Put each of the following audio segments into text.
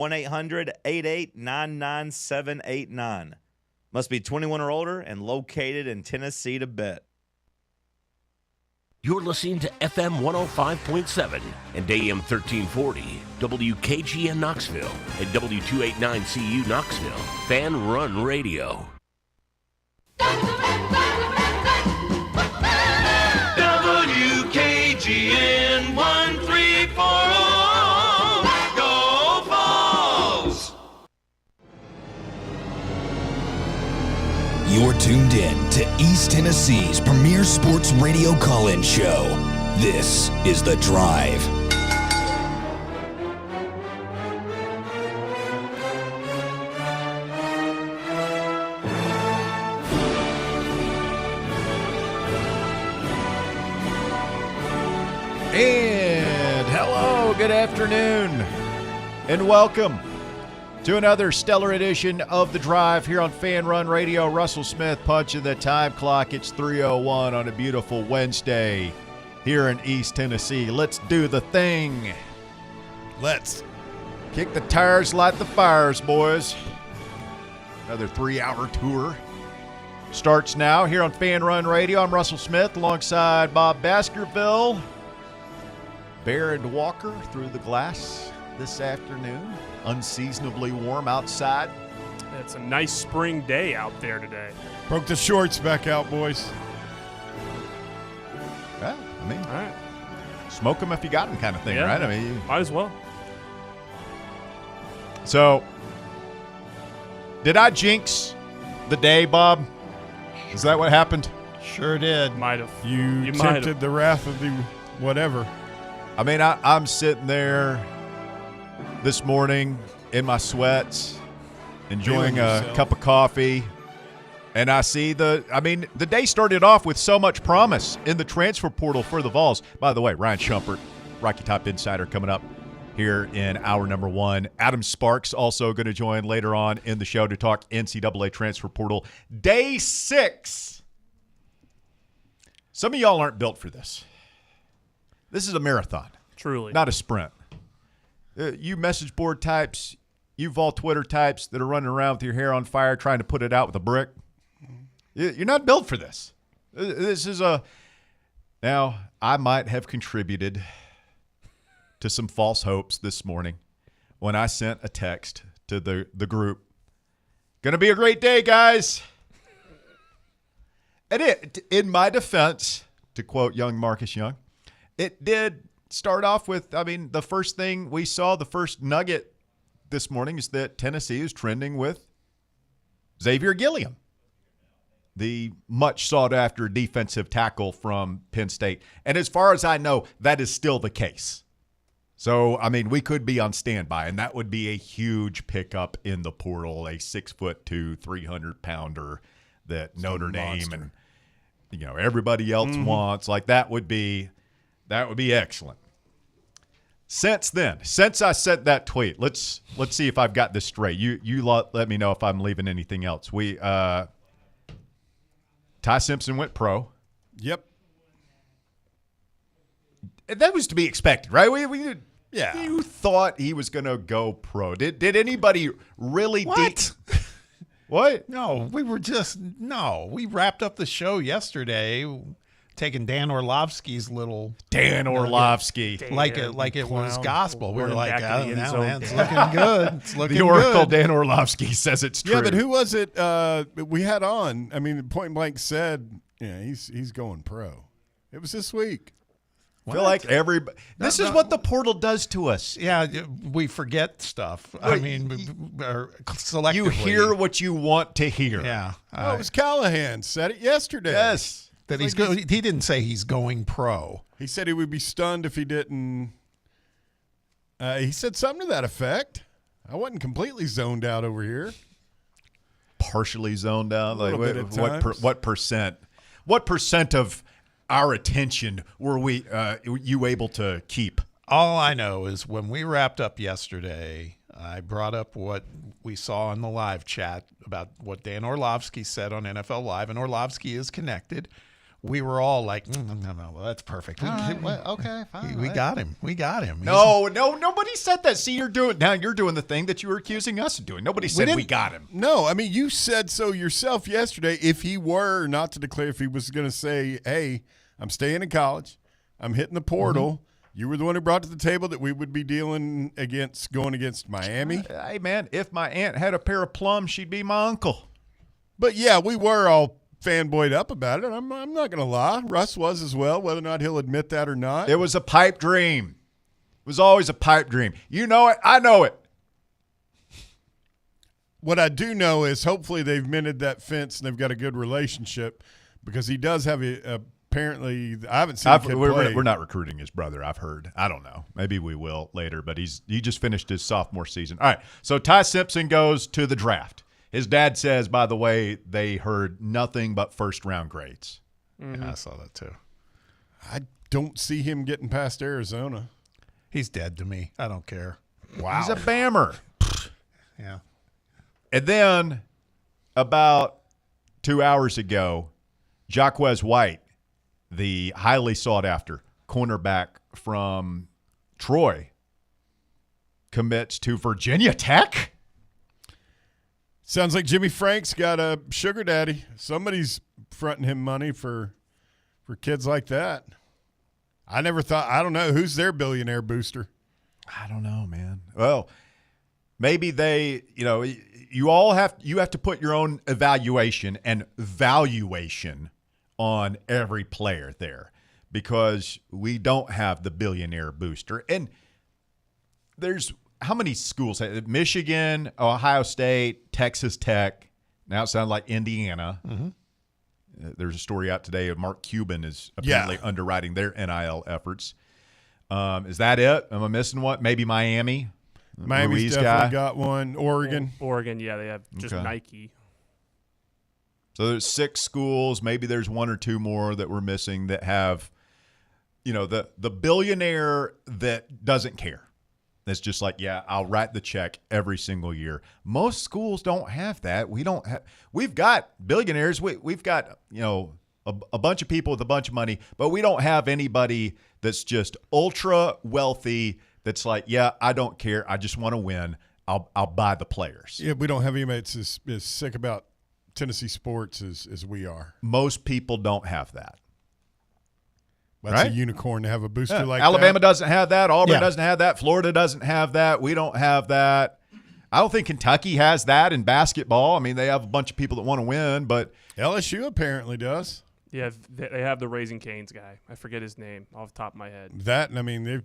1-800-8899-9789. Must be 21 or older and located in Tennessee to bet. You're listening to FM 105.7 and AM 1340, WKGN Knoxville, and W289CU Knoxville, Fan Run Radio. WKGN 1340, go Vols! You're tuned in to East Tennessee's premier sports radio call-in show. This is The Drive. And hello, good afternoon, and welcome to another stellar edition of The Drive here on Fan Run Radio. Russell Smith punching the time clock. It's 3:01 on a beautiful Wednesday here in East Tennessee. Let's do the thing. Let's kick the tires, light the fires, boys. Another 3-hour tour starts now here on Fan Run Radio. I'm Russell Smith alongside Bob Baskerville. Bear and Walker through the glass this afternoon. Unseasonably warm outside. It's a nice spring day out there today. Broke the shorts back out, boys. Yeah, I mean, All right. smoke them if you got them kind of thing, Yeah. right? I mean, Might as well. So, did I jinx the day, Bob? Is that what happened? Sure did. Might have. You You might have. tempted the wrath of the whatever. I mean, I'm sitting there this morning in my sweats, enjoying Feeling a yourself. cup of coffee, and I see the day started off with so much promise in the transfer portal for the Vols. By the way, Ryan Shumpert, Rocky Top Insider, coming up here in hour number 1. Adam Sparks also going to join later on in the show to talk NCAA transfer portal. Day 6. Some of y'all aren't built for this. This is a marathon. Truly. Not a sprint. You message board types, you Vol Twitter types that are running around with your hair on fire trying to put it out with a brick. You're not built for this. This is a... Now, I might have contributed to some false hopes this morning when I sent a text to the group. Gonna be a great day, guys. And in my defense, to quote young Marcus Young, it did start off with, the first thing we saw, the first nugget this morning is that Tennessee is trending with Xavier Gilliam, the much sought-after defensive tackle from Penn State. And as far as I know, that is still the case. So, we could be on standby, and that would be a huge pickup in the portal, a 6'2", 300-pounder that Notre Dame and everybody else wants. Like, that would be excellent. Since then, since I sent that tweet, let's see if I've got this straight. You let me know if I'm leaving anything else. Ty Simpson went pro. Yep. That was to be expected, right? Yeah. You thought he was going to go pro. Did anybody really? What? What? No, we wrapped up the show yesterday, taking Dan Orlovsky's little Dan Orlovsky, like it was clown. gospel. We were Running like, back to the end zone. man, it's looking good. It's looking the Oracle good. Dan Orlovsky says it's true. Yeah, but who was it we had on? Point blank said, he's going pro. It was this week. I feel like everybody. This is what the portal does to us. Yeah, we forget stuff. Selectively. You hear what you want to hear. Yeah. It was Callahan said it yesterday. Yes. That he's going. He didn't say he's going pro. He said he would be stunned if he didn't. He said something to that effect. I wasn't completely zoned out over here. Partially zoned out. Like little bit at times. what percent? What percent of our attention were you able to keep? All I know is when we wrapped up yesterday, I brought up what we saw in the live chat about what Dan Orlovsky said on NFL Live, and Orlovsky is connected we were all like, no, well, that's perfect. Okay, fine. We got him. No, nobody said that. See, you're doing the thing that you were accusing us of doing. Nobody said we got him. No, I mean, you said so yourself yesterday. If he were not to declare, if he was going to say, hey, I'm staying in college, I'm hitting the portal, you were the one who brought to the table that we would be going against Miami. Hey, man, if my aunt had a pair of plums, she'd be my uncle. But, yeah, we were all fanboyed up about it. I'm not going to lie. Russ was as well, whether or not he'll admit that or not. It was a pipe dream. It was always a pipe dream. You know it. I know it. What I do know is hopefully they've mended that fence and they've got a good relationship because he does have apparently – I haven't seen the kid play. We're not recruiting his brother, I've heard. I don't know. Maybe we will later, but he just finished his sophomore season. All right, so Ty Simpson goes to the draft. His dad says, by the way, they heard nothing but first-round grades. Mm-hmm. Yeah, I saw that too. I don't see him getting past Arizona. He's dead to me. I don't care. Wow. He's a Bammer. Yeah. And then about 2 hours ago, Jacquez White, the highly sought-after cornerback from Troy, commits to Virginia Tech. Sounds like Jimmy Frank's got a sugar daddy. Somebody's fronting him money for kids like that. I never thought – I don't know. Who's their billionaire booster? I don't know, man. Well, maybe they – you have to put your own evaluation and valuation on every player there because we don't have the billionaire booster. And there's – how many schools? Michigan, Ohio State, Texas Tech. Now it sounds like Indiana. Mm-hmm. There's a story out today of Mark Cuban is apparently underwriting their NIL efforts. Is that it? Am I missing one? Maybe Miami? Miami's Ruiz definitely guy? got one. Oregon, yeah, they have just Okay. Nike. So there's 6 schools. Maybe there's 1 or 2 more that we're missing that have, the billionaire that doesn't care. That's just like, yeah, I'll write the check every single year. Most schools don't have that. We've got billionaires. We've got, a bunch of people with a bunch of money, but we don't have anybody that's just ultra wealthy that's like, yeah, I don't care. I just want to win. I'll buy the players. Yeah, we don't have anybody that's as sick about Tennessee sports as we are. Most people don't have that. That's right? a unicorn to have a booster like Alabama that. doesn't have that. Auburn doesn't have that. Florida doesn't have that. We don't have that. I don't think Kentucky has that in basketball. I mean, they have a bunch of people that want to win, but LSU apparently does. Yeah, they have the Raising Cane's guy. I forget his name off the top of my head. That, and I mean, they've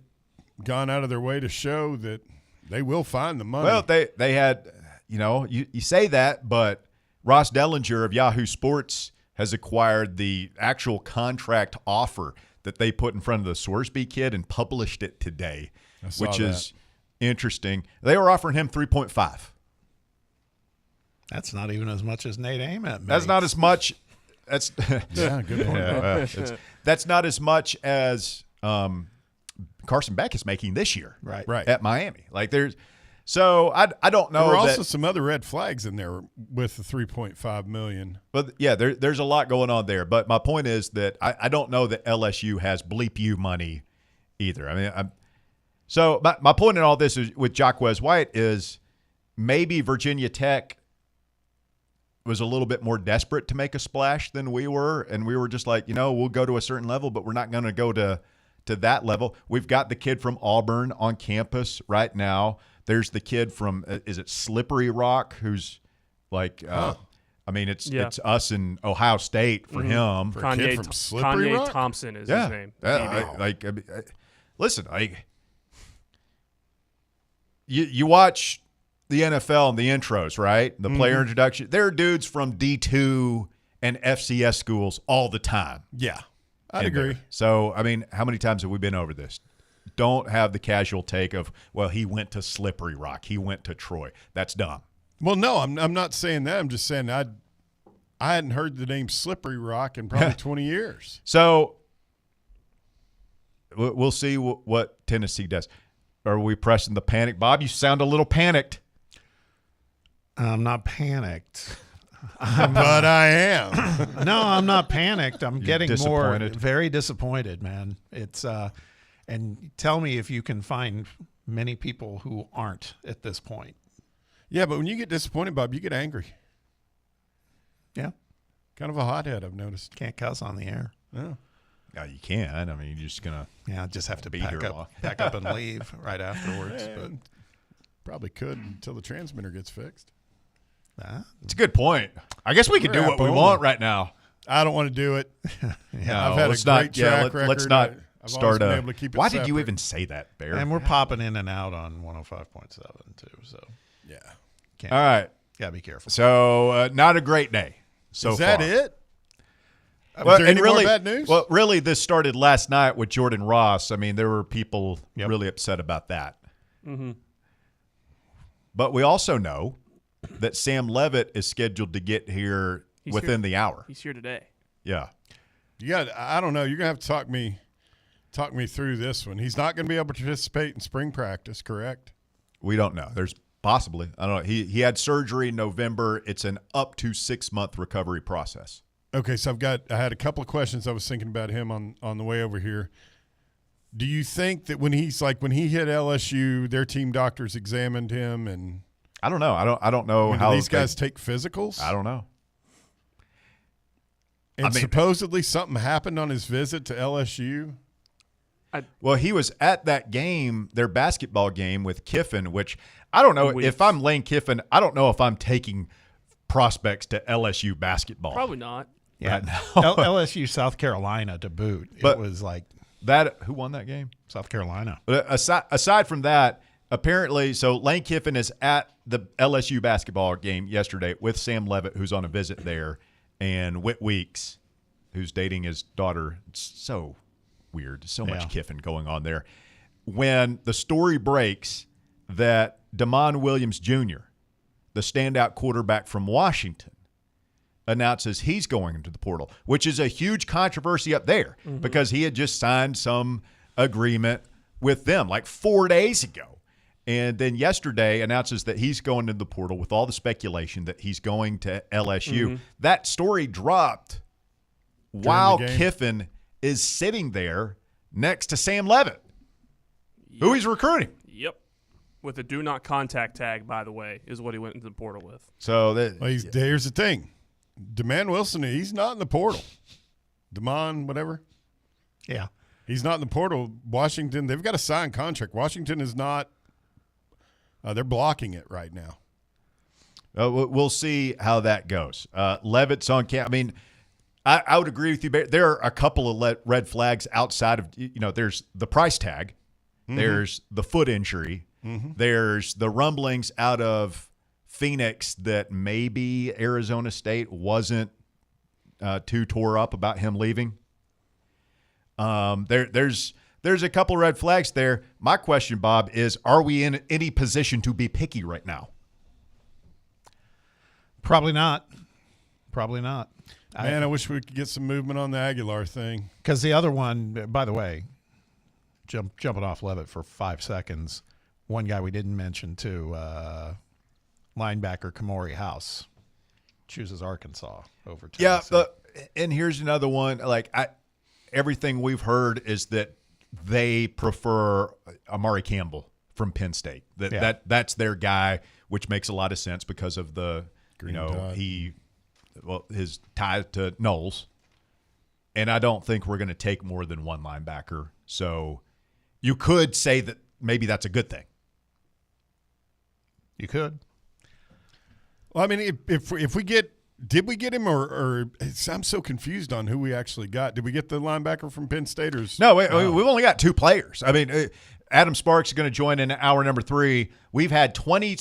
gone out of their way to show that they will find the money. well, they had, you say that, but Ross Dellinger of Yahoo Sports has acquired the actual contract offer that they put in front of the Sorsby kid and published it today, which is interesting. They were offering him 3.5. That's not even as much as Nate Ament makes. That's not as much. That's yeah, good point. that's not as much as Carson Beck is making this year, Right. at Miami. Like so I don't know. There were that, also some other red flags in there with the $3.5 million. But yeah, there's a lot going on there. But my point is that I don't know that LSU has bleep you money either. I mean, so my point in all this is with Jacquez White is maybe Virginia Tech was a little bit more desperate to make a splash than we were, and we were just like, we'll go to a certain level, but we're not going to go to that level. We've got the kid from Auburn on campus right now. There's the kid from is it Slippery Rock, who's like, I mean, it's us in Ohio State for him. For a kid from Slippery Rock? Thompson is his name. Listen, you watch the NFL and the intros, right? The player introduction. There are dudes from D2 and FCS schools all the time. Yeah, I'd agree. So, I mean, how many times have we been over this? Don't have the casual take of, well, he went to Slippery Rock. He went to Troy. That's dumb. Well, no, I'm not saying that. I'm just saying I hadn't heard the name Slippery Rock in probably 20 years. So we'll see what Tennessee does. Are we pressing the panic? Bob, you sound a little panicked. I'm not panicked. but I am. No, I'm not panicked. I'm getting disappointed? very disappointed, man. It's and tell me if you can find many people who aren't at this point. Yeah, but when you get disappointed, Bob, you get angry. Yeah, Kind of a hothead, I've noticed. can't cuss on the air. Yeah. No, you can. I mean, you're just gonna. Yeah, just have to Be here pack up and leave right afterwards. But Probably could until the transmitter gets fixed. It's a good point. I guess we can do what we want right now. I don't want to do it. Yeah, I've had a great track record. Let's not I've start always been a. able to keep it Why did you separate. even say that, Bear? and we're popping in and out on 105.7 too. So Yeah. All right. gotta be careful. So not a great day so Is that far. it? Well, there and any more really, bad news? Well, really, this started last night with Jordan Ross. I mean, there were people Yep. really upset about that. Mm-hmm. But we also know that Sam Levitt is scheduled to get here within the hour. He's here today. Yeah. You got. I don't know. You're gonna have to talk me through this one. He's not going to be able to participate in spring practice, correct? We don't know. There's possibly. I don't know. He had surgery in November. It's an up to 6-month recovery process. Okay, so I had a couple of questions I was thinking about him on the way over here. Do you think that when he hit LSU, their team doctors examined him and I don't know. I don't know do how these guys take physicals? I don't know. And I mean- supposedly something happened on his visit to LSU. Well, he was at that game, their basketball game with Kiffin, which I don't know if I'm Lane Kiffin. I don't know if I'm taking prospects to LSU basketball. Probably not. Yeah, Right now. LSU, South Carolina to boot. But- it was like That who won that game? South Carolina. But aside from that, apparently, so Lane Kiffin is at the LSU basketball game yesterday with Sam Levitt, who's on a visit there, and Whit Weeks, who's dating his daughter. It's so weird. So much Yeah. Kiffin going on there. When the story breaks that DeMond Williams Jr., the standout quarterback from Washington, announces he's going into the portal, which is a huge controversy up there because he had just signed some agreement with them like 4 days ago. And then yesterday announces that he's going into the portal with all the speculation that he's going to LSU. That story dropped while the game. Kiffin is sitting there next to Sam Levitt, who he's recruiting. Yep. With a do not contact tag, by the way, is what he went into the portal with. So Well, here's the thing. DeMond Wilson, he's not in the portal. DeMond, whatever. Yeah, He's not in the portal. Washington, they've got a signed contract. Washington is not. They're blocking it right now. we'll see how that goes. Levitt's on camp. I mean, I would agree with you. There are a couple of red flags outside of, there's the price tag. There's the foot injury. There's the rumblings out of Phoenix that maybe Arizona State wasn't too tore up about him leaving. There's a couple red flags there. My question, Bob, is are we in any position to be picky right now? probably not. Probably not. Man, I wish we could get some movement on the Aguilar thing. Because the other one, by the way, jumping off Levitt for 5 seconds, one guy we didn't mention too, linebacker Kamori House chooses Arkansas over Tennessee. Yeah, and here's another one. Like everything we've heard is that they prefer Amari Campbell from Penn State. That's their guy, which makes a lot of sense because of the Tide. his tie to Knowles. And I don't think we're going to take more than one linebacker. So you could say that maybe that's a good thing. You could. Well, I mean, if we get – did we get him or I'm so confused on who we actually got. Did we get the linebacker from Penn State? No, we've only got 2 players. I mean, Adam Sparks is going to join in hour number 3. We've had 20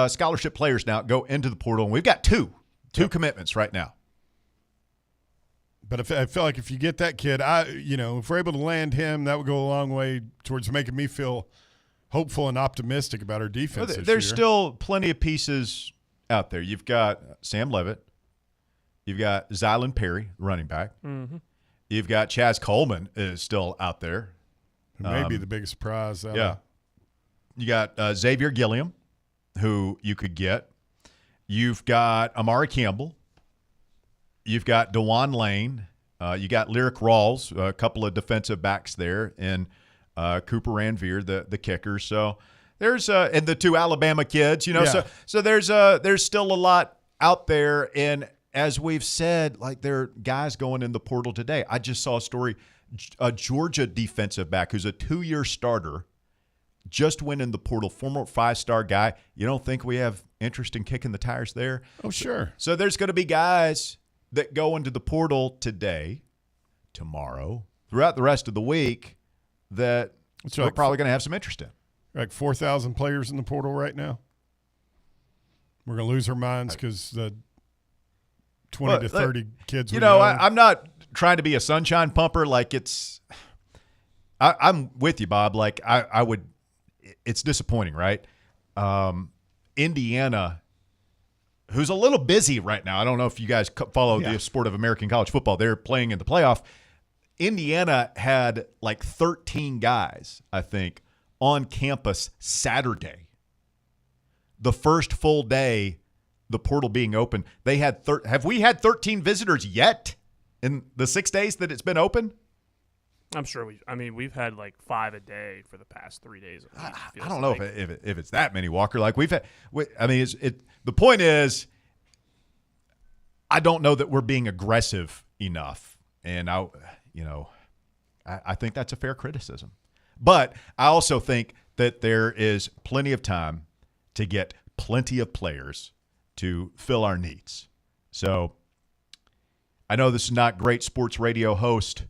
scholarship players now go into the portal, and we've got two commitments right now. But I feel like if you get that kid, if we're able to land him, that would go a long way towards making me feel hopeful and optimistic about our defense this There's year. still plenty of pieces out there. You've got Sam Levitt. You've got Zylan Perry, running back. You've got Chaz Coleman is still out there. Who may be the biggest surprise. You got Xavier Gilliam, who you could get. You've got Amari Campbell, You've got DeJuan Lane. You got Lyric Rawls, a couple of defensive backs there, and Cooper Ranvier, the kicker. So there's and the two Alabama kids. So there's still a lot out there. And as we've said, like, there are guys going in the portal today. I just saw a story. A Georgia defensive back who's a 2-year starter just went in the portal, former 5-star guy. You don't think we have interest in kicking the tires there? Oh, sure. So there's going to be guys that go into the portal today, tomorrow, throughout the rest of the week that we're probably going to have some interest in. Like 4,000 players in the portal right now. We're going to lose our minds because the 20 to 30 kids. I'm not trying to be a sunshine pumper. Like, I'm with you, Bob. Like, I would. It's disappointing, right? Indiana, who's a little busy right now. I don't know if you guys follow the sport of American college football. They're playing in the playoff. Indiana had like 13 guys, I think, on campus Saturday. The first full day, the portal being open. They had have we had 13 visitors yet in the 6 days that it's been open? I'm sure we've had like 5 a day for the past 3 days. I don't know if it's that many, Walker. Like, we've had. The point is, I don't know that we're being aggressive enough, and I think that's a fair criticism. But I also think that there is plenty of time to get plenty of players to fill our needs. So I know this is not great sports radio host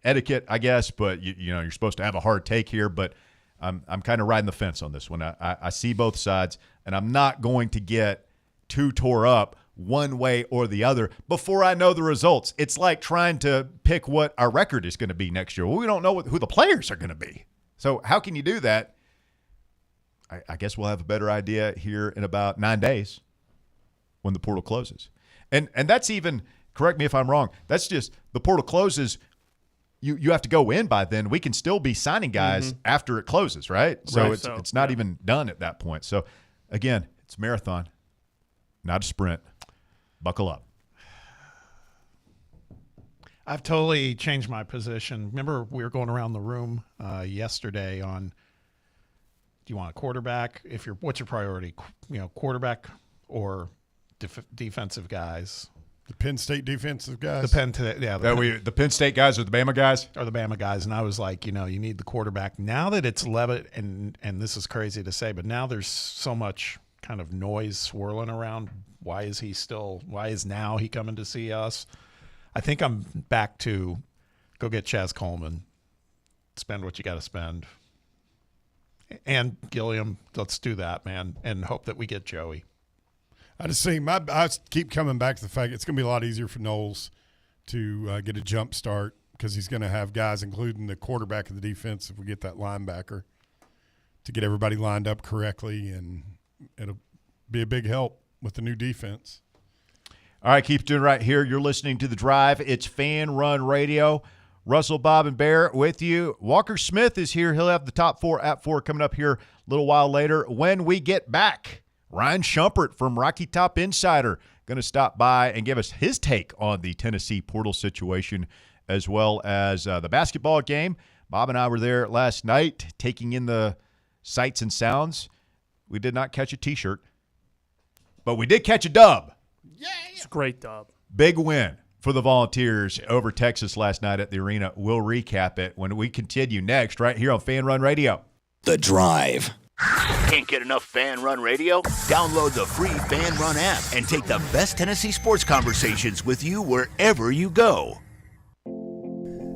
etiquette, I guess, but you're supposed to have a hard take here. But I'm kind of riding the fence on this one. I see both sides, and I'm not going to get too tore up one way or the other before I know the results. It's like trying to pick what our record is going to be next year. Well, we don't know who the players are going to be. So how can you do that? I guess we'll have a better idea here in about 9 days when the portal closes. And that's even, correct me if I'm wrong, that's just the portal closes. You have to go in by then. We can still be signing guys after it closes, right? So it's not even done at that point. So, again, it's a marathon, not a sprint. Buckle up. I've totally changed my position. Remember, we were going around the room yesterday on, do you want a quarterback? What's your priority? Quarterback or defensive guys? The Penn State defensive guys. The Penn State guys or the Bama guys? Or the Bama guys. And I was like, you need the quarterback. Now that it's Levitt, and this is crazy to say, but now there's so much kind of noise swirling around. Why is now he coming to see us? I think I'm back to go get Chaz Coleman, spend what you got to spend. And Gilliam, let's do that, man, and hope that we get Joey. I keep coming back to the fact it's going to be a lot easier for Knowles to get a jump start because he's going to have guys, including the quarterback of the defense, if we get that linebacker, to get everybody lined up correctly, and it'll be a big help with the new defense. All right, keep doing right here. You're listening to The Drive. It's Fan Run Radio. Russell, Bob, and Bear with you. Walker Smith is here. He'll have the top 4 at 4 coming up here a little while later. When we get back, Ryan Shumpert from Rocky Top Insider going to stop by and give us his take on the Tennessee portal situation, as well as the basketball game. Bob and I were there last night taking in the sights and sounds. We did not catch a T-shirt, but we did catch a dub. Yeah. It's a great dub. Big win for the Volunteers over Texas last night at the arena. We'll recap it when we continue next right here on Fan Run Radio. The Drive. Can't get enough Fan Run Radio? Download the free Fan Run app and take the best Tennessee sports conversations with you wherever you go.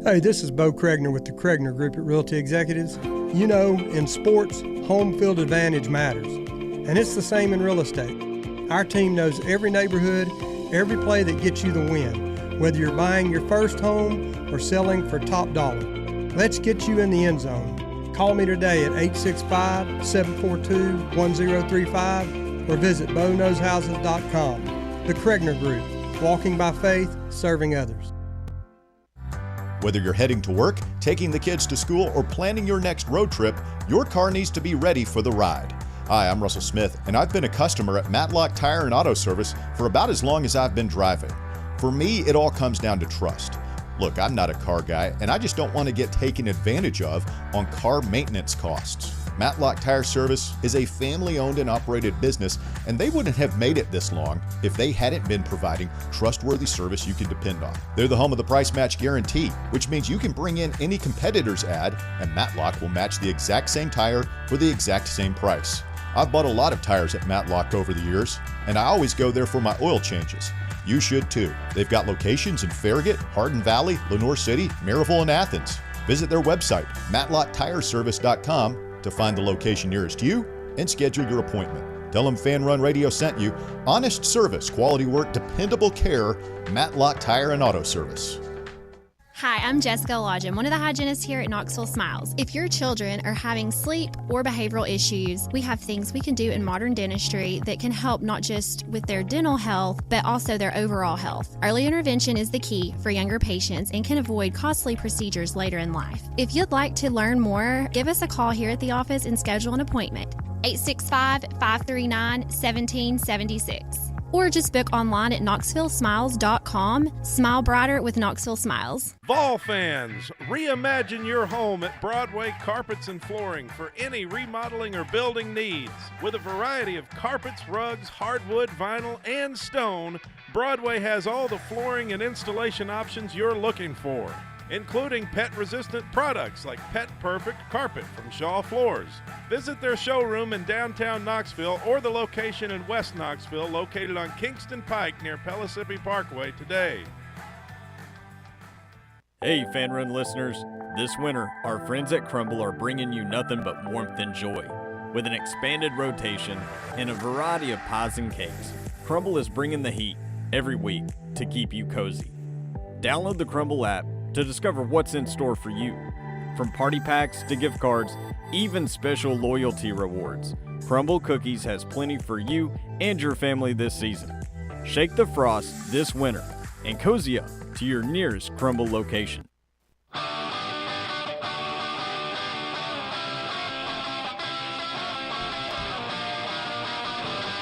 Hey, this is Bo Kregner with the Kregner Group at Realty Executives. In sports, home field advantage matters, and it's the same in real estate. Our team knows every neighborhood, every play that gets you the win, whether you're buying your first home or selling for top dollar. Let's get you in the end zone. Call me today at 865-742-1035 or visit BoKnowsHouses.com. The Kregner Group, walking by faith, serving others. Whether you're heading to work, taking the kids to school, or planning your next road trip, your car needs to be ready for the ride. Hi, I'm Russell Smith, and I've been a customer at Matlock Tire and Auto Service for about as long as I've been driving. For me, it all comes down to trust. Look, I'm not a car guy, and I just don't want to get taken advantage of on car maintenance costs. Matlock Tire Service is a family-owned and operated business, and they wouldn't have made it this long if they hadn't been providing trustworthy service you can depend on. They're the home of the price match guarantee, which means you can bring in any competitor's ad, and Matlock will match the exact same tire for the exact same price. I've bought a lot of tires at Matlock over the years, and I always go there for my oil changes. You should too. They've got locations in Farragut, Hardin Valley, Lenoir City, Maryville, and Athens. Visit their website, matlocktireservice.com, to find the location nearest you and schedule your appointment. Tell them Fan Run Radio sent you. Honest service, quality work, dependable care, Matlock Tire and Auto Service. Hi, I'm Jessica Lodgen, one of the hygienists here at Knoxville Smiles. If your children are having sleep or behavioral issues, we have things we can do in modern dentistry that can help not just with their dental health, but also their overall health. Early intervention is the key for younger patients and can avoid costly procedures later in life. If you'd like to learn more, give us a call here at the office and schedule an appointment. 865-539-1776. Or just book online at knoxvillesmiles.com. Smile brighter with Knoxville Smiles. Vol fans, reimagine your home at Broadway Carpets and Flooring for any remodeling or building needs. With a variety of carpets, rugs, hardwood, vinyl, and stone, Broadway has all the flooring and installation options you're looking for, including pet-resistant products like Pet Perfect Carpet from Shaw Floors. Visit their showroom in downtown Knoxville or the location in West Knoxville located on Kingston Pike near Pellissippi Parkway today. Hey, Fan Run listeners. This winter, our friends at Crumble are bringing you nothing but warmth and joy. With an expanded rotation and a variety of pies and cakes, Crumble is bringing the heat every week to keep you cozy. Download the Crumble app to discover what's in store for you. From party packs to gift cards, even special loyalty rewards, Crumble Cookies has plenty for you and your family this season. Shake the frost this winter and cozy up to your nearest Crumble location.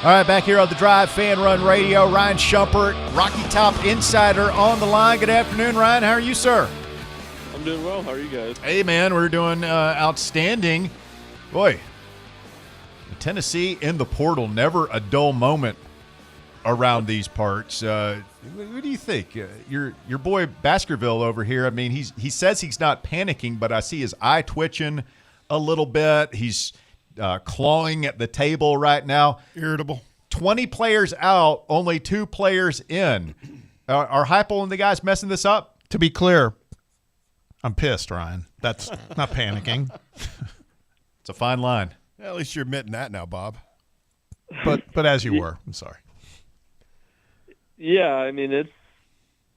All right, back here on the Drive, Fan Run Radio. Ryan Shumpert, Rocky Top Insider on the line. Good afternoon, Ryan. How are you, sir? I'm doing well. How are you guys? Hey, man, we're doing outstanding. Boy, Tennessee in the portal, never a dull moment around these parts. What do you think? Your boy Baskerville over here, I mean, he says he's not panicking, but I see his eye twitching a little bit. He's clawing at the table right now. Irritable. 20 players out, only 2 players in. Are Heupel and the guys messing this up? To be clear, I'm pissed, Ryan. That's not panicking. It's a fine line. Yeah, at least you're admitting that now, Bob. But as you were, I'm sorry. Yeah, I mean it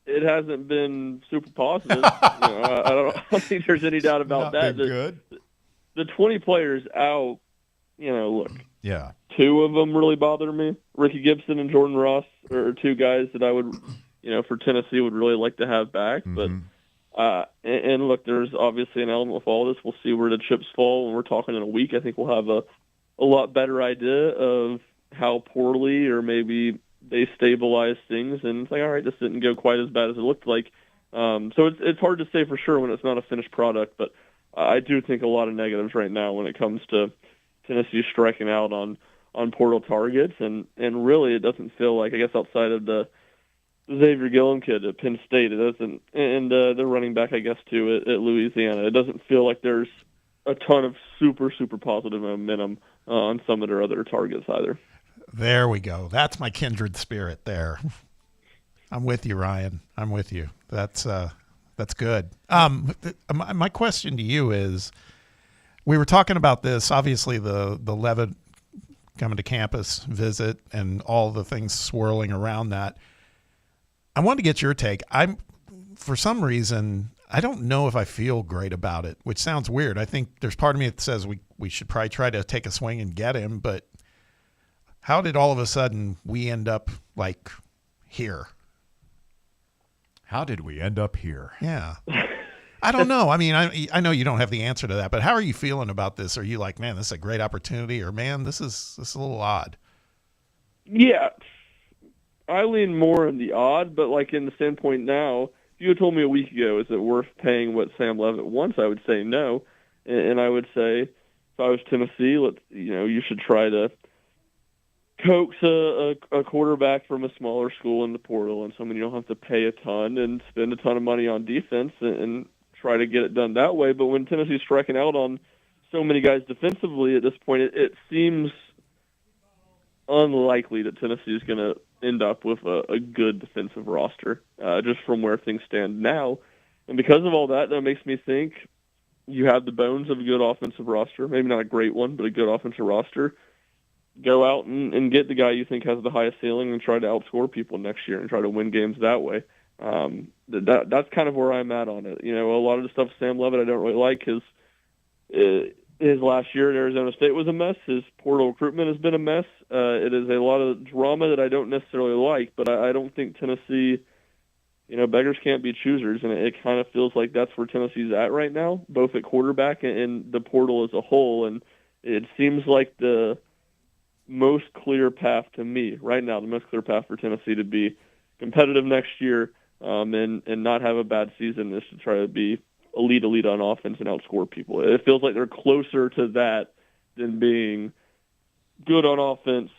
hasn't been super positive. I don't think there's any doubt about that. Good. The 20 players out. Look. Yeah. 2 of them really bother me. Ricky Gibson and Jordan Ross are 2 guys that I would, for Tennessee would really like to have back. Mm-hmm. But and look, there's obviously an element with all this. We'll see where the chips fall when we're talking in a week. I think we'll have a lot better idea of how poorly or maybe they stabilize things. And it's like, all right, this didn't go quite as bad as it looked like. So it's hard to say for sure when it's not a finished product. But I do think a lot of negatives right now when it comes to Tennessee striking out on portal targets, and really it doesn't feel like, I guess outside of the Xavier Gillum kid at Penn State, it doesn't, and the running back, I guess, too, at Louisiana, it doesn't feel like there's a ton of super, super positive momentum on some of their other targets either. There we go. That's my kindred spirit there. I'm with you, Ryan. I'm with you. That's good. My question to you is, we were talking about this, obviously the Levitt coming to campus visit and all the things swirling around that. I want to get your take. For some reason, I don't know if I feel great about it, which sounds weird. I think there's part of me that says we should probably try to take a swing and get him, but how did all of a sudden we end up like here? How did we end up here? Yeah. I don't know. I mean, I know you don't have the answer to that, but how are you feeling about this? Are you like, man, this is a great opportunity, or man, this is a little odd? Yeah, I lean more on the odd, but like in the standpoint now, if you had told me a week ago, is it worth paying what Sam Levitt wants? I would say no, and I would say if I was Tennessee, you should try to coax a quarterback from a smaller school in the portal and someone you don't have to pay a ton and spend a ton of money on defense and try to get it done that way. But when Tennessee's striking out on so many guys defensively at this point, it seems unlikely that Tennessee is going to end up with a good defensive roster, just from where things stand now. And because of all that makes me think you have the bones of a good offensive roster, maybe not a great one, but a good offensive roster. Go out and get the guy you think has the highest ceiling and try to outscore people next year and try to win games that way. That's kind of where I'm at on it. A lot of the stuff Sam Levitt I don't really like. His last year at Arizona State was a mess. His portal recruitment has been a mess. It is a lot of drama that I don't necessarily like, but I don't think Tennessee, beggars can't be choosers, and it kind of feels like that's where Tennessee's at right now, both at quarterback and the portal as a whole. And it seems like the most clear path to me right now, the most clear path for Tennessee to be competitive next year and not have a bad season is to try to be elite on offense and outscore people. It feels like they're closer to that than being good on offense,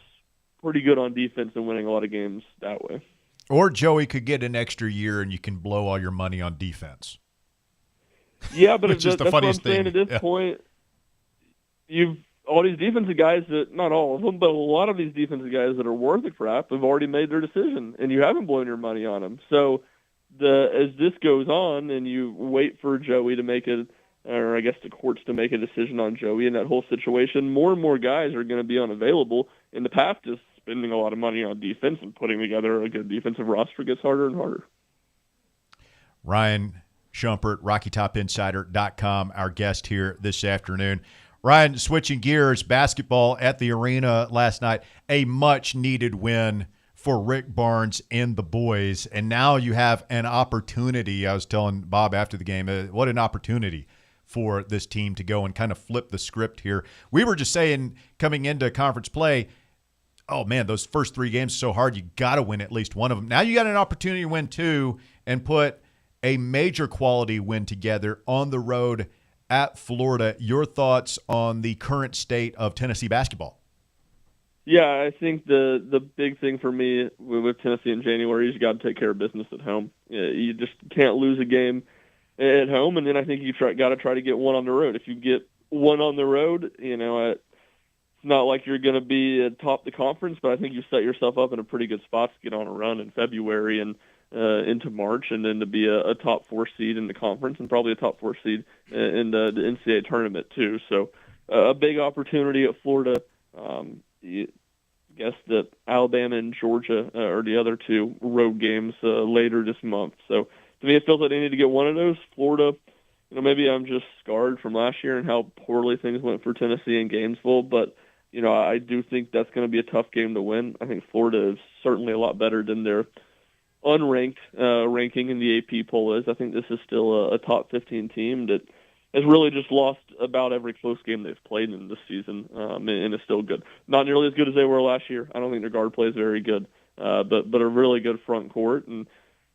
pretty good on defense, and winning a lot of games that way. Or Joey could get an extra year and you can blow all your money on defense. Yeah, but Which is the that's funniest what I'm saying thing. at this point. You've all these defensive guys that, not all of them, but a lot of these defensive guys that are worth the crap have already made their decision, and you haven't blown your money on them. So as this goes on and you wait for Joey to make it, or I guess the courts to make a decision on Joey in that whole situation, more and more guys are going to be unavailable. In the past, just spending a lot of money on defense and putting together a good defensive roster gets harder and harder. Ryan Shumpert, RockyTopInsider.com, our guest here this afternoon. Ryan, switching gears, basketball at the arena last night, a much-needed win for Rick Barnes and the boys. And now you have an opportunity. I was telling Bob after the game, what an opportunity for this team to go and kind of flip the script here. We were just saying coming into conference play, oh, man, those first three games are so hard. You got to win at least one of them. Now you got an opportunity to win two and put a major quality win together on the road at Florida. Your thoughts on the current state of Tennessee basketball? Yeah, I think the big thing for me with Tennessee in January is you got to take care of business at home. You just can't lose a game at home, and then I think you got to try to get one on the road. If you get one on the road, it's not like you're going to be atop the conference, but I think you set yourself up in a pretty good spot to get on a run in February and into March, and then to be a top 4 seed in the conference and probably a top 4 seed in the NCAA tournament too. So a big opportunity at Florida. I guess that Alabama and Georgia are the other two road games later this month. So to me, it feels like they need to get one of those. Florida, maybe I'm just scarred from last year and how poorly things went for Tennessee and Gainesville, but I do think that's going to be a tough game to win. I think Florida is certainly a lot better than their unranked ranking in the AP poll is. I think this is still a top 15 team that has really just lost about every close game they've played in this season, and is still good. Not nearly as good as they were last year. I don't think their guard play is very good, but a really good front court, and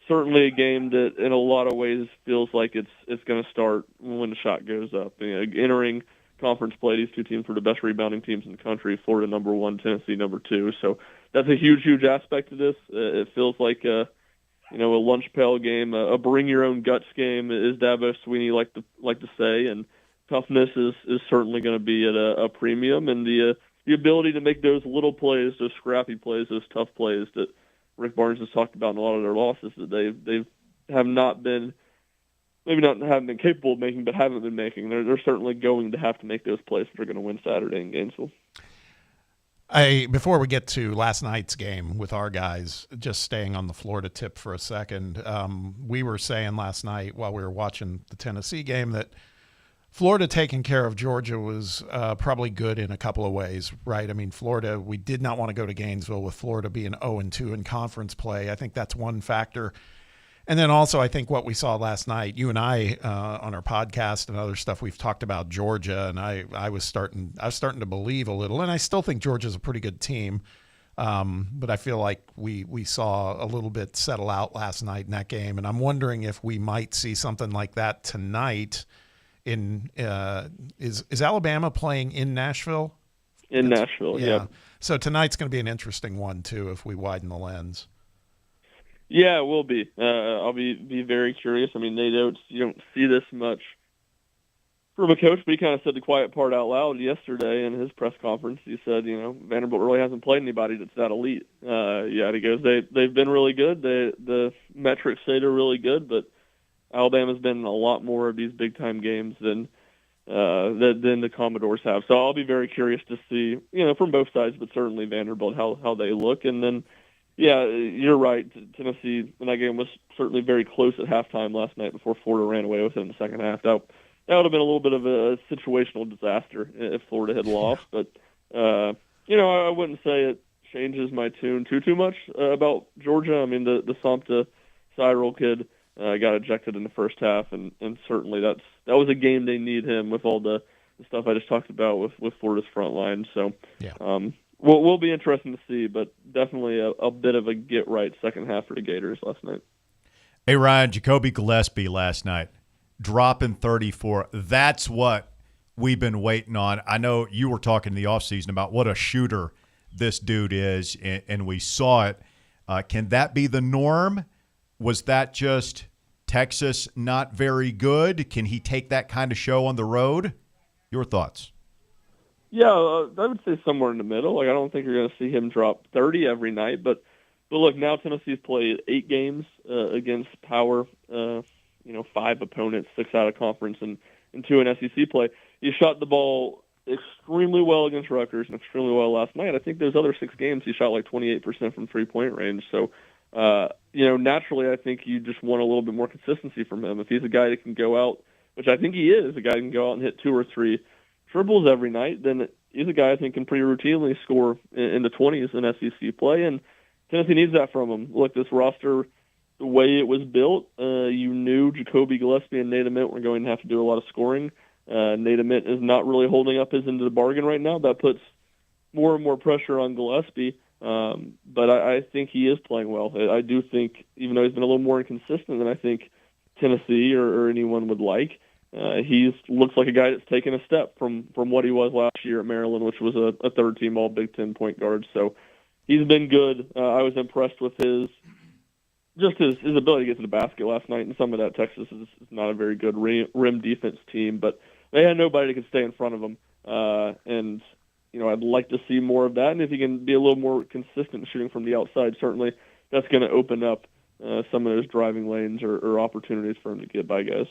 certainly a game that in a lot of ways feels like it's going to start when the shot goes up. Entering conference play, these two teams were the best rebounding teams in the country, Florida number 1, Tennessee number 2. So that's a huge aspect of this. It feels like a lunch pail game, a bring your own guts game, as Dabo Swinney like to say, and toughness is certainly going to be at a premium, and the ability to make those little plays, those scrappy plays, those tough plays that Rick Barnes has talked about in a lot of their losses that they haven't been capable of making, but haven't been making. They're certainly going to have to make those plays if they're going to win Saturday in Gainesville. Before we get to last night's game with our guys, just staying on the Florida tip for a second, we were saying last night while we were watching the Tennessee game that Florida taking care of Georgia was probably good in a couple of ways, right? I mean, Florida, we did not want to go to Gainesville with Florida being 0-2 in conference play. I think that's one factor. And then also, I think what we saw last night, you and I on our podcast and other stuff, we've talked about Georgia, and I was starting to believe a little, and I still think Georgia's a pretty good team, but I feel like we saw a little bit settle out last night in that game, and I'm wondering if we might see something like that tonight. Is Alabama playing in Nashville? In Nashville, yeah. So tonight's going to be an interesting one too if we widen the lens. Yeah, it will be. I'll be very curious. I mean, you don't see this much from a coach, but he kind of said the quiet part out loud yesterday in his press conference. He said, Vanderbilt really hasn't played anybody that's that elite. He goes, they've been really good. The metrics say they're really good, but Alabama's been in a lot more of these big time games than the Commodores have. So I'll be very curious to see, from both sides, but certainly Vanderbilt how they look, and then. Yeah, you're right. Tennessee in that game was certainly very close at halftime last night before Florida ran away with it in the second half. That would have been a little bit of a situational disaster if Florida had lost. But, I wouldn't say it changes my tune too much about Georgia. I mean, the Samta Cyril kid got ejected in the first half, and certainly that was a game they need him with all the stuff I just talked about with Florida's front line. So, yeah. Will be interesting to see, but definitely a bit of a get-right second half for the Gators last night. Hey, Ryan, Jacoby Gillespie last night, dropping 34. That's what we've been waiting on. I know you were talking in the offseason about what a shooter this dude is, and we saw it. Can that be the norm? Was that just Texas not very good? Can he take that kind of show on the road? Your thoughts? Yeah, I would say somewhere in the middle. I don't think you're going to see him drop 30 every night, but look, now Tennessee's played 8 games against power, 5 opponents, 6 out of conference, and 2 in SEC play. He shot the ball extremely well against Rutgers and extremely well last night. I think those other 6 games he shot like 28% from three-point range. So, naturally, I think you just want a little bit more consistency from him. If he's a guy that can go out, which I think he is, a guy that can go out and hit 2 or 3 triples every night, then he's a guy I think can pretty routinely score in the 20s in SEC play, and Tennessee needs that from him. Look, this roster, the way it was built, you knew Jacoby Gillespie and Nate Ament were going to have to do a lot of scoring. Nate Ament is not really holding up his end of the bargain right now. That puts more and more pressure on Gillespie, but I think he is playing well. I do think, even though he's been a little more inconsistent than I think Tennessee or anyone would like, he looks like a guy that's taken a step from what he was last year at Maryland, which was a third-team All-Big Ten point guard. So he's been good. I was impressed with his ability to get to the basket last night, and some of that Texas is not a very good rim defense team, but they had nobody that could stay in front of them. And I'd like to see more of that, and if he can be a little more consistent shooting from the outside, certainly that's going to open up some of those driving lanes or opportunities for him to get by guys.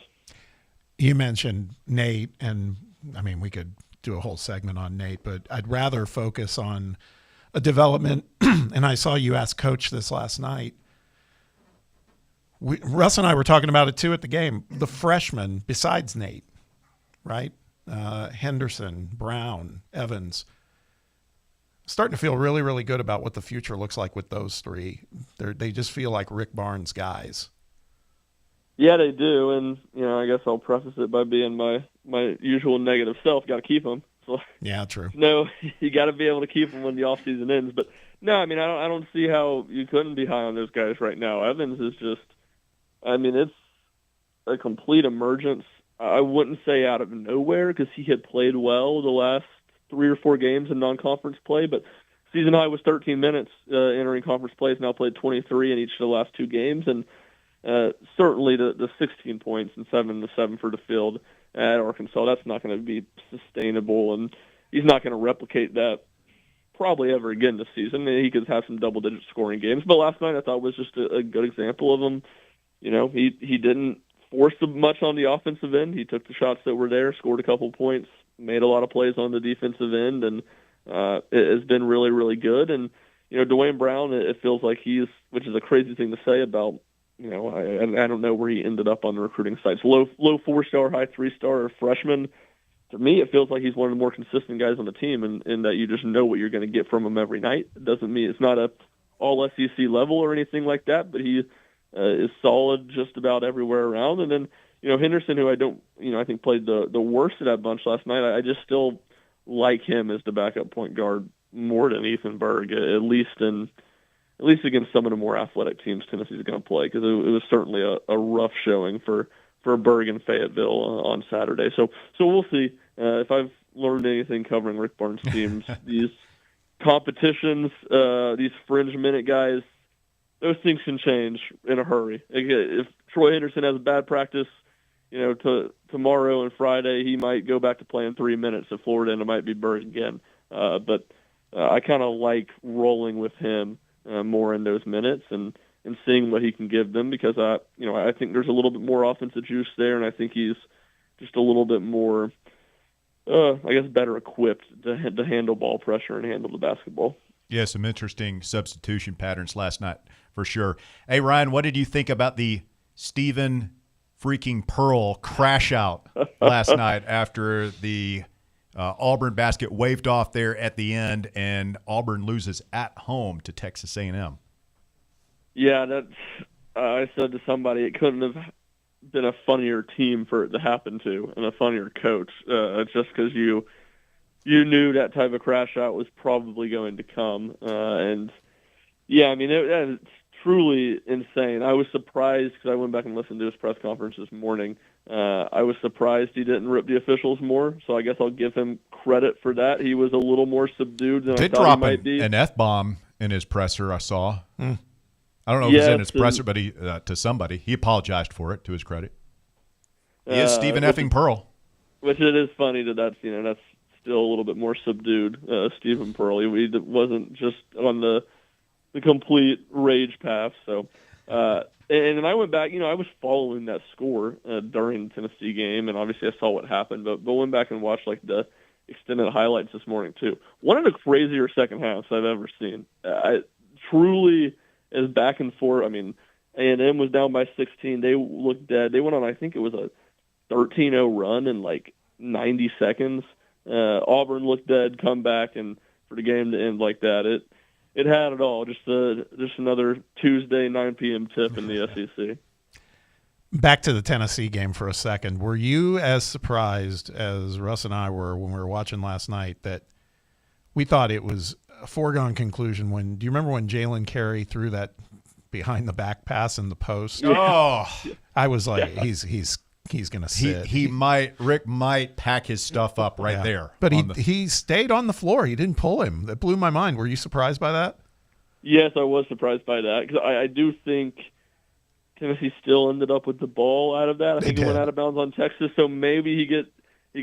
You mentioned Nate, and I mean, we could do a whole segment on Nate, but I'd rather focus on a development. And I saw you ask Coach this last night. Russ and I were talking about it too at the game. The freshmen, besides Nate, right? Henderson, Brown, Evans, starting to feel really, really good about what the future looks like with those 3. They just feel like Rick Barnes guys. Yeah, they do, and I guess I'll preface it by being my usual negative self. Got to keep them. So, yeah, true. No, you got to be able to keep them when the off season ends. But no, I mean, I don't see how you couldn't be high on those guys right now. Evans is just, I mean, it's a complete emergence. I wouldn't say out of nowhere because he had played well the last 3 or 4 games in non-conference play, but season high was 13 minutes entering conference play. He's now played 23 in each of the last 2 games, and certainly the 16 points and 7 for the field at Arkansas, that's not going to be sustainable, and he's not going to replicate that probably ever again this season. He could have some double-digit scoring games, but last night I thought was just a good example of him. He didn't force much on the offensive end. He took the shots that were there, scored a couple points, made a lot of plays on the defensive end, and it has been really, really good. And, Dwayne Brown, it feels like which is a crazy thing to say about, I don't know where he ended up on the recruiting sites. Low 4-star, high 3-star freshman. To me, it feels like he's one of the more consistent guys on the team, and that you just know what you're going to get from him every night. It doesn't mean it's not a all SEC level or anything like that, but he is solid just about everywhere around. And then, Henderson, who I think played the worst of that bunch last night, I just still like him as the backup point guard more than Ethan Berg, at least against some of the more athletic teams Tennessee's going to play, because it was certainly a rough showing for Berg and Fayetteville on Saturday. So we'll see. If I've learned anything covering Rick Barnes' teams, these competitions, these fringe minute guys, those things can change in a hurry. If Troy Henderson has a bad practice, tomorrow and Friday, he might go back to playing 3 minutes at Florida, and it might be Berg again. But I kind of like rolling with him more in those minutes and seeing what he can give them, because I think there's a little bit more offensive juice there, and I think he's just a little bit more, better equipped to handle ball pressure and handle the basketball. Yeah, some interesting substitution patterns last night for sure. Hey, Ryan, what did you think about the Stephen freaking Pearl crash out last night after the Auburn basket waved off there at the end, and Auburn loses at home to Texas A&M? Yeah, I said to somebody it couldn't have been a funnier team for it to happen to, and a funnier coach, just because you knew that type of crash out was probably going to come. And, yeah, I mean, it's truly insane. I was surprised, because I went back and listened to his press conference this morning. I was surprised he didn't rip the officials more, so I guess I'll give him credit for that. He was a little more subdued than I thought he might be. An F-bomb in his presser, I saw. I don't know if it was in his presser, but he to somebody. He apologized for it, to his credit. He is Stephen effing Pearl. Which it is funny that's still a little bit more subdued, Stephen Pearl. He wasn't just on the complete rage path. So, and then I went back. I was following that score during the Tennessee game, and obviously I saw what happened. But went back and watched the extended highlights this morning too. One of the crazier second halves I've ever seen. Truly is back and forth. I mean, A&M was down by 16. They looked dead. They went on, I think it was a 13-0 run in 90 seconds. Auburn looked dead, come back, and for the game to end like that, it had it all. Just another Tuesday 9 p.m. tip in the SEC. Back to the Tennessee game for a second. Were you as surprised as Russ and I were when we were watching last night that we thought it was a foregone conclusion? Do you remember when Jalen Carey threw that behind the back pass in the post? Oh, I was like, he's going to sit. Rick might pack his stuff up there. But he stayed on the floor. He didn't pull him. That blew my mind. Were you surprised by that? Yes, I was surprised by that, because I do think Tennessee still ended up with the ball out of that. I think it went out of bounds on Texas, so maybe he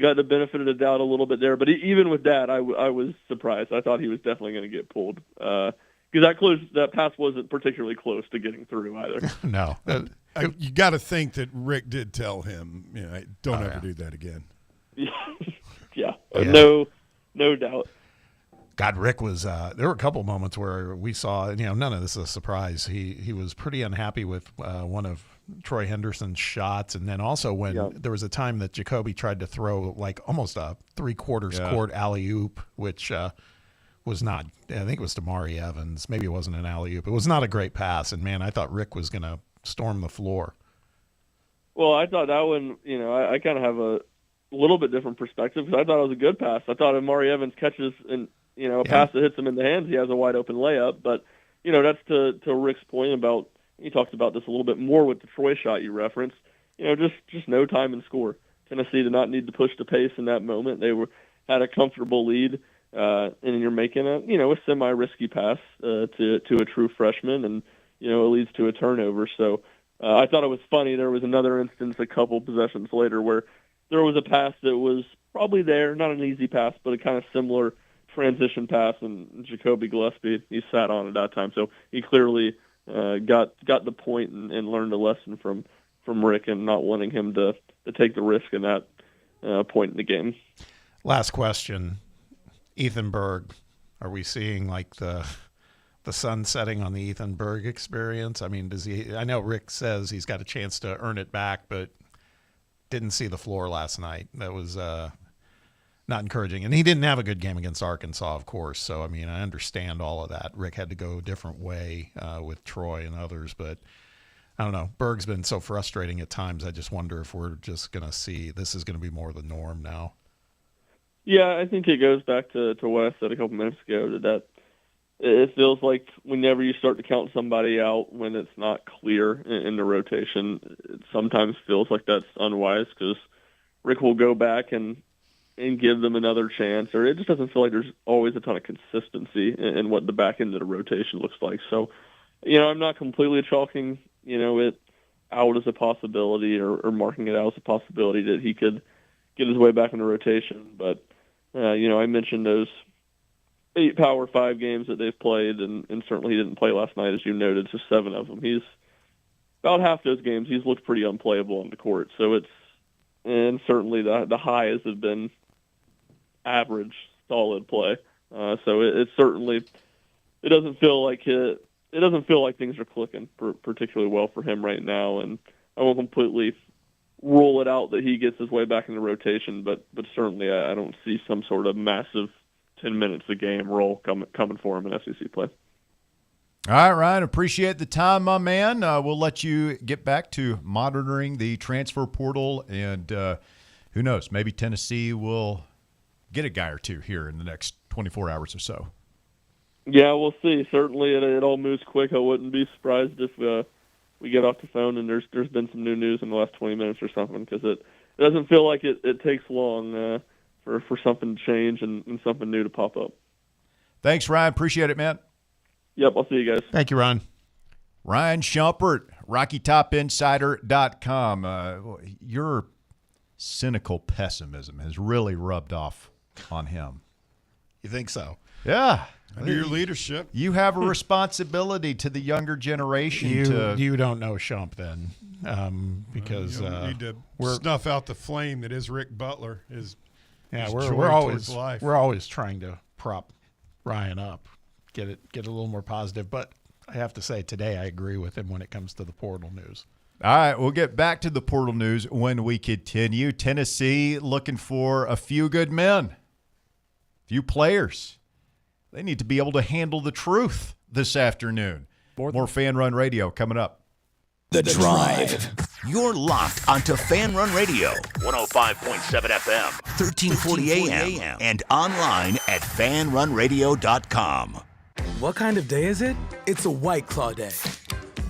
got the benefit of the doubt a little bit there. But even with that, I was surprised. I thought he was definitely going to get pulled, because that pass wasn't particularly close to getting through either. No. You got to think that Rick did tell him, don't ever do that again. Yeah. No doubt. God, Rick was there were a couple moments where we saw, none of this is a surprise. He was pretty unhappy with one of Troy Henderson's shots, and then also when there was a time that Jacoby tried to throw almost a 3/4 court alley-oop, which was not, I think it was to Mari Evans. Maybe it wasn't an alley-oop. It was not a great pass, and man, I thought Rick was going to storm the floor. Well, I thought that one, I kind of have a little bit different perspective, because I thought it was a good pass. I thought if Mari Evans catches and a pass that hits him in the hands, he has a wide open layup. But that's to Rick's point about, he talked about this a little bit more with the Troy shot you referenced. Just no time and score. Tennessee did not need to push the pace in that moment. They had a comfortable lead, and you're making a semi-risky pass to a true freshman, and it leads to a turnover. So I thought it was funny. There was another instance a couple possessions later where there was a pass that was probably there, not an easy pass, but a kind of similar transition pass, and Jacoby Gillespie, he sat on at that time. So he clearly got the point and learned a lesson from Rick, and not wanting him to take the risk in that point in the game. Last question. Ethan Berg, are we seeing the sun setting on the Ethan Berg experience? I mean, I know Rick says he's got a chance to earn it back, but didn't see the floor last night. That was not encouraging. And he didn't have a good game against Arkansas, of course. So, I mean, I understand all of that. Rick had to go a different way with Troy and others. But I don't know. Berg's been so frustrating at times. I just wonder if we're just going to see this is going to be more the norm now. Yeah, I think it goes back to what I said a couple minutes ago, that it feels like whenever you start to count somebody out when it's not clear in the rotation, it sometimes feels like that's unwise because Rick will go back and give them another chance, or it just doesn't feel like there's always a ton of consistency in what the back end of the rotation looks like. So, I'm not completely chalking, it out as a possibility or marking it out as a possibility that he could get his way back in the rotation. But, I mentioned those 8 Power 5 games that they've played, and certainly he didn't play last night, as you noted, so 7 of them. He's about half those games, he's looked pretty unplayable on the court. So and certainly the highs have been average, solid play. So it certainly, it doesn't feel like things are clicking particularly well for him right now. And I won't completely rule it out that he gets his way back in the rotation, but certainly I don't see some sort of massive 10 minutes a game role coming for him in SEC play. All right, Ryan, appreciate the time, my man. We'll let you get back to monitoring the transfer portal, and who knows, maybe Tennessee will get a guy or two here in the next 24 hours or so. Yeah, we'll see. Certainly it all moves quick. I wouldn't be surprised if we get off the phone and there's been some new news in the last 20 minutes or something, because it doesn't feel like it takes long for something to change and something new to pop up. Thanks, Ryan. Appreciate it, man. Yep, I'll see you guys. Thank you, Ron. Ryan Shumpert, RockyTopInsider.com. Your cynical pessimism has really rubbed off on him. You think so? Yeah. Under your leadership. You have a responsibility to the younger generation. You don't know Shump then, because you need to snuff out the flame that is Rick Butler. We're always trying to prop Ryan up, get a little more positive. But I have to say today I agree with him when it comes to the portal news. All right, we'll get back to the portal news when we continue. Tennessee looking for a few good men, few players. They need to be able to handle the truth this afternoon. More Fan Run Radio coming up. The Drive. You're locked onto Fan Run Radio, 105.7 FM, 1340 AM, and online at fanrunradio.com. What kind of day is it? It's a White Claw day.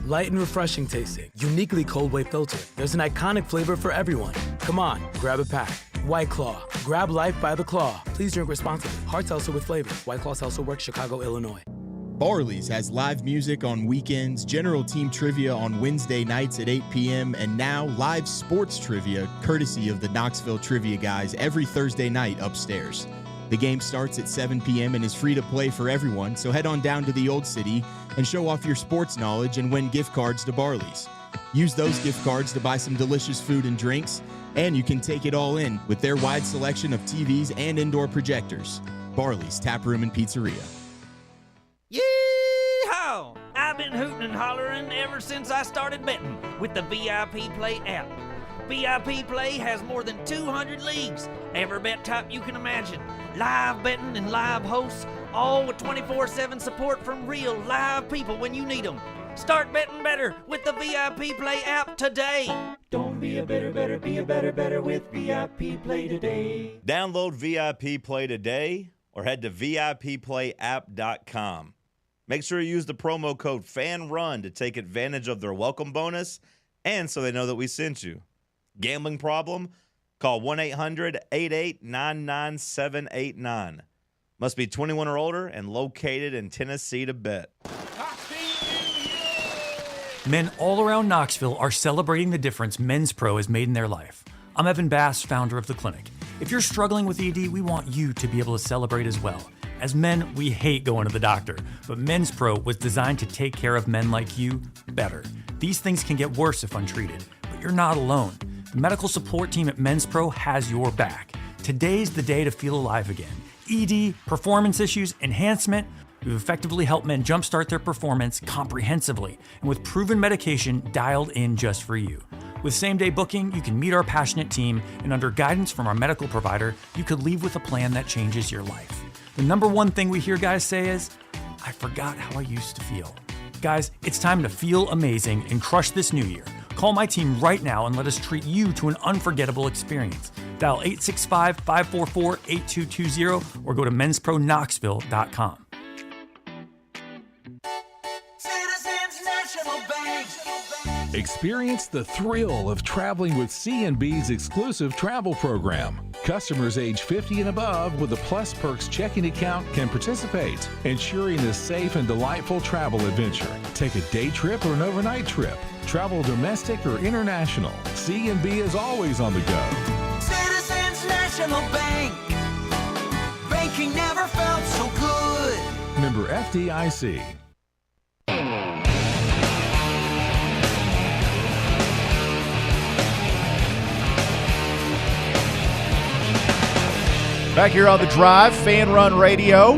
Light and refreshing tasting, uniquely cold way filtered. There's an iconic flavor for everyone. Come on, grab a pack. White Claw. Grab life by the claw. Please drink responsibly. Hard seltzer with flavor. White Claw Seltzer Works, Chicago, Illinois. Barley's has live music on weekends, general team trivia on Wednesday nights at 8 p.m., and now live sports trivia courtesy of the Knoxville Trivia Guys every Thursday night upstairs. The game starts at 7 p.m. and is free to play for everyone, so head on down to the Old City and show off your sports knowledge and win gift cards to Barley's. Use those gift cards to buy some delicious food and drinks, and you can take it all in with their wide selection of TVs and indoor projectors. Barley's Tap Room and Pizzeria. Yee-haw! I've been hooting and hollering ever since I started betting with the VIP Play app. VIP Play has more than 200 leagues, every bet type you can imagine, live betting and live hosts, all with 24/7 support from real live people when you need them. Start betting better with the VIP Play app today. Don't be a better, be a better with VIP Play today. Download VIP Play today or head to VIPPlayApp.com. Make sure you use the promo code FANRUN to take advantage of their welcome bonus and so they know that we sent you. Gambling problem? Call 1-800-8899-789. Must be 21 or older and located in Tennessee to bet. Men all around Knoxville are celebrating the difference Men's Pro has made in their life. I'm Evan Bass, founder of the clinic. If you're struggling with ED, we want you to be able to celebrate as well. As men, we hate going to the doctor, but Men's Pro was designed to take care of men like you better. These things can get worse if untreated, but you're not alone. The medical support team at Men's Pro has your back. Today's the day to feel alive again. ED, performance issues, enhancement. We've effectively helped men jumpstart their performance comprehensively and with proven medication dialed in just for you. With same-day booking, you can meet our passionate team, and under guidance from our medical provider, you could leave with a plan that changes your life. The number one thing we hear guys say is, I forgot how I used to feel. Guys, it's time to feel amazing and crush this new year. Call my team right now and let us treat you to an unforgettable experience. Dial 865-544-8220 or go to menspronknoxville.com. Citizens National Bank. Experience the thrill of traveling with C&B's exclusive travel program. Customers age 50 and above with a Plus Perks checking account can participate, ensuring a safe and delightful travel adventure. Take a day trip or an overnight trip. Travel domestic or international. C&B is always on the go. Citizens National Bank. Banking never felt so good. Member FDIC. Back here on The Drive, Fan Run Radio,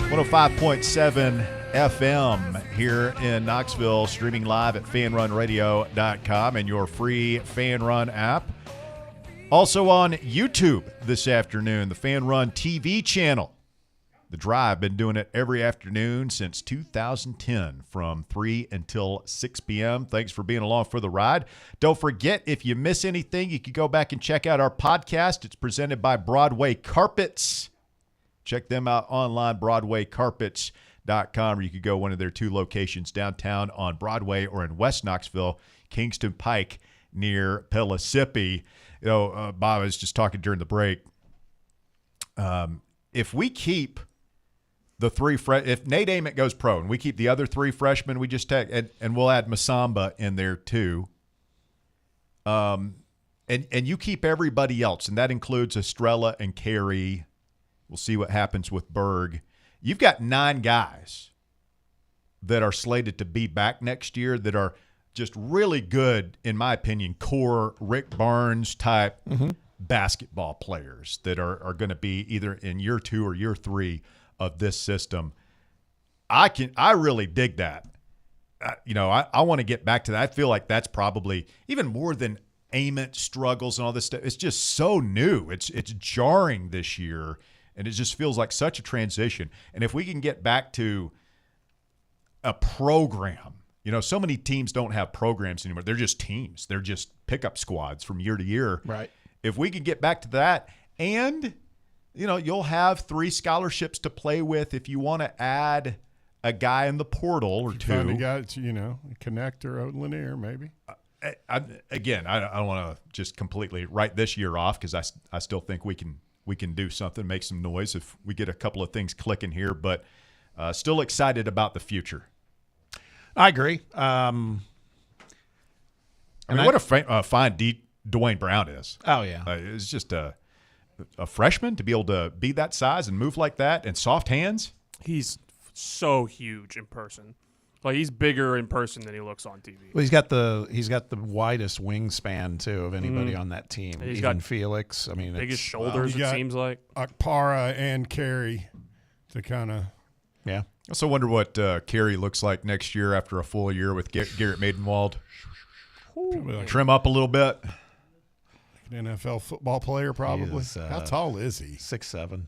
105.7 FM here in Knoxville, streaming live at fanrunradio.com and your free Fan Run app. Also on YouTube this afternoon, the Fan Run TV channel. The Drive, been doing it every afternoon since 2010 from 3 until 6 p.m. Thanks for being along for the ride. Don't forget, if you miss anything, you can go back and check out our podcast. It's presented by Broadway Carpets. Check them out online, BroadwayCarpets.com, or you could go one of their 2 locations downtown on Broadway or in West Knoxville, Kingston Pike near Pellissippi. You know, Bob, I was just talking during the break. If we keep the 3 if Nate Ament goes pro and we keep the other 3 freshmen we just take, and we'll add Masamba in there too, and you keep everybody else, and that includes Estrella and Carey. We'll see what happens with Berg. You've got 9 guys that are slated to be back next year that are just really good, in my opinion, core Rick Barnes type basketball players that are going to be either in year 2 or year 3 of this system. I really dig that. I want to get back to that. I feel like that's probably even more than Ament struggles and all this stuff. It's just so new. It's jarring this year, and it just feels like such a transition. And if we can get back to a program, so many teams don't have programs anymore. They're just teams. They're just pickup squads from year to year. Right. If we can get back to that, and you'll have 3 scholarships to play with if you want to add a guy in the portal or 2. Find a guy that's, Connector or Lanier, maybe. I don't want to just completely write this year off because I still think we can do something, make some noise if we get a couple of things clicking here, but still excited about the future. I agree. What a fine Dwayne Brown is. Oh, yeah. It's just a freshman to be able to be that size and move like that and soft hands. He's so huge in person. Like, he's bigger in person than he looks on TV. Well, he's got the widest wingspan too of anybody on that team. He's Even got Felix. I mean, biggest shoulders. It seems like Akpara and Carey to kind of. Yeah. I also wonder what Carey looks like next year after a full year with Garrett Maidenwald. Trim up a little bit. An NFL football player, probably. How tall is he? 6'7".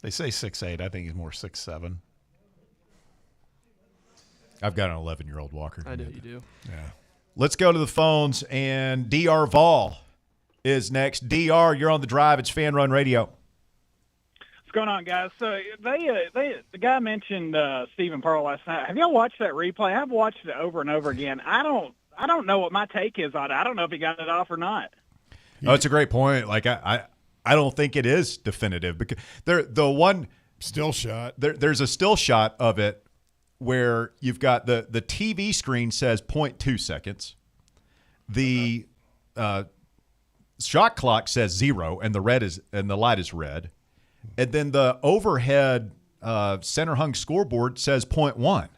They say 6'8". I think he's more 6'7". I've got an 11-year-old Walker. I do. You do. Yeah. Let's go to the phones, and DR Vol is next. DR, you're on the drive. It's Fan Run Radio. What's going on, guys? So the guy mentioned Stephen Pearl last night. Have y'all watched that replay? I've watched it over and over again. I don't know what my take is on it. I don't know if he got it off or not. Oh, it's a great point. Like I don't think it is definitive because the one still shot. There's a still shot of it where you've got the TV screen says 0.2 seconds. The shot clock says 0 and the light is red. And then the overhead center hung scoreboard says 0.1.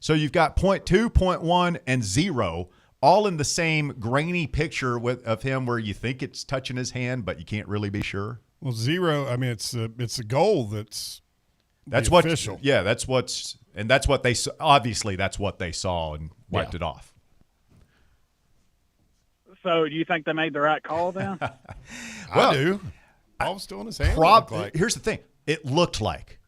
So you've got 0.2, 0.1, and 0 all in the same grainy picture of him where you think it's touching his hand, but you can't really be sure. Well, 0, I mean, it's a goal that's what official. Yeah, that's what they saw and wiped it off. So do you think they made the right call then? I do. Ball's still in his hand. Here's the thing. It looked like.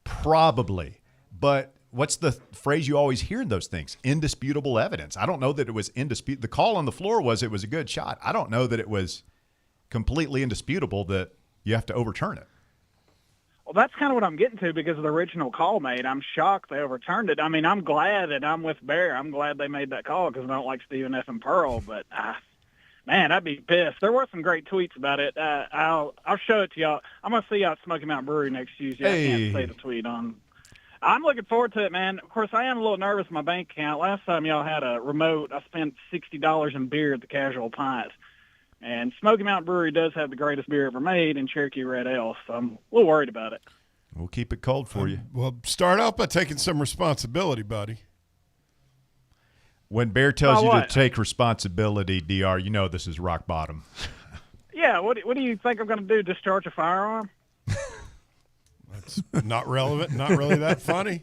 Probably. But what's the phrase you always hear in those things? Indisputable evidence. I don't know that it was indisputable. The call on the floor was it was a good shot. I don't know that it was completely indisputable that you have to overturn it. Well, that's kind of what I'm getting to because of the original call made. I'm shocked they overturned it. I mean, I'm glad that I'm with Bear. I'm glad they made that call because I don't like Stephen F. and Pearl. But, man, I'd be pissed. There were some great tweets about it. I'll show it to y'all. I'm going to see y'all at Smoky Mountain Brewery next Tuesday. Hey. I can't say the tweet on. I'm looking forward to it, man. Of course, I am a little nervous with my bank account. Last time y'all had a remote, I spent $60 in beer at the Casual Pint. And Smoky Mountain Brewery does have the greatest beer ever made in Cherokee Red Ale, so I'm a little worried about it. We'll keep it cold for you. Well, start off by taking some responsibility, buddy. When Bear tells you what? to take responsibility, DR, you know this is rock bottom. Yeah, what do you think I'm going to do, discharge a firearm? That's not relevant, not really that funny.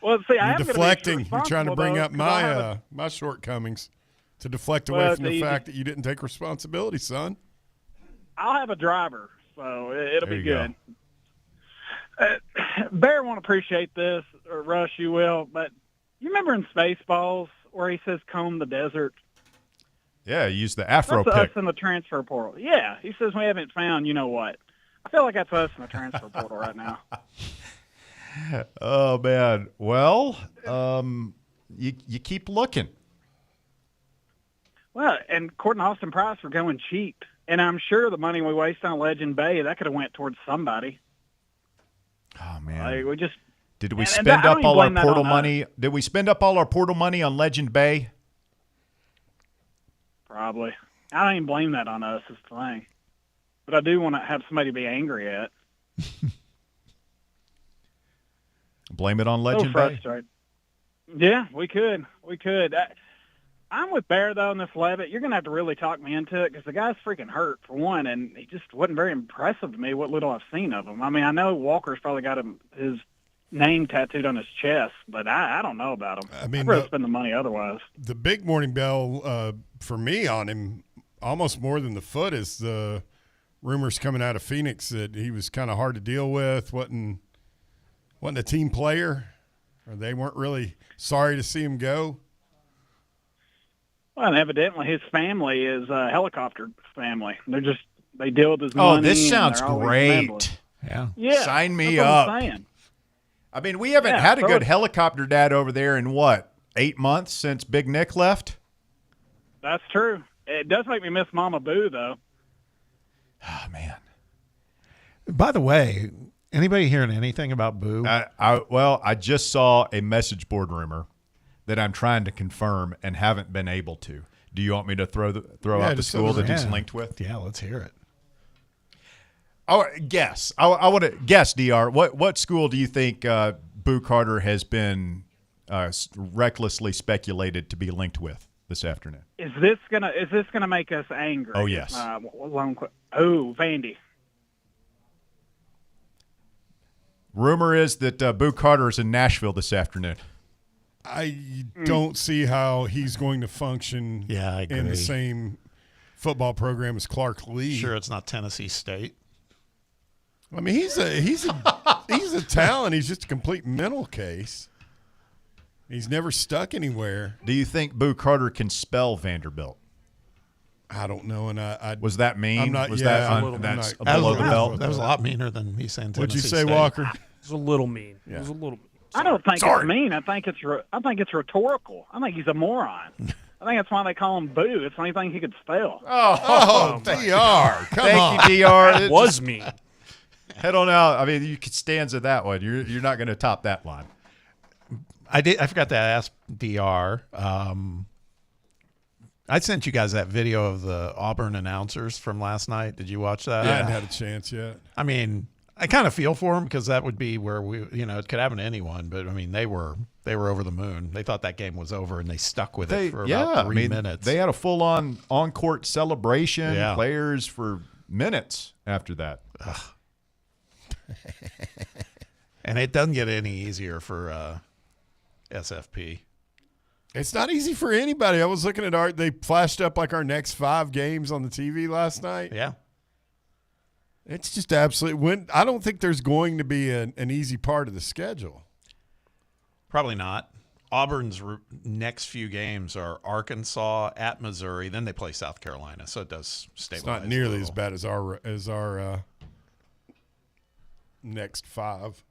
Well, see, I You're am deflecting. Gonna be You're trying to bring up my my shortcomings to deflect away from the fact that you didn't take responsibility, son. I'll have a driver, so it'll There be you good. Bear won't appreciate this, or Rush, you will, but you remember in Spaceballs where he says comb the desert? Yeah, use the Afro That's pick. us in the transfer portal. Yeah, he says we haven't found you know what. I feel like that's us in the transfer portal right now. Oh, man. Well, you keep looking. Well, and according to Austin Price, we're going cheap. And I'm sure the money we waste on Legend Bay, that could have went towards somebody. Oh, man. Like, we just Did we and spend I don't up even all our blame that portal on us. money? Did we spend up all our portal money on Legend Bay? Probably. I don't even blame that on us, is the thing. But I do want to have somebody to be angry at. Blame it on So Legend Bay. frustrating. Yeah, we could. I'm with Bear, though, in this Levitt. You're going to have to really talk me into it because the guy's freaking hurt, for one, and he just wasn't very impressive to me, what little I've seen of him. I mean, I know Walker's probably got his name tattooed on his chest, but I don't know about him. I mean, I'd rather spend the money otherwise. The big morning bell for me on him, almost more than the foot, is the rumors coming out of Phoenix that he was kind of hard to deal with, wasn't a team player, or they weren't really sorry to see him go. Well, and evidently his family is a helicopter family. They deal with his money. Oh, this and sounds they're always great. rambling. Yeah. Sign me that's what up. I'm saying. I mean, we haven't Yeah, had a throw good it- helicopter dad over there in what, 8 months since Big Nick left? That's true. It does make me miss Mama Boo, though. Oh, man. By the way, anybody hearing anything about Boo? I just saw a message board rumor that I'm trying to confirm and haven't been able to. Do you want me to throw out the just school that he's Yeah. linked with? Yeah, let's hear it. Oh, guess. I want to guess, DR. What school do you think Boo Carter has been recklessly speculated to be linked with this afternoon? Is this gonna make us angry? Oh, yes. Vandy. Rumor is that Boo Carter is in Nashville this afternoon. I don't see how he's going to function I in agree. the same football program as Clark Lee. Sure, it's not Tennessee State. I mean, he's a talent. He's just a complete mental case. He's never stuck anywhere. Do you think Boo Carter can spell Vanderbilt? I don't know, and I Was that mean? I'm not. Was yeah, that I'm un- not- that's I'm not- below the belt? That was a lot meaner than me saying Tennessee What'd you say, State. Walker? It's a little mean. Yeah. It was a little mean. I don't think Sorry. it's mean. I think it's rhetorical. I think he's a moron. I think that's why they call him Boo. It's the only thing he could spell. Oh, DR. Come on. Thank you, DR. It was mean. Head on out. I mean, you could stanza that one. You're not going to top that line. I forgot to ask DR. I sent you guys that video of the Auburn announcers from last night. Did you watch that? I hadn't had a chance yet. I mean, I kind of feel for them because that would be where it could happen to anyone. But I mean, they were over the moon. They thought that game was over, and they stuck with it for about 3 minutes. They had a full-on on-court celebration. Yeah. Players for minutes after that. And it doesn't get any easier for SFP. It's not easy for anybody. I was looking at they flashed up like our next 5 games on the TV last night. Yeah. It's just absolutely. I don't think there's going to be an easy part of the schedule. Probably not. Auburn's next few games are Arkansas, at Missouri, then they play South Carolina, so it does stabilize. It's not nearly as bad as our next 5.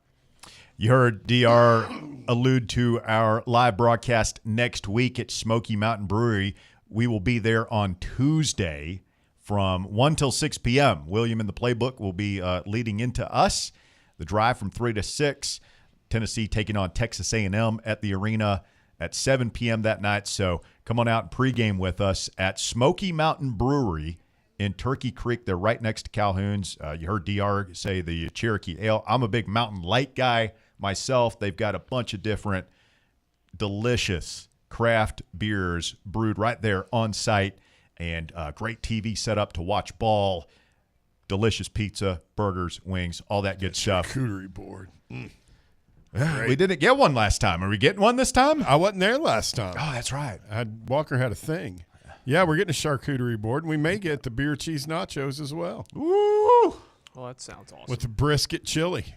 You heard DR allude to our live broadcast next week at Smoky Mountain Brewery. We will be there on Tuesday from 1 till 6 p.m. William in the Playbook will be leading into us. The drive from 3 to 6. Tennessee taking on Texas A&M at the arena at 7 p.m. that night. So come on out and pregame with us at Smoky Mountain Brewery in Turkey Creek. They're right next to Calhoun's. You heard DR say the Cherokee Ale. I'm a big Mountain Light guy myself. They've got a bunch of different delicious craft beers brewed right there on site, and great TV setup to watch ball, delicious pizza, burgers, wings, all that good stuff. Charcuterie board. We didn't get one last time. Are we getting one this time? I wasn't there last time. Oh, that's right. Walker had a thing. Yeah, we're getting a charcuterie board, and we may get the beer cheese nachos as well. Ooh. Well, that sounds awesome. With the brisket chili.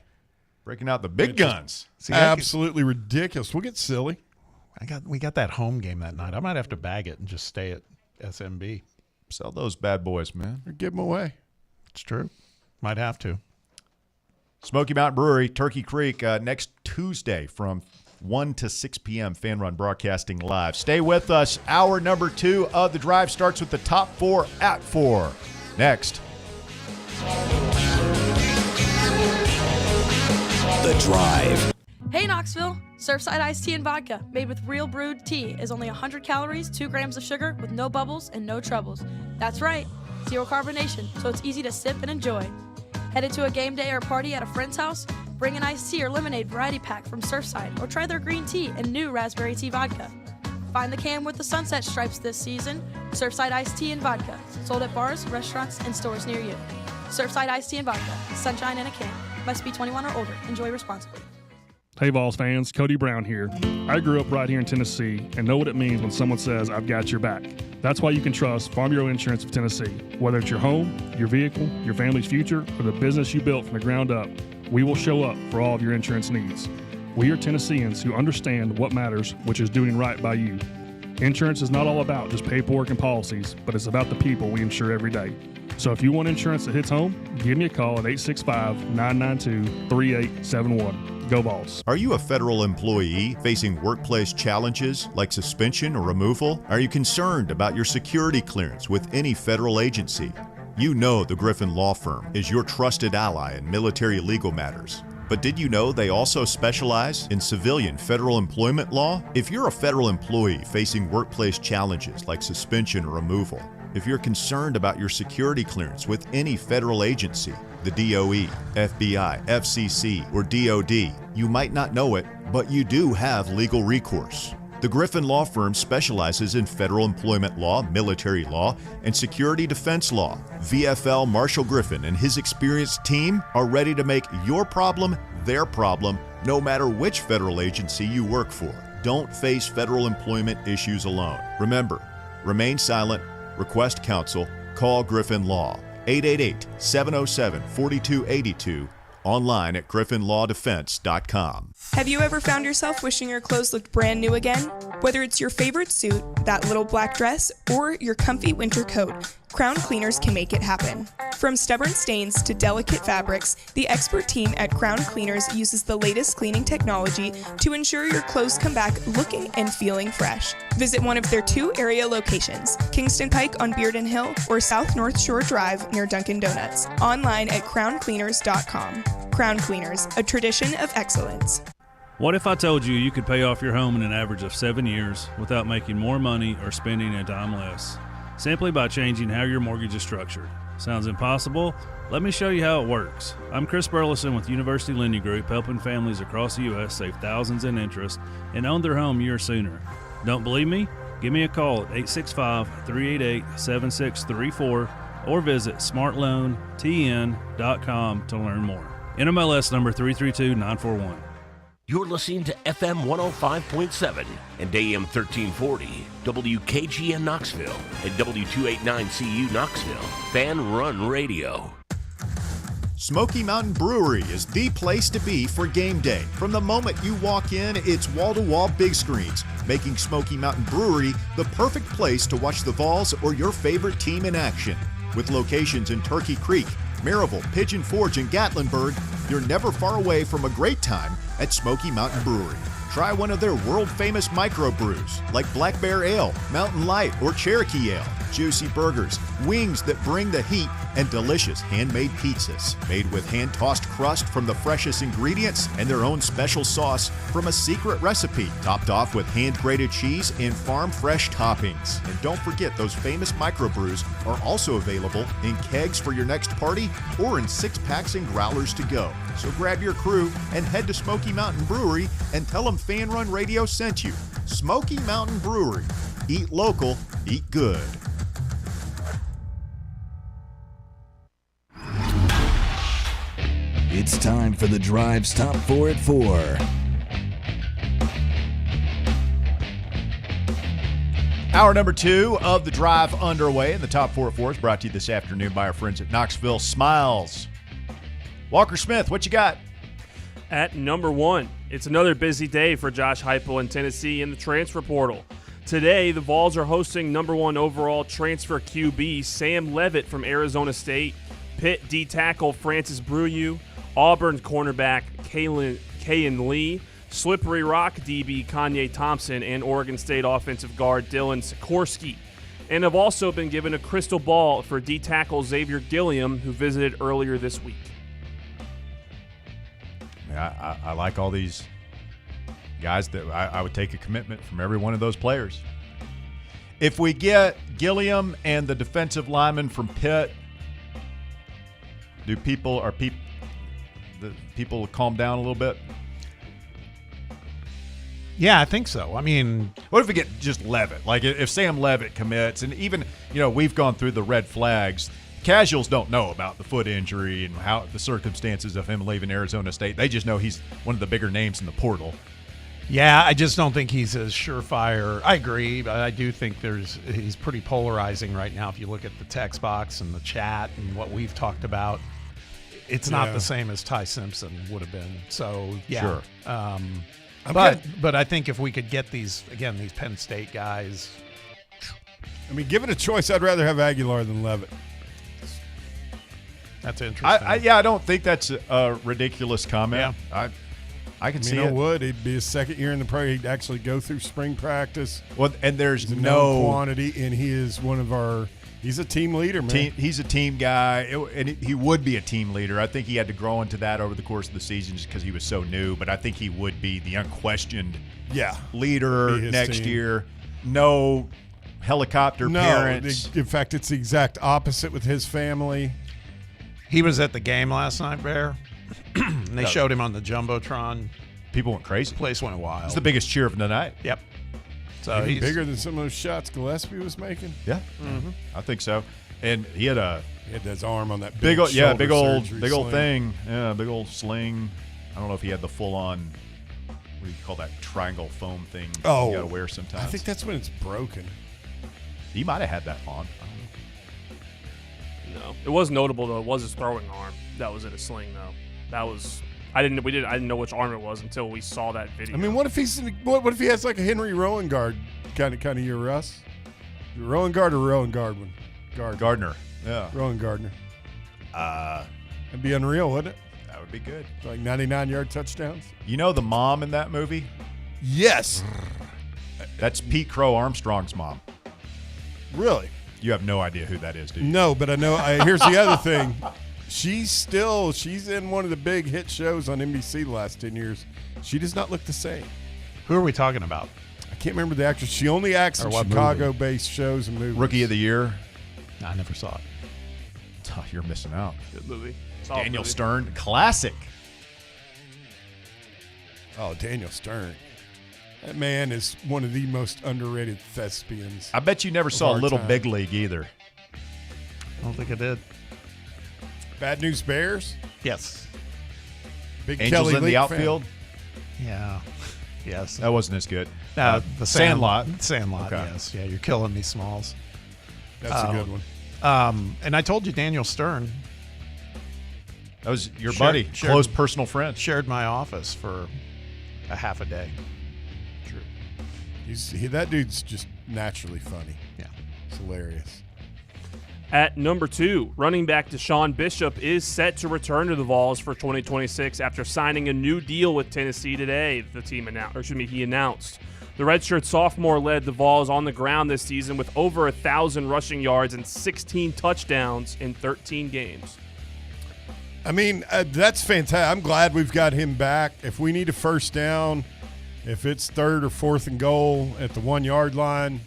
Breaking out the big guns. See, absolutely ridiculous. We'll get silly. We got that home game that night. I might have to bag it and just stay at SMB. Sell those bad boys, man. Or give them away. It's true. Might have to. Smoky Mountain Brewery, Turkey Creek, next Tuesday from 1 to 6 p.m. Fan Run Broadcasting Live. Stay with us. Hour number 2 of The Drive starts with the top 4 at 4. Next. The Drive. Hey Knoxville! Surfside iced tea and vodka, made with real brewed tea, is only 100 calories, 2 grams of sugar, with no bubbles and no troubles. That's right, 0 carbonation, so it's easy to sip and enjoy. Headed to a game day or party at a friend's house? Bring an iced tea or lemonade variety pack from Surfside, or try their green tea and new raspberry tea vodka. Find the can with the sunset stripes this season. Surfside iced tea and vodka, sold at bars, restaurants, and stores near you. Surfside iced tea and vodka, sunshine in a can. Must be 21 or older. Enjoy responsibly. Hey Vols fans, Cody Brown here. I grew up right here in Tennessee and know what it means when someone says, I've got your back. That's why you can trust Farm Bureau Insurance of Tennessee. Whether it's your home, your vehicle, your family's future, or the business you built from the ground up, we will show up for all of your insurance needs. We are Tennesseans who understand what matters, which is doing right by you. Insurance is not all about just paperwork and policies, but it's about the people we insure every day. So if you want insurance that hits home, give me a call at 865-992-3871. Go Vols. Are you a federal employee facing workplace challenges like suspension or removal? Are you concerned about your security clearance with any federal agency? You know the Griffin Law Firm is your trusted ally in military legal matters. But did you know they also specialize in civilian federal employment law? If you're a federal employee facing workplace challenges like suspension or removal, if you're concerned about your security clearance with any federal agency, the DOE, FBI, FCC, or DOD, you might not know it, but you do have legal recourse. The Griffin Law Firm specializes in federal employment law, military law, and security defense law. VFL Marshall Griffin and his experienced team are ready to make your problem their problem, no matter which federal agency you work for. Don't face federal employment issues alone. Remember, remain silent, request counsel, call Griffin Law, 888-707-4282, online at griffinlawdefense.com. Have you ever found yourself wishing your clothes looked brand new again? Whether it's your favorite suit, that little black dress, or your comfy winter coat, Crown Cleaners can make it happen. From stubborn stains to delicate fabrics, the expert team at Crown Cleaners uses the latest cleaning technology to ensure your clothes come back looking and feeling fresh. Visit one of their 2 area locations, Kingston Pike on Bearden Hill or South North Shore Drive near Dunkin' Donuts. Online at crowncleaners.com. Crown Cleaners, a tradition of excellence. What if I told you you could pay off your home in an average of 7 years without making more money or spending a dime less? Simply by changing how your mortgage is structured. Sounds impossible? Let me show you how it works. I'm Chris Burleson with University Lending Group, helping families across the U.S. save thousands in interest and own their home years sooner. Don't believe me? Give me a call at 865-388-7634 or visit smartloantn.com to learn more. NMLS number 332941. You're listening to FM 105.7 and AM 1340, WKGN Knoxville, and W289CU Knoxville, Fan Run Radio. Smoky Mountain Brewery is the place to be for game day. From the moment you walk in, it's wall-to-wall big screens, making Smoky Mountain Brewery the perfect place to watch the Vols or your favorite team in action. With locations in Turkey Creek, Maryville, Pigeon Forge, and Gatlinburg, you're never far away from a great time at Smoky Mountain Brewery. Try one of their world-famous microbrews like Black Bear Ale, Mountain Light, or Cherokee Ale. Juicy burgers, wings that bring the heat, and delicious handmade pizzas made with hand-tossed crust from the freshest ingredients and their own special sauce from a secret recipe, topped off with hand-grated cheese and farm-fresh toppings. And don't forget, those famous microbrews are also available in kegs for your next party or in 6-packs and growlers to go. So grab your crew and head to Smoky Mountain Brewery and tell them Fan Run Radio sent you. Smoky Mountain Brewery. Eat local, eat good. It's time for the Drive's Top 4 at 4. Hour number 2 of the Drive underway, and the Top 4 at 4 is brought to you this afternoon by our friends at Knoxville Smiles. Walker Smith, what you got? At number 1, it's another busy day for Josh Heupel in Tennessee in the transfer portal. Today, the Vols are hosting number 1 overall transfer QB Sam Leavitt from Arizona State, Pitt D tackle Francis Brew, Auburn cornerback Kayan Lee, Slippery Rock DB Kanye Thompson, and Oregon State offensive guard Dylan Sikorsky. And have also been given a crystal ball for D tackle Xavier Gilliam, who visited earlier this week. Yeah, I like all these guys that I would take a commitment from every one of those players. If we get Gilliam and the defensive lineman from Pitt, do people calm down a little bit? Yeah, I think so. I mean, what if we get just Leavitt? Like if Sam Leavitt commits, and even, we've gone through the red flags. Casuals don't know about the foot injury and how the circumstances of him leaving Arizona State. They just know he's one of the bigger names in the portal. Yeah, I just don't think he's as surefire. I agree, but I do think he's pretty polarizing right now. If you look at the text box and the chat and what we've talked about, it's not the same as Ty Simpson would have been. So yeah, sure. But I think if we could get these Penn State guys, I mean, given a choice, I'd rather have Aguilar than Leavitt. That's interesting. I don't think that's a ridiculous comment. Yeah. I can see it. You know what? It'd be his second year in the pro. He'd actually go through spring practice. Well, and there's no quantity, and he is one of our. He's a team leader, man. He's a team guy, and he would be a team leader. I think he had to grow into that over the course of the season just because he was so new. But I think he would be the unquestioned leader next year. No helicopter parents. In fact, it's the exact opposite with his family. He was at the game last night, Bear. And they showed him on the Jumbotron. People went crazy. Place went wild. It's the biggest cheer of the night. Yep. So he's bigger than some of those shots Gillespie was making. Yeah, I think so. And he had his arm on that big old sling. thing. Yeah, big old sling. I don't know if he had the full on. What do you call that triangle foam thing? Oh, you got to wear sometimes. I think that's when it's broken. He might have had that on. No, it was notable though. It was his throwing arm that was in a sling though. That was I didn't know which arm it was until we saw that video. I mean, what if he has like a Henry Rowan guard kind of year, Russ? Rowan guard or Rowan Gardner? Gardner. Yeah. Rowan Gardner. That'd be unreal, wouldn't it? That would be good. Like 99-yard touchdowns. You know the mom in that movie? Yes. That's Pete Crow Armstrong's mom. Really? You have no idea who that is, do you? No, but I know. Here's the other thing. She's in one of the big hit shows on NBC the last 10 years. She does not look the same. Who are we talking about? I can't remember the actress. She only acts in Chicago-based shows and movies. Rookie of the Year. No, I never saw it. Oh, you're missing out. Good movie. Daniel Stern. Classic. Oh, Daniel Stern. That man is one of the most underrated thespians. I bet you never saw Little Big League either. I don't think I did. Bad News Bears? Yes. Big Angels Kelly in Leak the outfield? Fan. Yeah. Yes. That wasn't as good. The Sandlot. Sandlot, okay. Yes. Yeah, you're killing me, Smalls. That's a good one. And I told you Daniel Stern. That was your buddy, close personal friend. Shared my office for a half a day. True. That dude's just naturally funny. Yeah. It's hilarious. At number 2, running back Deshaun Bishop is set to return to the Vols for 2026 after signing a new deal with Tennessee today. He announced. The redshirt sophomore led the Vols on the ground this season with over 1,000 rushing yards and 16 touchdowns in 13 games. I mean, that's fantastic. I'm glad we've got him back. If we need a first down, if it's 3rd or 4th and goal at the 1-yard line,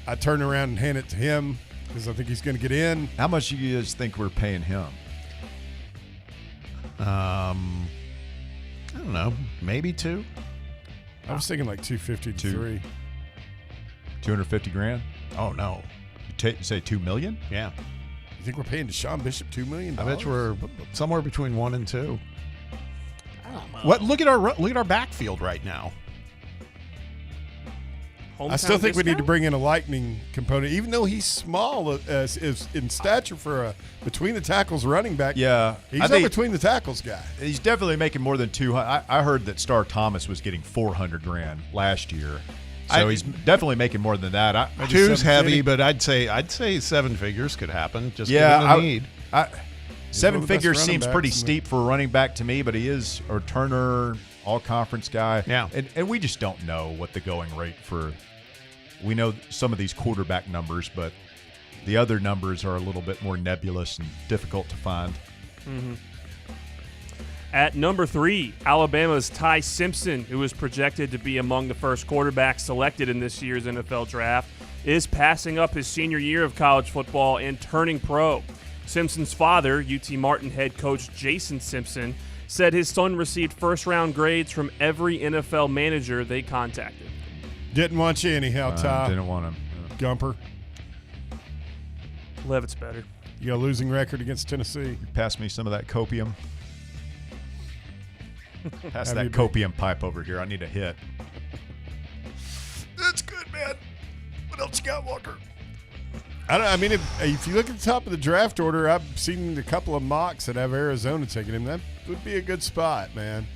I turn around and hand it to him because I think he's going to get in. How much do you guys think we're paying him? I don't know. Maybe 2. I was thinking like 250 to 3. 250 grand? Oh, no. You say $2 million? Yeah. You think we're paying Deshaun Bishop $2 million? I bet we're somewhere between 1 and 2. I don't know. What? Look at our backfield right now. I still think we need to bring in a lightning component, even though he's small as in stature for a between the tackles running back. Yeah, he's a between the tackles guy. He's definitely making more than 200. I heard that Star Thomas was getting 400 grand last year, so he's definitely making more than that. 2's heavy, but I'd say 7 figures could happen. Just given the need. 7 figures seems pretty steep for a running back to me, but he is a returner, all-conference guy. Yeah, and we just don't know what the going rate for. We know some of these quarterback numbers, but the other numbers are a little bit more nebulous and difficult to find. Mm-hmm. At number 3, Alabama's Ty Simpson, who is projected to be among the first quarterbacks selected in this year's NFL draft, is passing up his senior year of college football and turning pro. Simpson's father, UT Martin head coach Jason Simpson, said his son received first-round grades from every NFL manager they contacted. Didn't want you anyhow, Ty. Didn't want him. Gumper. Levitt's better. You got a losing record against Tennessee. Pass me some of that copium. Pass that copium pipe over here. I need a hit. That's good, man. What else you got, Walker? I mean, if you look at the top of the draft order, I've seen a couple of mocks that have Arizona taking him. That would be a good spot, man.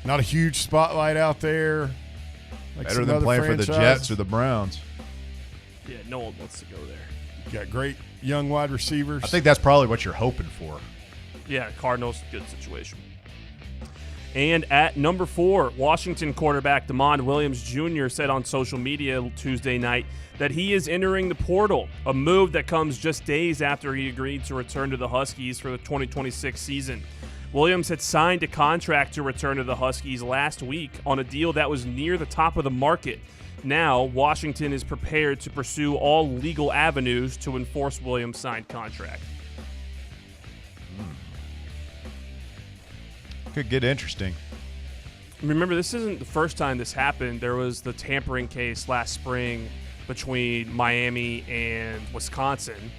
Not a huge spotlight out there. Like better than playing for the Jets or the Browns. Yeah, no one wants to go there. You got great young wide receivers. I think that's probably what you're hoping for. Yeah, Cardinals, good situation. And at number 4, Washington quarterback DeMond Williams Jr. said on social media Tuesday night that he is entering the portal, a move that comes just days after he agreed to return to the Huskies for the 2026 season. Williams had signed a contract to return to the Huskies last week on a deal that was near the top of the market. Now, Washington is prepared to pursue all legal avenues to enforce Williams' signed contract. Could get interesting. Remember, this isn't the first time this happened. There was the tampering case last spring between Miami and Wisconsin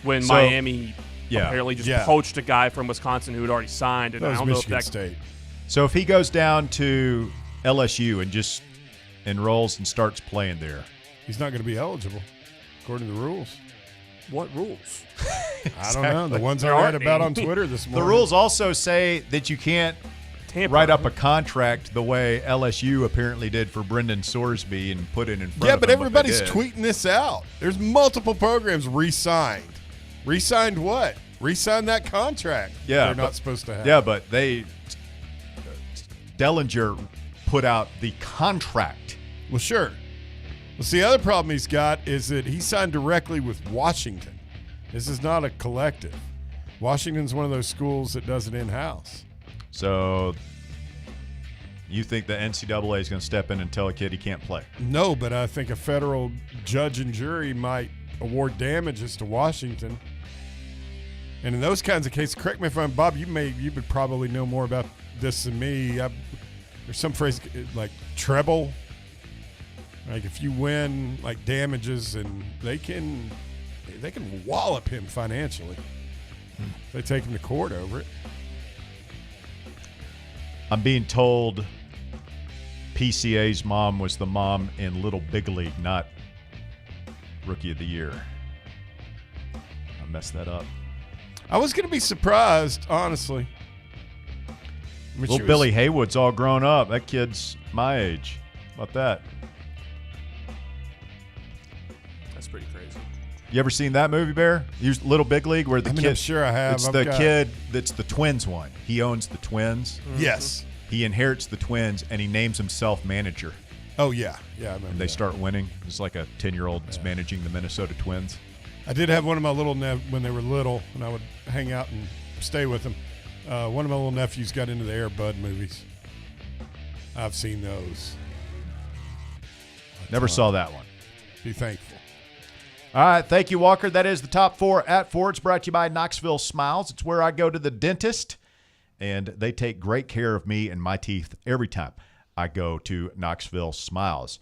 when Miami apparently just poached a guy from Wisconsin who had already signed. And that was I don't Michigan know if State. So if he goes down to LSU and just enrolls and starts playing there, he's not going to be eligible according to the rules. What rules? I don't know. The ones I read about on Twitter this morning. The rules also say that you can't write up a contract the way LSU apparently did for Brendan Sorsby and put it in front of him. Yeah, but everybody's tweeting this out. There's multiple programs re-signed. Re-signed what? Re-signed that contract. Yeah, they're not supposed to have. Yeah, but Dellinger put out the contract. Well, sure. Well, see, the other problem he's got is that he signed directly with Washington. This is not a collective. Washington's one of those schools that does it in-house. So you think the NCAA is going to step in and tell a kid he can't play? No, but I think a federal judge and jury might award damages to Washington. And in those kinds of cases, correct me if I'm Bob, you would probably know more about this than me. There's some phrase like treble. Like if you win like damages, and they can wallop him financially. They take him to court over it. I'm being told PCA's mom was the mom in Little Big League, not Rookie of the Year. I messed that up. I was going to be surprised, honestly. Little Billy Haywood's all grown up. That kid's my age. How about that? That's pretty crazy. You ever seen that movie, Bear? Little Big League, where the kid. I'm sure I have. It's the kid that's the Twins one. He owns the Twins. Yes. He inherits the Twins, and he names himself manager. Oh, yeah. Yeah, I remember And they that. start winning. It's like a 10-year-old that's managing the Minnesota Twins. I did have one of my little when they were little, and I would hang out and stay with them. One of my little nephews got into the Air Bud movies. I've seen those. Never saw that one. Be thankful. All right, thank you, Walker. That is the top 4 at 4. It's brought to you by Knoxville Smiles. It's where I go to the dentist, and they take great care of me and my teeth every time I go to Knoxville Smiles.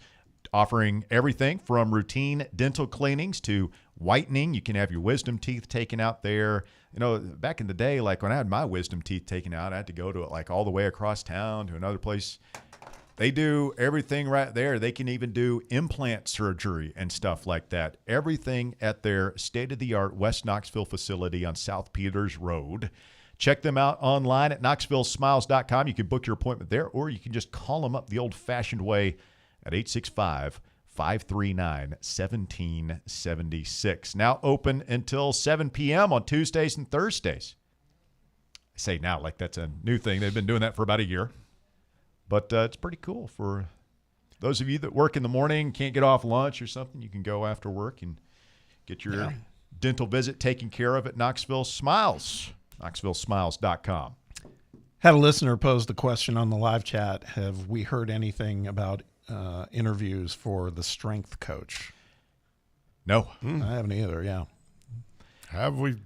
Offering everything from routine dental cleanings to whitening. You can have your wisdom teeth taken out there. You know, back in the day, like when I had my wisdom teeth taken out, I had to go to like all the way across town to another place. They do everything right there. They can even do implant surgery and stuff like that. Everything at their state-of-the-art West Knoxville facility on South Peters Road. Check them out online at knoxvillesmiles.com. You can book your appointment there, or you can just call them up the old-fashioned way at 865-539-1776. Now open until 7 p.m. on Tuesdays and Thursdays. I say now like that's a new thing. They've been doing that for about a year. But it's pretty cool for those of you that work in the morning, can't get off lunch or something. You can go after work and get your dental visit taken care of at Knoxville Smiles, knoxvillesmiles.com. Had a listener pose the question on the live chat, have we heard anything about interviews for the strength coach? No. I haven't either, yeah. Have we?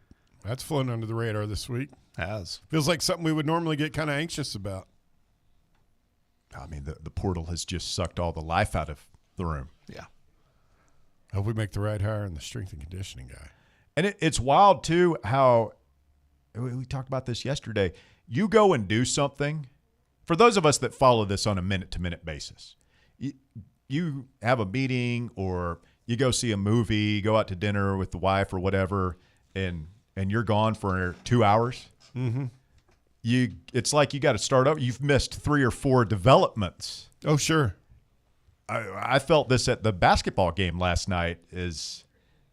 That's flown under the radar this week. Has. Feels like something we would normally get kind of anxious about. I mean, the portal has just sucked all the life out of the room. Yeah. Hope we make the right hire in the strength and conditioning guy. And it's wild, too, how we talked about this yesterday. You go and do something. For those of us that follow this on a minute-to-minute basis, you have a meeting or you go see a movie, go out to dinner with the wife or whatever, and you're gone for 2 hours. Mm-hmm. It's like you got to start over. You've missed 3 or 4 developments. Oh, sure. I felt this at the basketball game last night. Is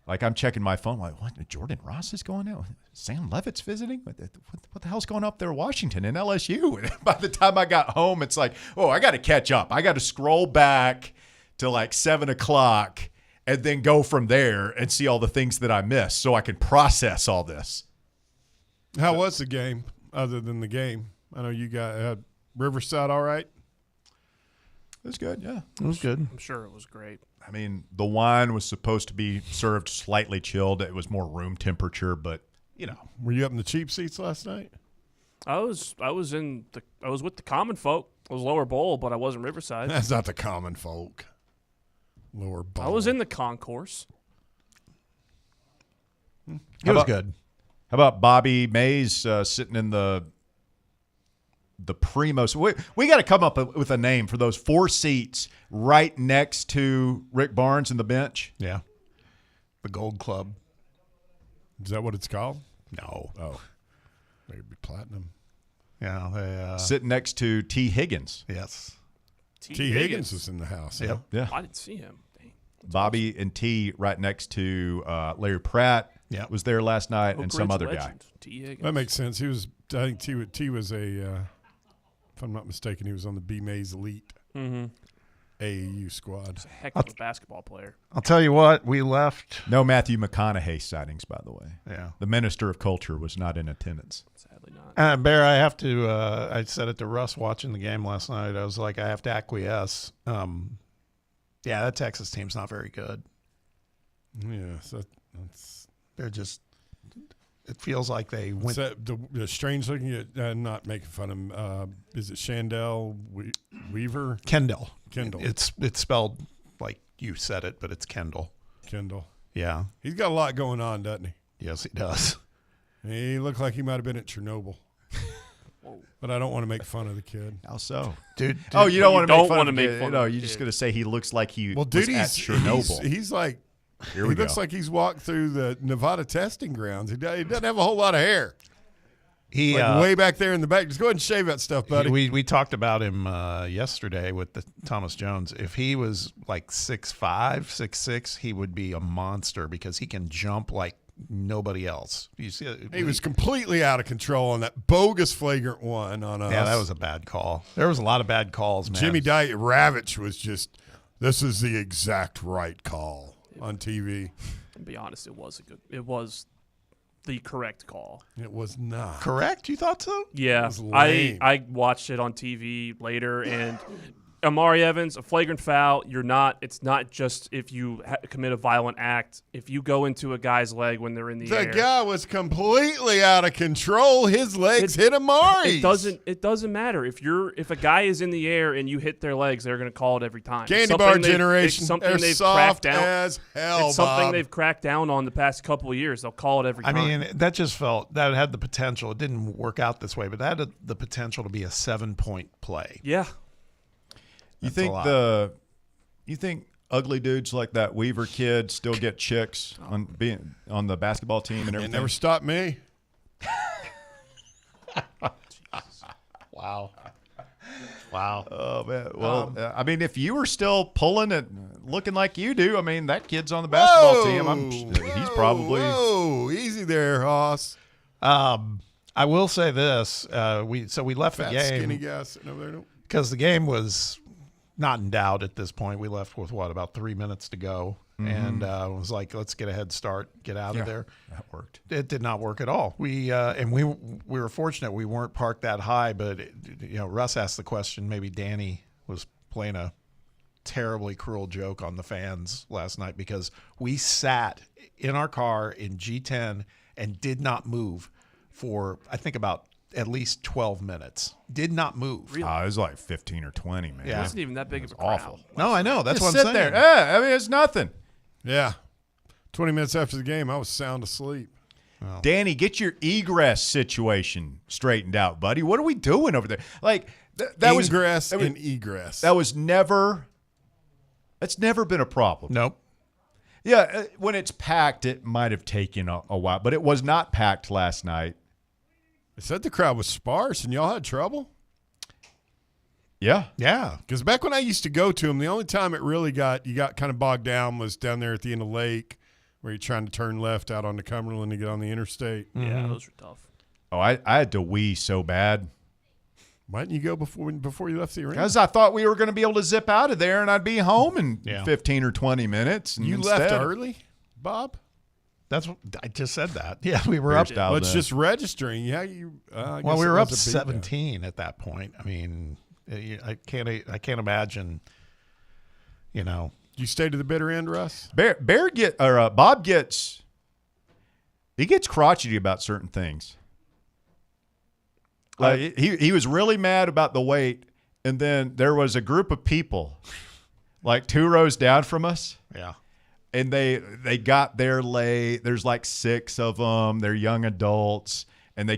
like I'm checking my phone, like, what? Jordan Ross is going out? Sam Levitt's visiting? What the hell's going up there in Washington and LSU? And by the time I got home, it's like, oh, I got to catch up. I got to scroll back to like 7 o'clock and then go from there and see all the things that I missed so I can process all this. How was the game? Other than the game, I know you got Riverside all right? It was good, yeah. It was good. I'm sure it was great. I mean, the wine was supposed to be served slightly chilled. It was more room temperature, but, you know. Were you up in the cheap seats last night? I was with the common folk. I was lower bowl, but I wasn't Riverside. That's not the common folk. Lower bowl. I was in the concourse. It was good. How about Bobby Mays sitting in the primo? We got to come up with a name for those 4 seats right next to Rick Barnes and the bench. Yeah. The Gold Club. Is that what it's called? No. Oh. Maybe platinum. Yeah. They, sitting next to T. Higgins. Yes. T. Higgins was in the house. Yep. Huh? Yeah. I didn't see him. Dang. Bobby and T right next to Larry Pratt. Yeah. Was there last night, and Oak some Ridge other legend, guy. T. Higgins. That makes sense. He was. I think T was a. If I'm not mistaken, he was on the B Mays Elite AAU squad. He's a heck of a basketball player. I'll tell you what, we left. No Matthew McConaughey sightings, by the way. Yeah. The Minister of Culture was not in attendance. Sadly not. Bear, I have to. I said it to Russ watching the game last night. I was like, I have to acquiesce. Yeah, that Texas team's not very good. Yeah, so that's. They're just. It feels like they went. The strange looking at not making fun of him. Is it Chandel Weaver? Kendall. It's spelled like you said it, but it's Kendall. Kendall. Yeah. He's got a lot going on, doesn't he? Yes, he does. He looked like he might have been at Chernobyl. But I don't want to make fun of the kid. How so? Dude, oh, you don't want to make fun of the kid. No, you're just going to say he looks like he was dude, at Chernobyl. He's like Here he we looks go. like he's walked through the Nevada testing grounds. He doesn't have a whole lot of hair. He like way back there in the back. Just go ahead and shave that stuff, buddy. We talked about him yesterday with the Thomas Jones. If he was like 6'5", 6'6", he would be a monster because he can jump like nobody else. You see, he was completely out of control on that bogus flagrant one on us. Yeah, that was a bad call. There was a lot of bad calls, man. Jimmy Ravitch was just, this is the exact right call on TV. To be honest, it was the correct call. It was not. Correct? You thought so? Yeah. It was lame. I watched it on TV later, and Amari Evans, a flagrant foul. It's not just if you commit a violent act. If you go into a guy's leg when they're in the air. The guy was completely out of control. His legs hit Amari. It doesn't matter. If a guy is in the air and you hit their legs, they're going to call it every time. Candy bar generation. It's something They're they've soft cracked down. as hell, It's something Bob. they've cracked down on the past couple of years. They'll call it every time. I mean, that just that had the potential. It didn't work out this way, but that had the potential to be a 7-point play. Yeah. You think ugly dudes like that Weaver kid still get chicks on the basketball team and everything? It never stopped me. Wow. Oh man. Well, I mean, if you were still pulling it, looking like you do, I mean, that kid's on the basketball team. He's probably. Whoa, easy there, Hoss. I will say this: we left Fat, the game, skinny guy sitting over there. because the game was not in doubt at this point. We left with about 3 minutes to go, and it was like, let's get a head start, get out of there. That worked. It did not work at all. We were fortunate we weren't parked that high, but Russ asked the question. Maybe Danny was playing a terribly cruel joke on the fans last night because we sat in our car in G10 and did not move for I think about at least 12 minutes. Did not move. Really? It was like 15 or 20, man. It wasn't even that big of a crowd. Awful. No, I know. That's Just what I'm sit saying. there. Yeah, I mean, it's nothing. Yeah. 20 minutes after the game, I was sound asleep. Well, Danny, get your egress situation straightened out, buddy. What are we doing over there? Like that was ingress and egress. That's never been a problem. Nope. Yeah, when it's packed, it might have taken a while, but it was not packed last night. It said the crowd was sparse and y'all had trouble. Yeah. Yeah. Because back when I used to go to them, the only time it really got kind of bogged down was down there at the end of the lake where you're trying to turn left out onto Cumberland to get on the interstate. Yeah, those were tough. Oh, I had to wee so bad. Why didn't you go before you left the arena? Because I thought we were going to be able to zip out of there and I'd be home in 15 or 20 minutes. And You instead, left early, Bob? That's what I just said that. Yeah, we were up. Well, it's just registering. Yeah, you. Well, we were up 17 at that point. I mean, I can't imagine. You stay to the bitter end, Russ? Bob gets crotchety about certain things. Like he was really mad about the wait, and then there was a group of people, like 2 rows down from us. Yeah. And they got there late. There's like 6 of them. They're young adults, and they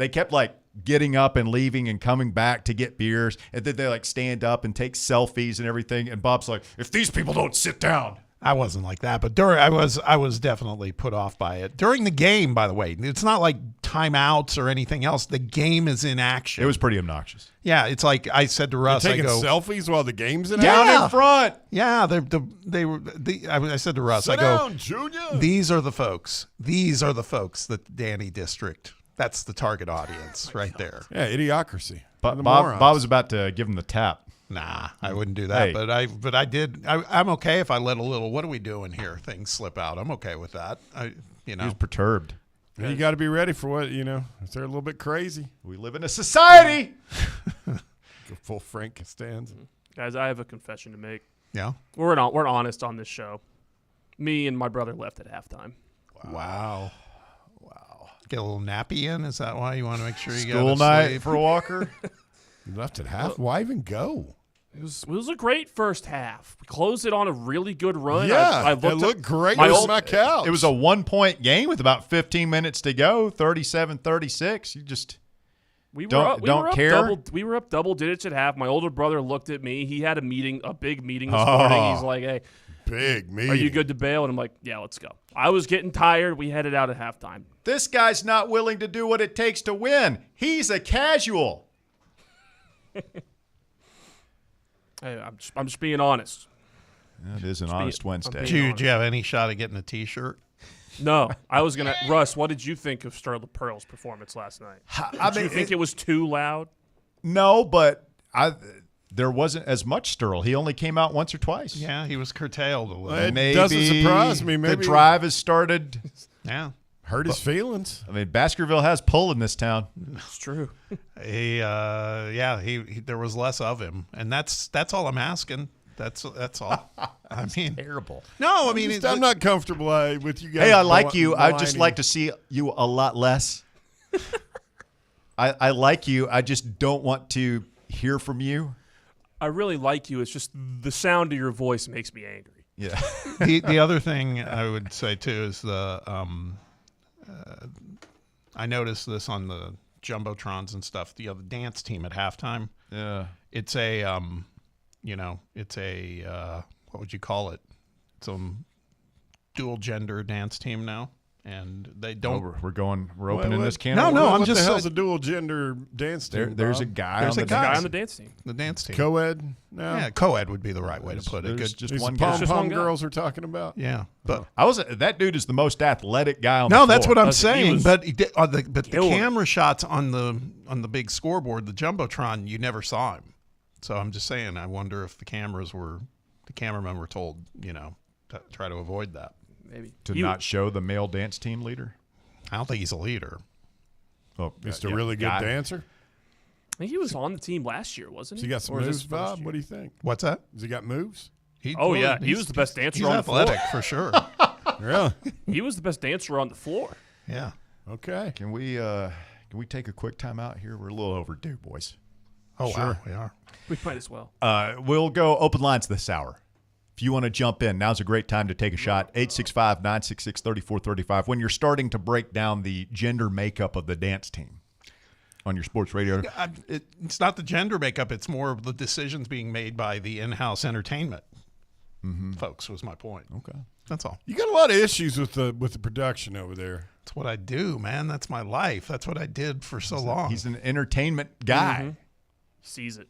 kept like getting up and leaving and coming back to get beers, and then they like stand up and take selfies and everything. And Bob's like, if these people don't sit down. I wasn't like that, but I was definitely put off by it during the game. By the way, it's not like timeouts or anything else. The game is in action. It was pretty obnoxious. Yeah, it's like I said to Russ, They're taking I go, selfies while the game's in down action? in front. Yeah, I said to Russ, Sit I go, down, Junior. These are the folks. These are the folks that Danny District. That's the target audience right there. Yeah, idiocracy. But Bob was about to give him the tap. Nah, I wouldn't do that. Hey. But I did. I'm okay if I let a little. What are we doing here? Things slip out. I'm okay with that. He was perturbed. Yeah, you got to be ready for what if they're a little bit crazy. We live in a society. Go full Frank Costanza. Guys, I have a confession to make. Yeah, we're honest on this show. Me and my brother left at halftime. Wow. Get a little nappy in. Is that why you want to make sure you School got night for Walker? You left at half. Why even go? It was a great first half. We closed it on a really good run. Yeah, it looked great on my couch. It was a 1-point game with about 15 minutes to go, 37-36. You just don't care. We were up double digits at half. My older brother looked at me. He had a big meeting this morning. He's like, hey, Big meeting. Are you good to bail? And I'm like, yeah, let's go. I was getting tired. We headed out at halftime. This guy's not willing to do what it takes to win. He's a casual. Hey, I'm just being honest. That is an honest Wednesday. Did you have any shot at getting a T-shirt? No, I was gonna. Russ, what did you think of Sterling Pearl's performance last night? Did you think it was too loud? No, but there wasn't as much Sterl. He only came out once or twice. Yeah, he was curtailed a little. It doesn't surprise me. Maybe the drive has started. Yeah. Hurt his feelings. I mean, Baskerville has pull in this town. It's true. He there was less of him, and that's all I'm asking. That's all. I mean, terrible. No, I mean, I'm not comfortable with you guys. Hey, I like you. I'd just like to see you a lot less. I like you. I just don't want to hear from you. I really like you. It's just the sound of your voice makes me angry. Yeah. The other thing I would say too is I noticed this on the jumbotrons and stuff. The dance team at halftime. Yeah. It's a what would you call it? It's a dual gender dance team now, and they don't. We're opening this can. No, I'm what just. The hell's a dual gender dance team? There's a Bob? guy. There's on a the guy on the dance team. The dance team. Co-ed. No. Yeah, co-ed would be the right way to put it. There's Good. just These one guy. pom-pom girls we're talking about. Yeah, but that dude is the most athletic guy on the no, floor. that's what I'm saying. But the killed. camera shots on the big scoreboard, the jumbotron, you never saw him. So I'm just saying, I wonder if the cameramen were told, to try to avoid that. Maybe to not show the male dance team leader. I don't think he's a leader. Oh, He's a really good dancer. I think he was on the team last year, wasn't Has he? he got some Or is moves, this first Bob? year? What do you think? What's that? Has he got moves? He was the best dancer he's on the floor. athletic for sure. Really? He was the best dancer on the floor. Yeah. Okay. Can we take a quick time out here? We're a little overdue, boys. Oh, Sure. wow, we are. We might as well. We'll go open lines this hour. If you want to jump in, now's a great time to take a shot. 865-966-3435. When you're starting to break down the gender makeup of the dance team on your sports radio. It's not the gender makeup. It's more of the decisions being made by the in-house entertainment folks was my point. Okay. That's all. You got a lot of issues with the production over there. That's what I do, man. That's my life. That's what I did for so long. He's an entertainment guy. Mm-hmm. Sees it.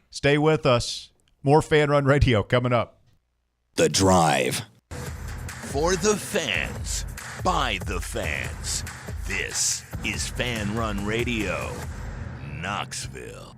Stay with us. More Fan Run Radio coming up. The Drive. For the fans, by the fans. This is Fan Run Radio, Knoxville.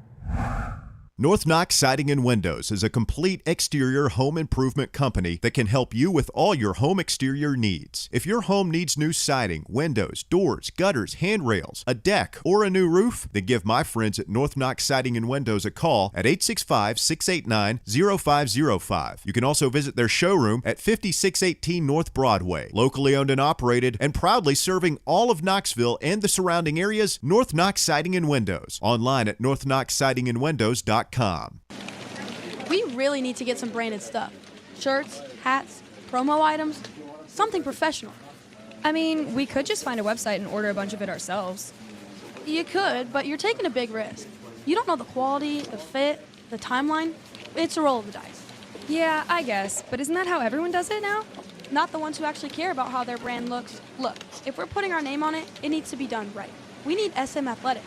North Knox Siding and Windows is a complete exterior home improvement company that can help you with all your home exterior needs. If your home needs new siding, windows, doors, gutters, handrails, a deck, or a new roof, then give my friends at North Knox Siding and Windows a call at 865-689-0505. You can also visit their showroom at 5618 North Broadway. Locally owned and operated and proudly serving all of Knoxville and the surrounding areas, North Knox Siding and Windows. Online at northknoxsidingandwindows.com. We really need to get some branded stuff. Shirts, hats, promo items, something professional. I mean, we could just find a website and order a bunch of it ourselves. You could, but you're taking a big risk. You don't know the quality, the fit, the timeline. It's a roll of the dice. Yeah, I guess, but isn't that how everyone does it now? Not the ones who actually care about how their brand looks. Look, if we're putting our name on it, it needs to be done right. We need SM Athletics.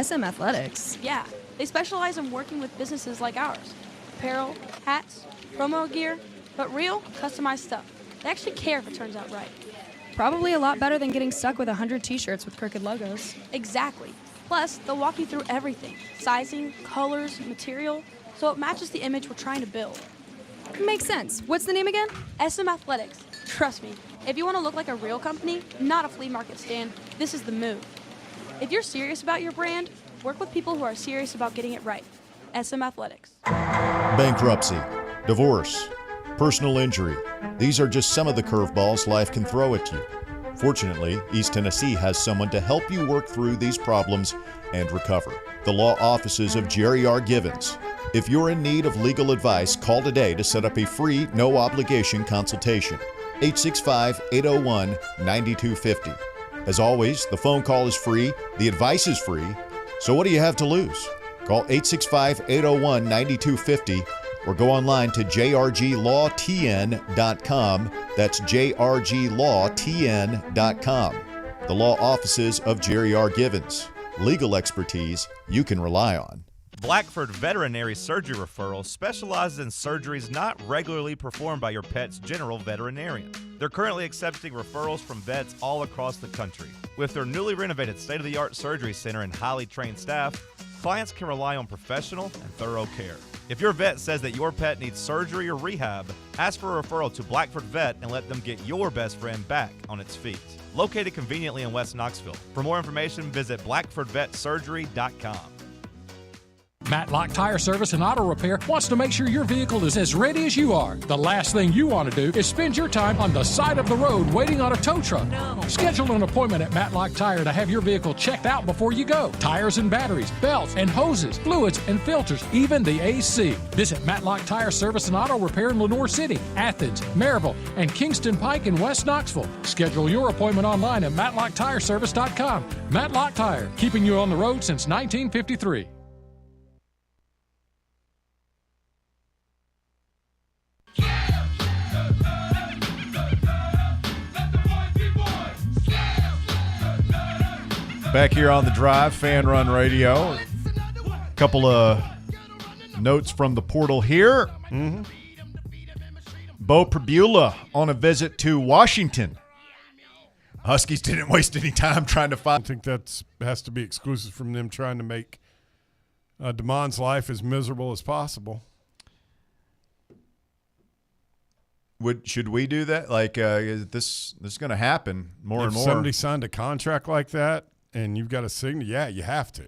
SM Athletics? Yeah, they specialize in working with businesses like ours. Apparel, hats, promo gear, but real, customized stuff. They actually care if it turns out right. Probably a lot better than getting stuck with 100 t-shirts with crooked logos. Exactly. Plus, they'll walk you through everything. Sizing, colors, material, so it matches the image we're trying to build. Makes sense. What's the name again? SM Athletics. Trust me, if you want to look like a real company, not a flea market stand, this is the move. If you're serious about your brand, work with people who are serious about getting it right. SM Athletics. Bankruptcy, divorce, personal injury. These are just some of the curveballs life can throw at you. Fortunately, East Tennessee has someone to help you work through these problems and recover. The law offices of Jerry R. Givens. If you're in need of legal advice, call today to set up a free, no-obligation consultation. 865-801-9250. As always, the phone call is free, the advice is free, so what do you have to lose? Call 865-801-9250 or go online to jrglawtn.com. That's jrglawtn.com. The law offices of Jerry R. Givens. Legal expertise you can rely on. Blackford Veterinary Surgery Referral specializes in surgeries not regularly performed by your pet's general veterinarian. They're currently accepting referrals from vets all across the country. With their newly renovated state-of-the-art surgery center and highly trained staff, clients can rely on professional and thorough care. If your vet says that your pet needs surgery or rehab, ask for a referral to Blackford Vet and let them get your best friend back on its feet. Located conveniently in West Knoxville. For more information, visit blackfordvetsurgery.com. Matlock Tire Service and Auto Repair wants to make sure your vehicle is as ready as you are. The last thing you want to do is spend your time on the side of the road waiting on a tow truck. No. Schedule an appointment at Matlock Tire to have your vehicle checked out before you go. Tires and batteries, belts and hoses, fluids and filters, even the AC. Visit Matlock Tire Service and Auto Repair in Lenoir City, Athens, Maryville, and Kingston Pike in West Knoxville. Schedule your appointment online at MatlockTireService.com. Matlock Tire, keeping you on the road since 1953. Back here on the drive, Fan Run Radio. A couple of notes from the portal here. Bo Pribula on a visit to Washington. Huskies didn't waste any time trying to find. I think that has to be exclusive from them trying to make DeMond's life as miserable as possible. Should we do that? Like, is this going to happen more and more? If somebody signed a contract like that and you've got a signature, yeah, you have to.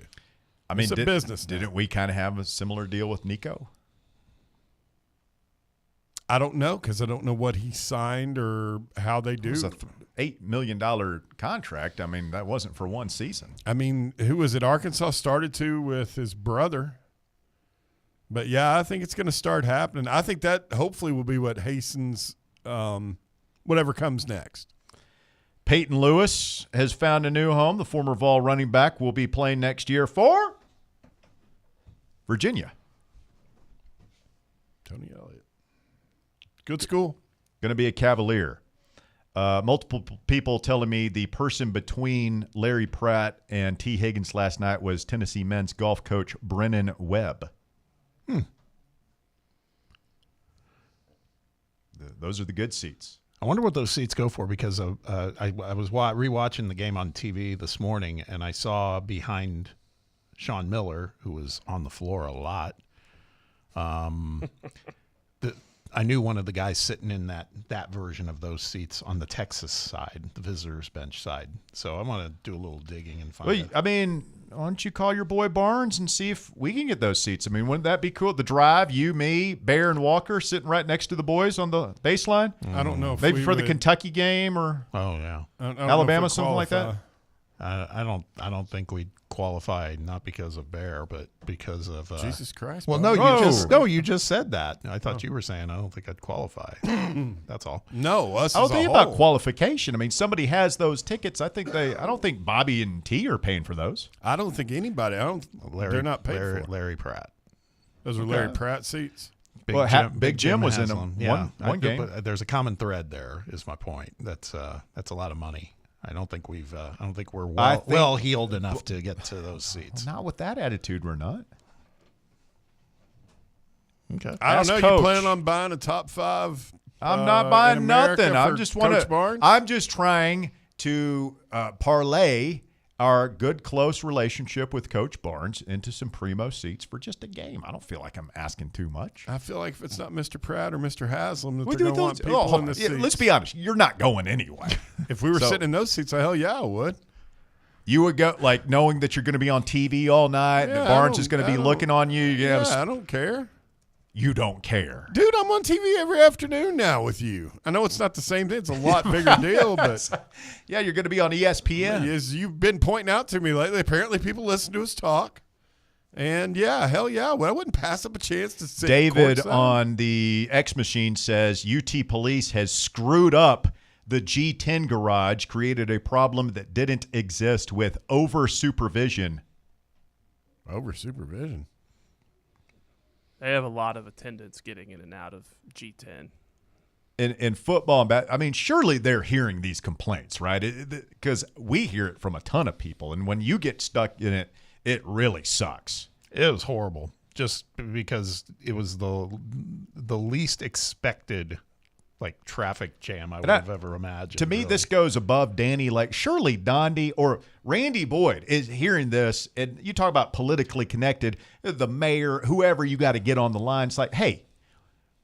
I mean, it's a business. Didn't we kind of have a similar deal with Nico? I don't know because I don't know what he signed or how they do. It was a $8 million contract. I mean, that wasn't for one season. I mean, who was it? Arkansas started to with his brother. But, yeah, I think it's going to start happening. I think that hopefully will be what hastens whatever comes next. Peyton Lewis has found a new home. The former Vol running back will be playing next year for Virginia. Tony Elliott. Good school. Going to be a Cavalier. Multiple people telling me the person between Larry Pratt and T. Higgins last night was Tennessee men's golf coach Brennan Webb. Those are the good seats. I wonder what those seats go for because I was rewatching the game on TV this morning, and I saw behind Sean Miller, who was on the floor a lot, I knew one of the guys sitting in that version of those seats on the Texas side, the visitors bench side. So I want to do a little digging and find out. I mean, why don't you call your boy Barnes and see if we can get those seats? I mean, wouldn't that be cool? The drive, you, me, Bear, and Walker sitting right next to the boys on the baseline. I don't know if maybe for the Kentucky game or Alabama, something like that. I don't think we'd qualify, not because of Bear, but because of Jesus Christ. Well, you just said that. I thought you were saying I don't think I'd qualify. That's all. No, us. I don't think about qualification. I mean, somebody has those tickets. I don't think Bobby and T are paying for those. I don't think anybody. They're not paid for. Larry Pratt. Those are Larry Pratt seats. Big Jim was in them one game. But there's a common thread there. Is my point. That's a lot of money. I don't think we're well heeled enough to get to those seats. Not with that attitude, we're not. Okay. I don't know. You planning on buying a top 5? I'm not buying nothing. I'm just trying to parlay our good, close relationship with Coach Barnes into some primo seats for just a game. I don't feel like I'm asking too much. I feel like if it's not Mr. Pratt or Mr. Haslam, that they're going to want people in the seats. Let's be honest. You're not going anyway. If we were sitting in those seats, hell yeah, I would. You would go, like, knowing that you're going to be on TV all night, that Barnes is going to be looking on you. I don't care. You don't care. Dude, I'm on TV every afternoon now with you. I know it's not the same thing. It's a lot bigger deal, but yeah, you're going to be on ESPN. As you've been pointing out to me lately, apparently people listen to us talk. And, yeah, hell yeah. Well, I wouldn't pass up a chance to sit David courtside. On the X Machine says UT Police has screwed up the G10 garage, created a problem that didn't exist with over-supervision. Over-supervision? They have a lot of attendants getting in and out of G10. In football and surely they're hearing these complaints, right? Because we hear it from a ton of people, and when you get stuck in it, it really sucks. It was horrible, just because it was the least expected traffic jam I would have ever imagined. To me, really. this goes above Danny. Surely Dondi or Randy Boyd is hearing this, and you talk about politically connected, the mayor, whoever you got to get on the line. It's like, hey,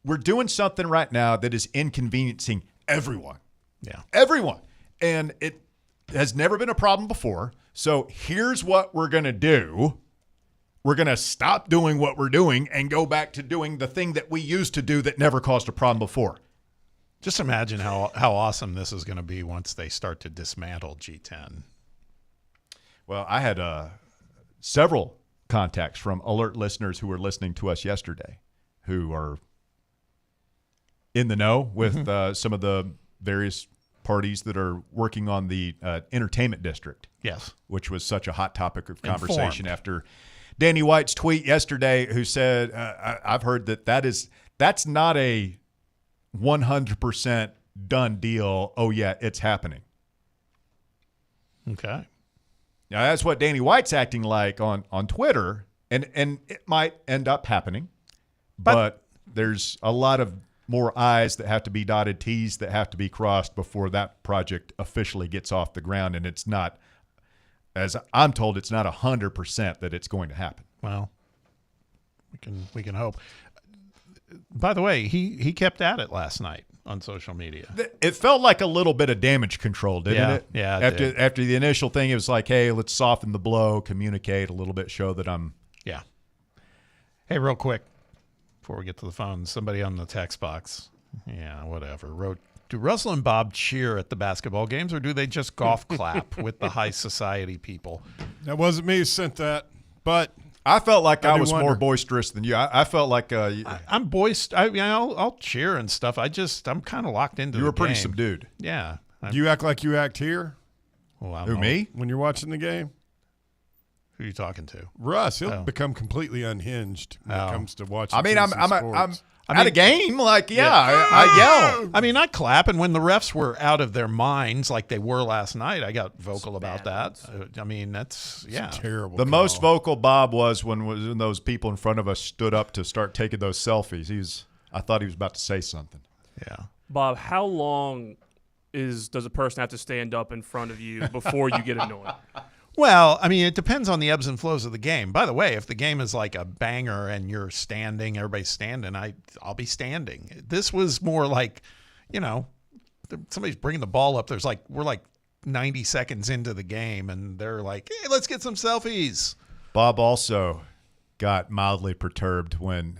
we're doing something right now that is inconveniencing everyone. Yeah. Everyone. And it has never been a problem before. So here's what we're going to do. We're going to stop doing what we're doing and go back to doing the thing that we used to do that never caused a problem before. Just imagine how awesome this is going to be once they start to dismantle G10. Well, I had several contacts from alert listeners who were listening to us yesterday who are in the know with some of the various parties that are working on the entertainment district. Yes. Which was such a hot topic of conversation after Danny White's tweet yesterday, who said, I've heard that's not a 100% done deal. Oh, yeah, it's happening. Okay. Now, that's what Danny White's acting like on Twitter, and it might end up happening, but there's a lot of more I's that have to be dotted, T's that have to be crossed before that project officially gets off the ground, and it's not, as I'm told, it's not 100% that it's going to happen. Well, we can hope. By the way, he kept at it last night on social media. It felt like a little bit of damage control, didn't it? Yeah. After the initial thing, it was like, hey, let's soften the blow, communicate a little bit, show that I'm. Yeah. Hey, real quick, before we get to the phone, somebody on the text box, wrote, do Russell and Bob cheer at the basketball games, or do they just golf clap with the high society people? That wasn't me who sent that, but I felt like I was more boisterous than you. I felt like I'm boisterous. I'll cheer and stuff. I'm kind of locked into. You were pretty game. subdued. Yeah. Do you act like you act here? Well, Who, me? When you're watching the game? Who are you talking to? Russ. He'll become completely unhinged when it comes to watching. I mean, I'm sports. at a game. I yell. I mean, I clap, and when the refs were out of their minds like they were last night, I got vocal about that. I mean, that's terrible. The most vocal Bob was when those people in front of us stood up to start taking those selfies. I thought he was about to say something. Yeah. Bob, how long does a person have to stand up in front of you before you get annoyed? Well, I mean, it depends on the ebbs and flows of the game. By the way, if the game is like a banger and you're standing, everybody's standing, I'll be standing. This was more like, somebody's bringing the ball up. We're like 90 seconds into the game, and they're like, hey, let's get some selfies. Bob also got mildly perturbed when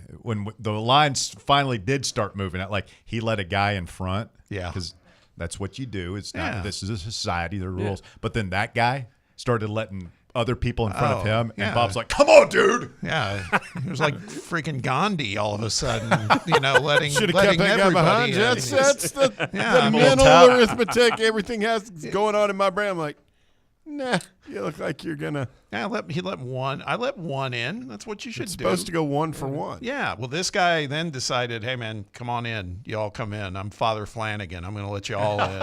the lines finally did start moving. Like, he let a guy in front. Yeah. Because that's what you do. It's not, this is a society, there are rules. But then that guy started letting other people in front of him, and Bob's like, come on, dude. Yeah. It was like freaking Gandhi all of a sudden, letting Should have kept that guy behind. That's the mental arithmetic, everything has going on in my brain. I'm like, nah, you look like you're going to. Yeah, he let one. I let one in. That's what you should do. Supposed to go 1 for 1. Yeah. Well, this guy then decided, hey, man, come on in. You all come in. I'm Father Flanagan. I'm going to let you all in.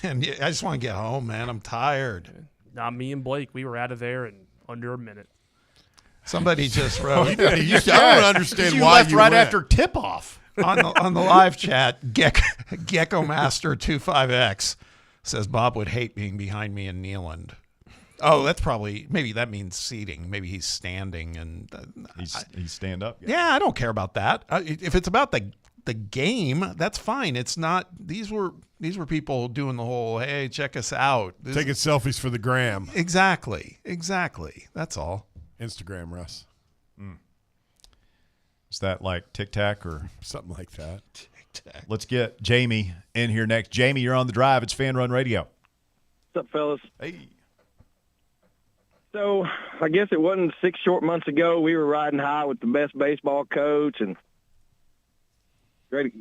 And I just want to get home, man. I'm tired. Not me and Blake. We were out of there in under a minute. Somebody just wrote. I don't understand you why left you right went. after tip-off. on the live chat, Gecko Master 25X says Bob would hate being behind me in Neyland. Oh, that's maybe that means seating. Maybe he's standing and he's stand up. Yeah, I don't care about that. If it's about the game, that's fine. It's not. These were people doing the whole, hey, check us out. Taking selfies for the gram. Exactly. That's all. Instagram, Russ. Is that like Tic Tac or something like that? Tic-tac. Let's get Jamie in here next. Jamie, you're on the drive. It's Fan Run Radio. What's up, fellas? Hey. So I guess it wasn't 6 short months ago. We were riding high with the best baseball coach and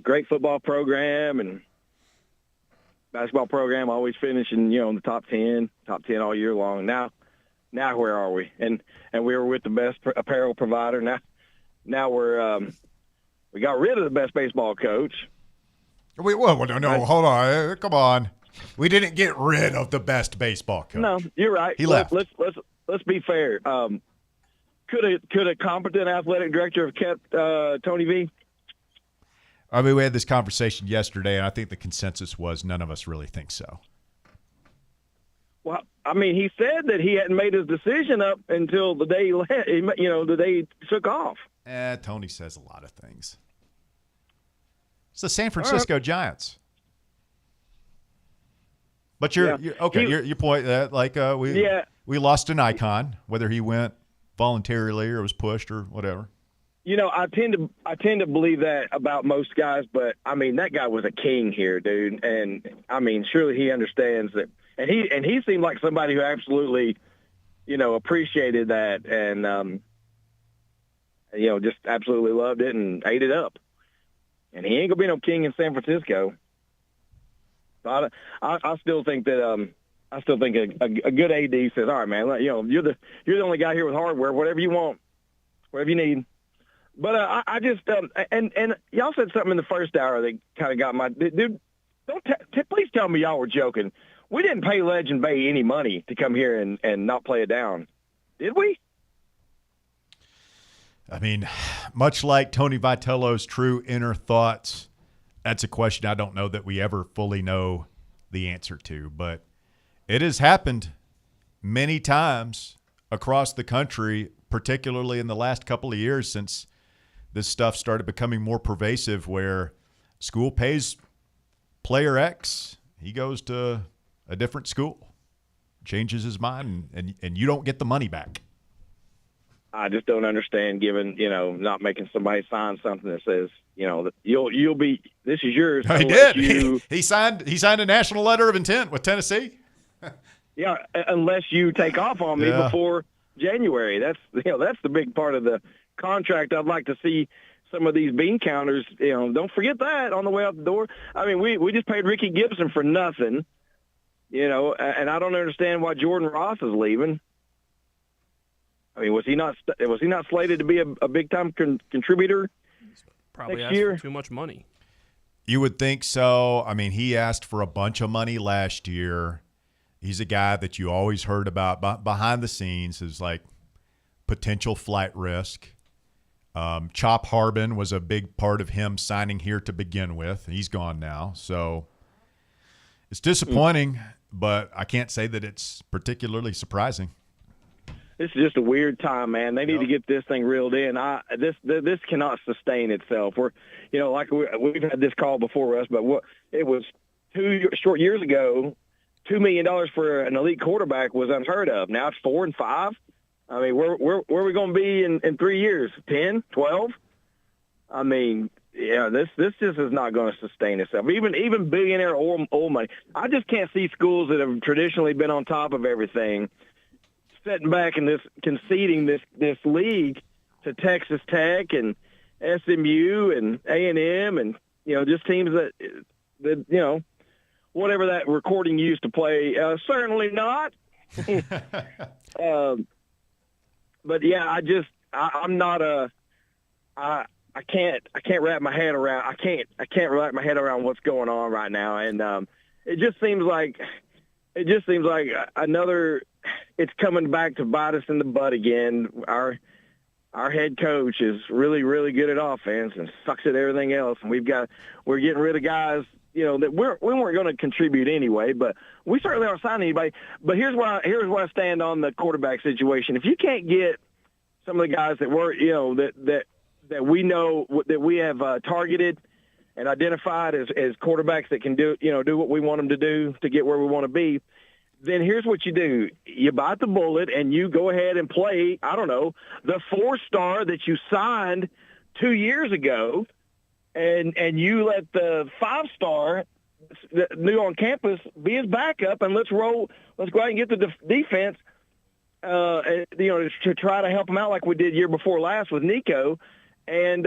great football program and basketball program, always finishing, in the top 10 all year long. Now now where are we? And we were with the best apparel provider. Now we're we got rid of the best baseball coach. No, hold on. Come on. We didn't get rid of the best baseball coach. No, you're right. He left. Let's be fair. Could a competent athletic director have kept Tony V? I mean, we had this conversation yesterday, and I think the consensus was none of us really think so. Well, I mean, he said that he hadn't made his decision up until the day the day he took off. Tony says a lot of things. It's the San Francisco Giants. But your point that we lost an icon, whether he went voluntarily or was pushed or whatever. I tend to believe that about most guys, but I mean that guy was a king here, dude, and I mean surely he understands that, and he seemed like somebody who absolutely, appreciated that and just absolutely loved it and ate it up, and he ain't gonna be no king in San Francisco. So I still think that a good AD says, all right, man, you're the only guy here with hardware, whatever you want, whatever you need. But I just and y'all said something in the first hour that kind of got my dude. Please tell me y'all were joking. We didn't pay Legend Bay any money to come here and not play it down, did we? I mean, much like Tony Vitello's true inner thoughts, that's a question I don't know that we ever fully know the answer to. But it has happened many times across the country, particularly in the last couple of years since this stuff started becoming more pervasive, where school pays player X, he goes to a different school, changes his mind, and you don't get the money back. I just don't understand, given not making somebody sign something that says that you'll be, this is yours. He did. He signed a national letter of intent with Tennessee. Yeah, unless you take off on me before January. That's the big part of the contract. I'd like to see some of these bean counters. Don't forget that on the way out the door. I mean, we just paid Ricky Gibson for nothing. And I don't understand why Jordan Ross is leaving. I mean, was he not slated to be a big time contributor? Probably next asked year? for too much money. You would think so. I mean, he asked for a bunch of money last year. He's a guy that you always heard about behind the scenes as like potential flight risk. Chop Harbin was a big part of him signing here to begin with. He's gone now. So it's disappointing, but I can't say that it's particularly surprising. This is just a weird time, man. They need to get this thing reeled in. This cannot sustain itself. We're, like we've had this call before us, but it was 2 short years ago, $2 million for an elite quarterback was unheard of. Now it's 4 and 5. I mean, where are we going to be in 3 years? 10, 12? I mean, this just is not going to sustain itself. Even billionaire oil money. I just can't see schools that have traditionally been on top of everything setting back and conceding this league to Texas Tech and SMU and A&M and just teams that whatever that recording used to play. Certainly not. But yeah, I'm not I can't wrap my head around. I can't wrap my head around what's going on right now, and it just seems like another. It's coming back to bite us in the butt again. Our head coach is really, really good at offense and sucks at everything else. And we're getting rid of guys, that we weren't going to contribute anyway, but we certainly aren't signing anybody. But here's where I stand on the quarterback situation. If you can't get some of the guys that were, that we know that we have targeted and identified as quarterbacks that can do what we want them to do to get where we want to be, then here's what you do. You bite the bullet and you go ahead and play, I don't know, the 4-star that you signed 2 years ago, and you let the 5-star new on campus be his backup, and let's go out and get the defense, to try to help him out like we did year before last with Nico. And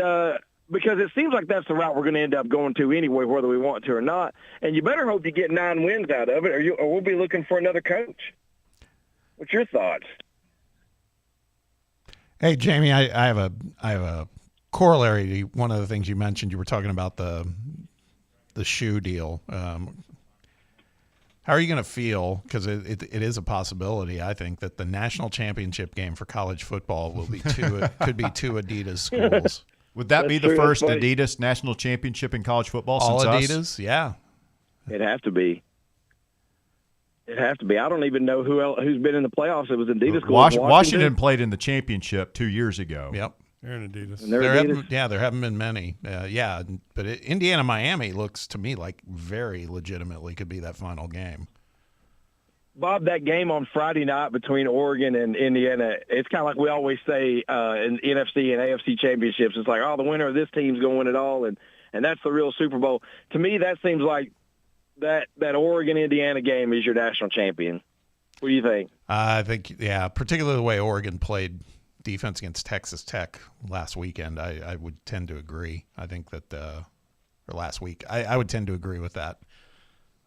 because it seems like that's the route we're going to end up going to anyway, whether we want to or not. And you better hope you get 9 wins out of it, or we'll be looking for another coach. What's your thoughts? Hey, Jamie, I have a corollary to one of the things you mentioned. You were talking about the shoe deal. How are you going to feel? Because it is a possibility, I think, that the national championship game for college football will be could be two Adidas schools. Would that be the first Adidas national championship in college football since Adidas? us? Yeah. It'd have to be. It'd have to be. I don't even know who's been in the playoffs. It was Adidas schools. Washington played in the championship 2 years ago. Yep. They're in Adidas. And there haven't been many. But Indiana-Miami looks to me like very legitimately could be that final game. Bob, that game on Friday night between Oregon and Indiana, it's kind of like we always say in NFC and AFC championships. It's like, oh, the winner of this team's going to win it all, and that's the real Super Bowl. To me, that seems like that Oregon-Indiana game is your national champion. What do you think? I think, particularly the way Oregon played defense against Texas Tech last weekend, I would tend to agree. I think that, or last week, I would tend to agree with that.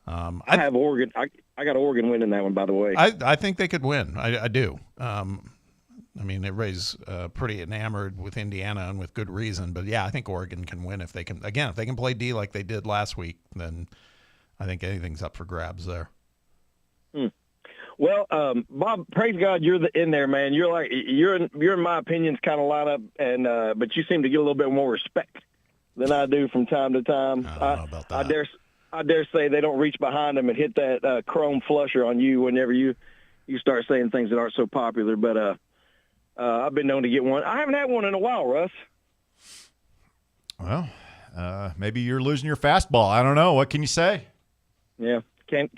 I have Oregon. I got Oregon winning that one, by the way. I think they could win. I do. I mean, everybody's pretty enamored with Indiana and with good reason. But, I think Oregon can win if they can. Again, if they can play D like they did last week, then I think anything's up for grabs there. Well, Bob, praise God you're in there, man. You're in my opinions kind of line up, and but you seem to get a little bit more respect than I do from time to time. I don't know about that. I dare say they don't reach behind them and hit that chrome flusher on you whenever you start saying things that aren't so popular. But I've been known to get one. I haven't had one in a while, Russ. Well, maybe you're losing your fastball. I don't know. What can you say? Yeah, can't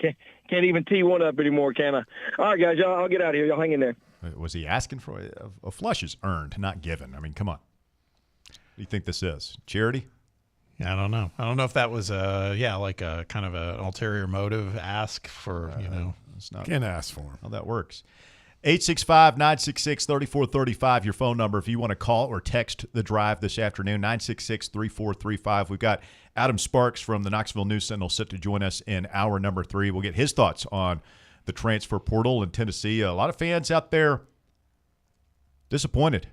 even tee one up anymore, can I? All right, guys, I'll get out of here. Y'all hang in there. Was he asking for a flush is earned, not given? I mean, come on. What do you think this is? Charity? Yeah, I don't know. I don't know if that was like a kind of an ulterior motive ask for, It's not, can't ask for him. How that works. 865-966-3435, your phone number if you want to call or text the drive this afternoon, 966-3435. We've got Adam Sparks from the Knoxville News Sentinel set to join us in hour number 3. We'll get his thoughts on the transfer portal in Tennessee. A lot of fans out there disappointed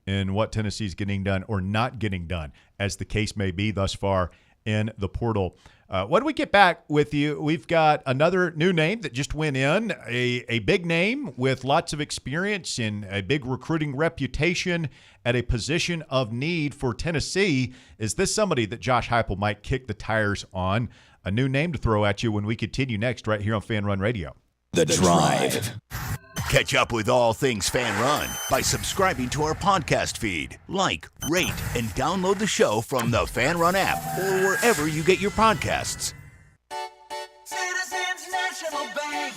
in what Tennessee's getting done or not getting done, as the case may be thus far in the portal. When we get back with you, we've got another new name that just went in, a big name with lots of experience and a big recruiting reputation at a position of need for Tennessee. Is this somebody that Josh Heupel might kick the tires on? A new name to throw at you when we continue next right here on Fan Run Radio. The Drive. Catch up with all things Fan Run by subscribing to our podcast feed. Like, rate, and download the show from the Fan Run app or wherever you get your podcasts. Citizens National Bank.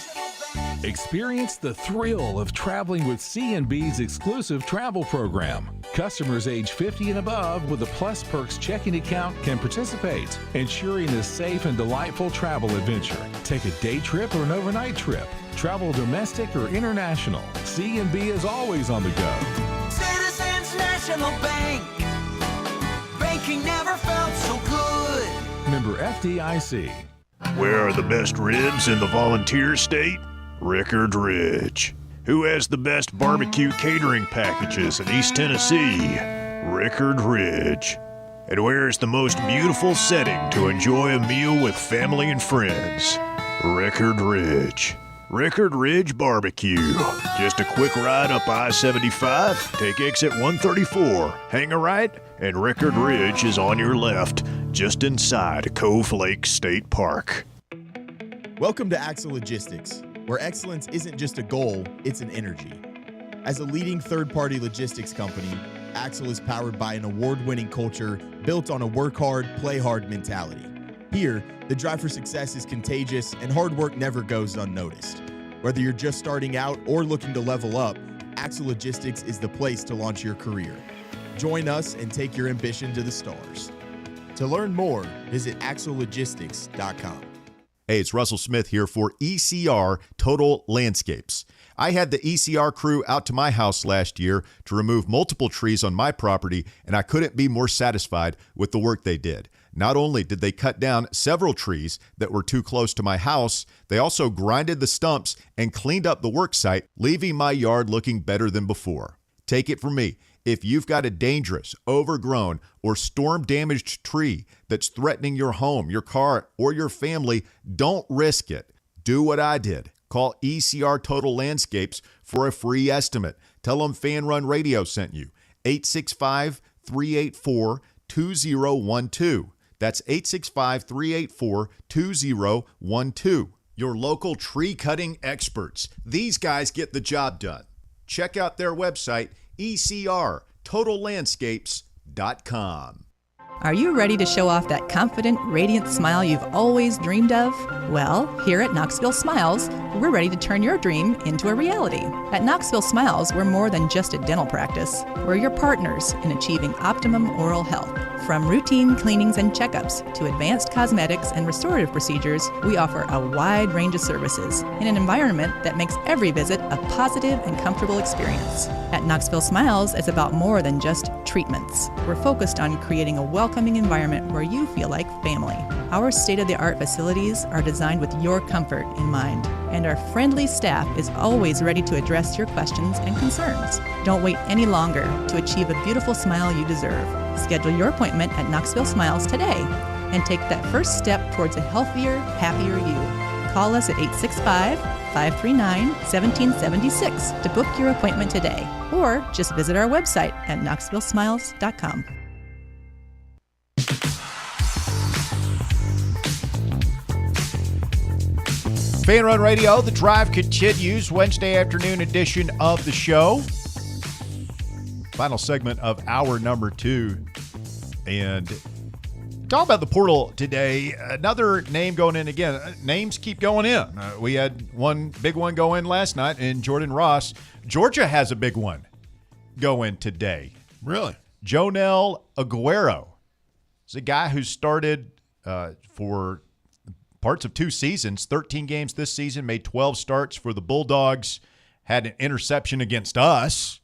Experience the thrill of traveling with C&B's exclusive travel program. Customers age 50 and above with a Plus Perks checking account can participate, ensuring a safe and delightful travel adventure. Take a day trip or an overnight trip. Travel domestic or international. C&B is always on the go. Citizens National Bank. Banking never felt so good. Member FDIC. Where are the best ribs in the Volunteer State? Rickard Ridge. Who has the best barbecue catering packages in East Tennessee? Rickard Ridge. And where is the most beautiful setting to enjoy a meal with family and friends? Rickard Ridge. Rickard Ridge Barbecue. Just a quick ride up I-75, take exit 134, hang a right, and Rickard Ridge is on your left, just inside Cove Lake State Park. Welcome to Axle Logistics, where excellence isn't just a goal, it's an energy. As a leading third-party logistics company, Axle is powered by an award-winning culture built on a work hard, play hard mentality. Here, the drive for success is contagious and hard work never goes unnoticed. Whether you're just starting out or looking to level up, Axle Logistics is the place to launch your career. Join us and take your ambition to the stars. To learn more, visit axlelogistics.com. Hey, it's Russell Smith here for ECR Total Landscapes. I had the ECR crew out to my house last year to remove multiple trees on my property, and I couldn't be more satisfied with the work they did. Not only did they cut down several trees that were too close to my house, they also grinded the stumps and cleaned up the work site, leaving my yard looking better than before. Take it from me. If you've got a dangerous, overgrown, or storm-damaged tree that's threatening your home, your car, or your family, don't risk it. Do what I did. Call ECR Total Landscapes for a free estimate. Tell them Fan Run Radio sent you. 865-384-2012. That's 865-384-2012. Your local tree cutting experts. These guys get the job done. Check out their website, ECRTotalLandscapes.com. Are you ready to show off that confident, radiant smile you've always dreamed of? Well, here at Knoxville Smiles, we're ready to turn your dream into a reality. At Knoxville Smiles, we're more than just a dental practice. We're your partners in achieving optimum oral health. From routine cleanings and checkups to advanced cosmetics and restorative procedures, we offer a wide range of services in an environment that makes every visit a positive and comfortable experience. At Knoxville Smiles, it's about more than just treatments. We're focused on creating a welcoming environment where you feel like family. Our state-of-the-art facilities are designed with your comfort in mind, and our friendly staff is always ready to address your questions and concerns. Don't wait any longer to achieve a beautiful smile you deserve. Schedule your appointment at Knoxville Smiles today and take that first step towards a healthier, happier you. Call us at 865-539-1776 to book your appointment today, or just visit our website at knoxvillesmiles.com. Fan Run Radio, The Drive continues, Wednesday afternoon edition of the show. Final segment of hour number 2. And talk about the portal today. Another name going in again. Names keep going in. We had one big one go in last night in Jordan Ross. Georgia has a big one go in today. Really? Jonel Aguero. He's a guy who started for parts of 2 seasons, 13 games this season, made 12 starts for the Bulldogs, had an interception against us,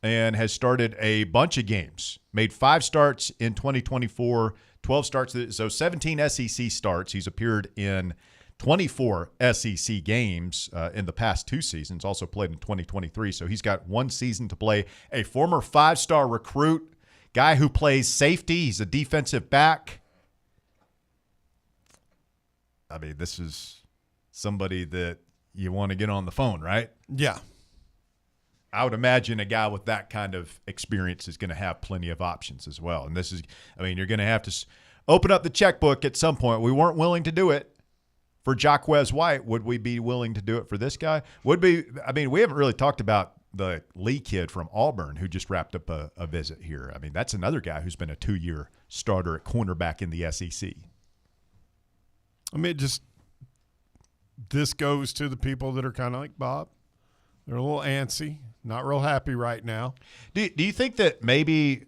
and has started a bunch of games. Made 5 starts in 2024, 12 starts, so 17 SEC starts. He's appeared in 24 SEC games in the past 2 seasons, also played in 2023, so he's got 1 season to play. A former 5-star recruit, guy who plays safety. He's a defensive back. I mean, this is somebody that you want to get on the phone, right? Yeah. I would imagine a guy with that kind of experience is going to have plenty of options as well. And this is, I mean, you're going to have to open up the checkbook at some point. We weren't willing to do it for Jaquez White. Would we be willing to do it for this guy? Would be. I mean, we haven't really talked about the Lee kid from Auburn who just wrapped up a visit here. I mean, that's another guy who's been a 2-year starter at cornerback in the SEC. I mean, this goes to the people that are kind of like Bob. They're a little antsy, not real happy right now. Do you think that maybe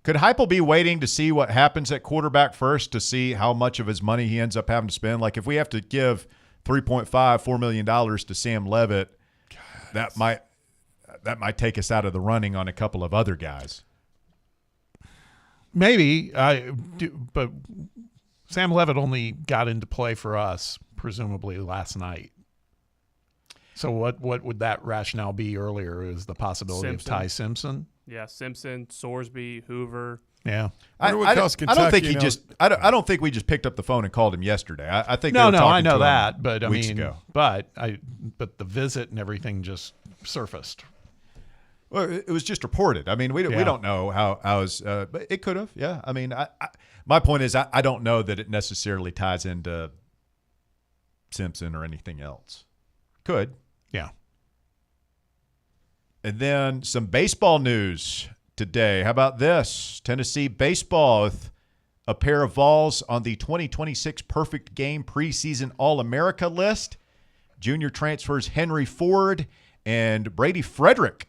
could Heupel be waiting to see what happens at quarterback first to see how much of his money he ends up having to spend? Like if we have to give $3.4 million to Sam Leavitt, that might take us out of the running on a couple of other guys. Maybe, but Sam Leavitt only got into play for us, presumably last night. So what would that rationale be earlier? Is the possibility of Ty Simpson? Yeah, Simpson, Sorsby, Hoover. Yeah, I don't think I don't think we just picked up the phone and called him yesterday. I think no, I know that, but I mean, ago. but the visit and everything just surfaced. Well, it was just reported. I mean, we don't know how was, but it could have. Yeah, I mean, my point is I don't know that it necessarily ties into Simpson or anything else. Could. Yeah. And then some baseball news today. How about this? Tennessee baseball with a pair of Vols on the 2026 Perfect Game preseason All-America list. Junior transfers Henry Ford and Brady Frederick,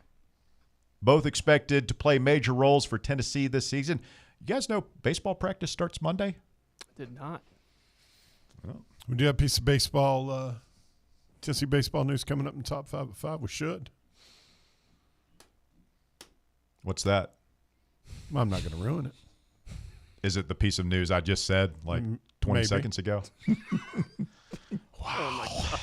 both expected to play major roles for Tennessee this season. You guys know baseball practice starts Monday? Did not. Well, we do have a piece of baseball, Tennessee baseball news coming up in top 5 at 5. We should. What's that? Well, I'm not going to ruin it. Is it the piece of news I just said like 20 Maybe. seconds ago? Wow. Oh my God.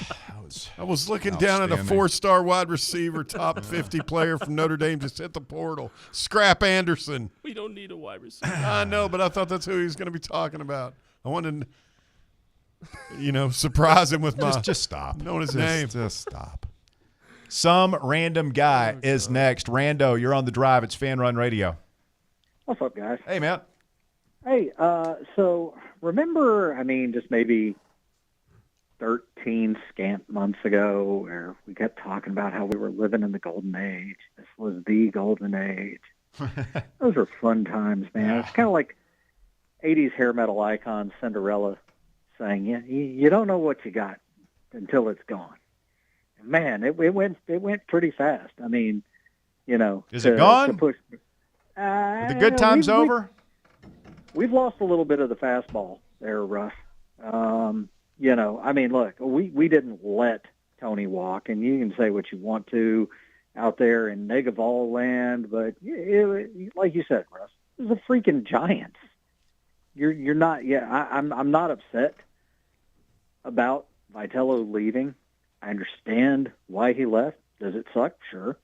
was. I was looking down at a 4-star wide receiver, top 50 player from Notre Dame just hit the portal. Scrap Anderson. We don't need a wide receiver. I know, but I thought that's who he was going to be talking about. I wanted to, surprise him with my just stop. knowing his name. Just stop. Some random guy is next. Rando, you're on the drive. It's Fan Run Radio. What's up, guys? Hey, man. Hey, so remember, just maybe 13 scant months ago where we kept talking about how we were living in the golden age. This was the golden age. Those were fun times, man. It's kind of like 80s hair metal icon Cinderella saying, you don't know what you got until it's gone. Man, it went pretty fast. Is it gone? Are the good times over? We've lost a little bit of the fastball there, Russ. Look, we didn't let Tony walk, and you can say what you want to out there in Negaval land, but like you said, Russ, it was the freaking Giants. You're not. Yeah, I'm not upset about Vitello leaving. I understand why he left. Does it suck? Sure.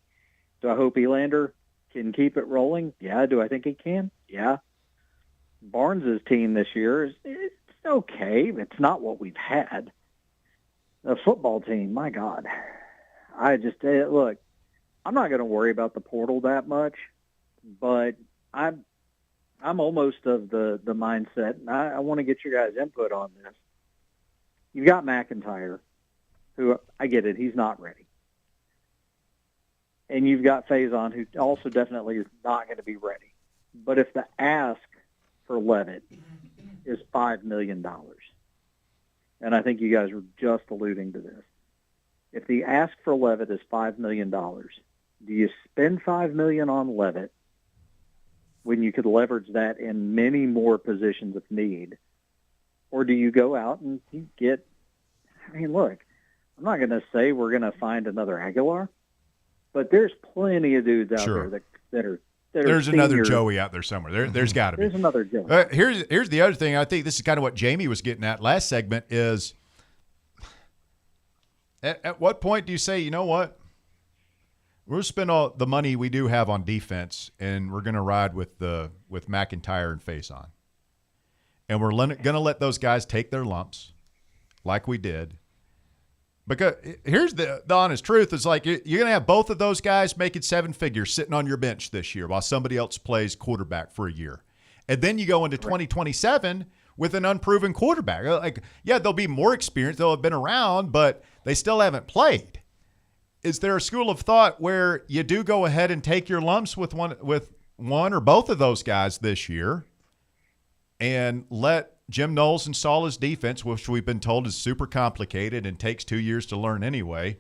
Do I hope Elander can keep it rolling? Yeah. Do I think he can? Yeah. Barnes' team this year it's okay. It's not what we've had. The football team, my God. I just look. I'm not going to worry about the portal that much, but I'm almost of the mindset, and I want to get your guys' input on this. You've got McIntyre, who I get it, he's not ready. And you've got Faison, who also definitely is not going to be ready. But if the ask for Levitt is $5 million, and I think you guys were just alluding to this, if the ask for Levitt is $5 million, do you spend $5 million on Levitt when you could leverage that in many more positions of need? Or do you go out and you get, look, I'm not going to say we're going to find another Aguilar, but there's plenty of dudes out there that are There's another Joey out there somewhere. There's got to be. There's another Joey. Here's the other thing. I think this is kind of what Jamie was getting at last segment is at what point do you say, you know what? We're going to spend all the money we do have on defense, and we're going to ride with McIntyre and Faison. And we're going to let those guys take their lumps like we did. Because here's the honest truth. It's like you're going to have both of those guys making 7 figures sitting on your bench this year while somebody else plays quarterback for a year. And then you go into 2027 with an unproven quarterback. Like, yeah, they'll be more experienced. They'll have been around, but they still haven't played. Is there a school of thought where you do go ahead and take your lumps with one or both of those guys this year and let Jim Knowles install his defense, which we've been told is super complicated and takes 2 years to learn anyway?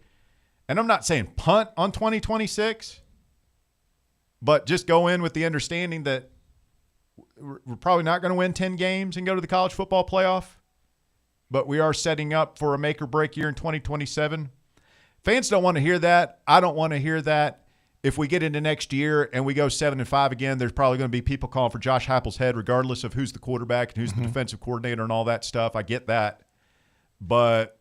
And I'm not saying punt on 2026, but just go in with the understanding that we're probably not going to win 10 games and go to the college football playoff, but we are setting up for a make-or-break year in 2027. Fans don't want to hear that. I don't want to hear that. If we get into next year and we go 7-5 again, there's probably going to be people calling for Josh Heupel's head, regardless of who's the quarterback and who's the defensive coordinator and all that stuff. I get that. But,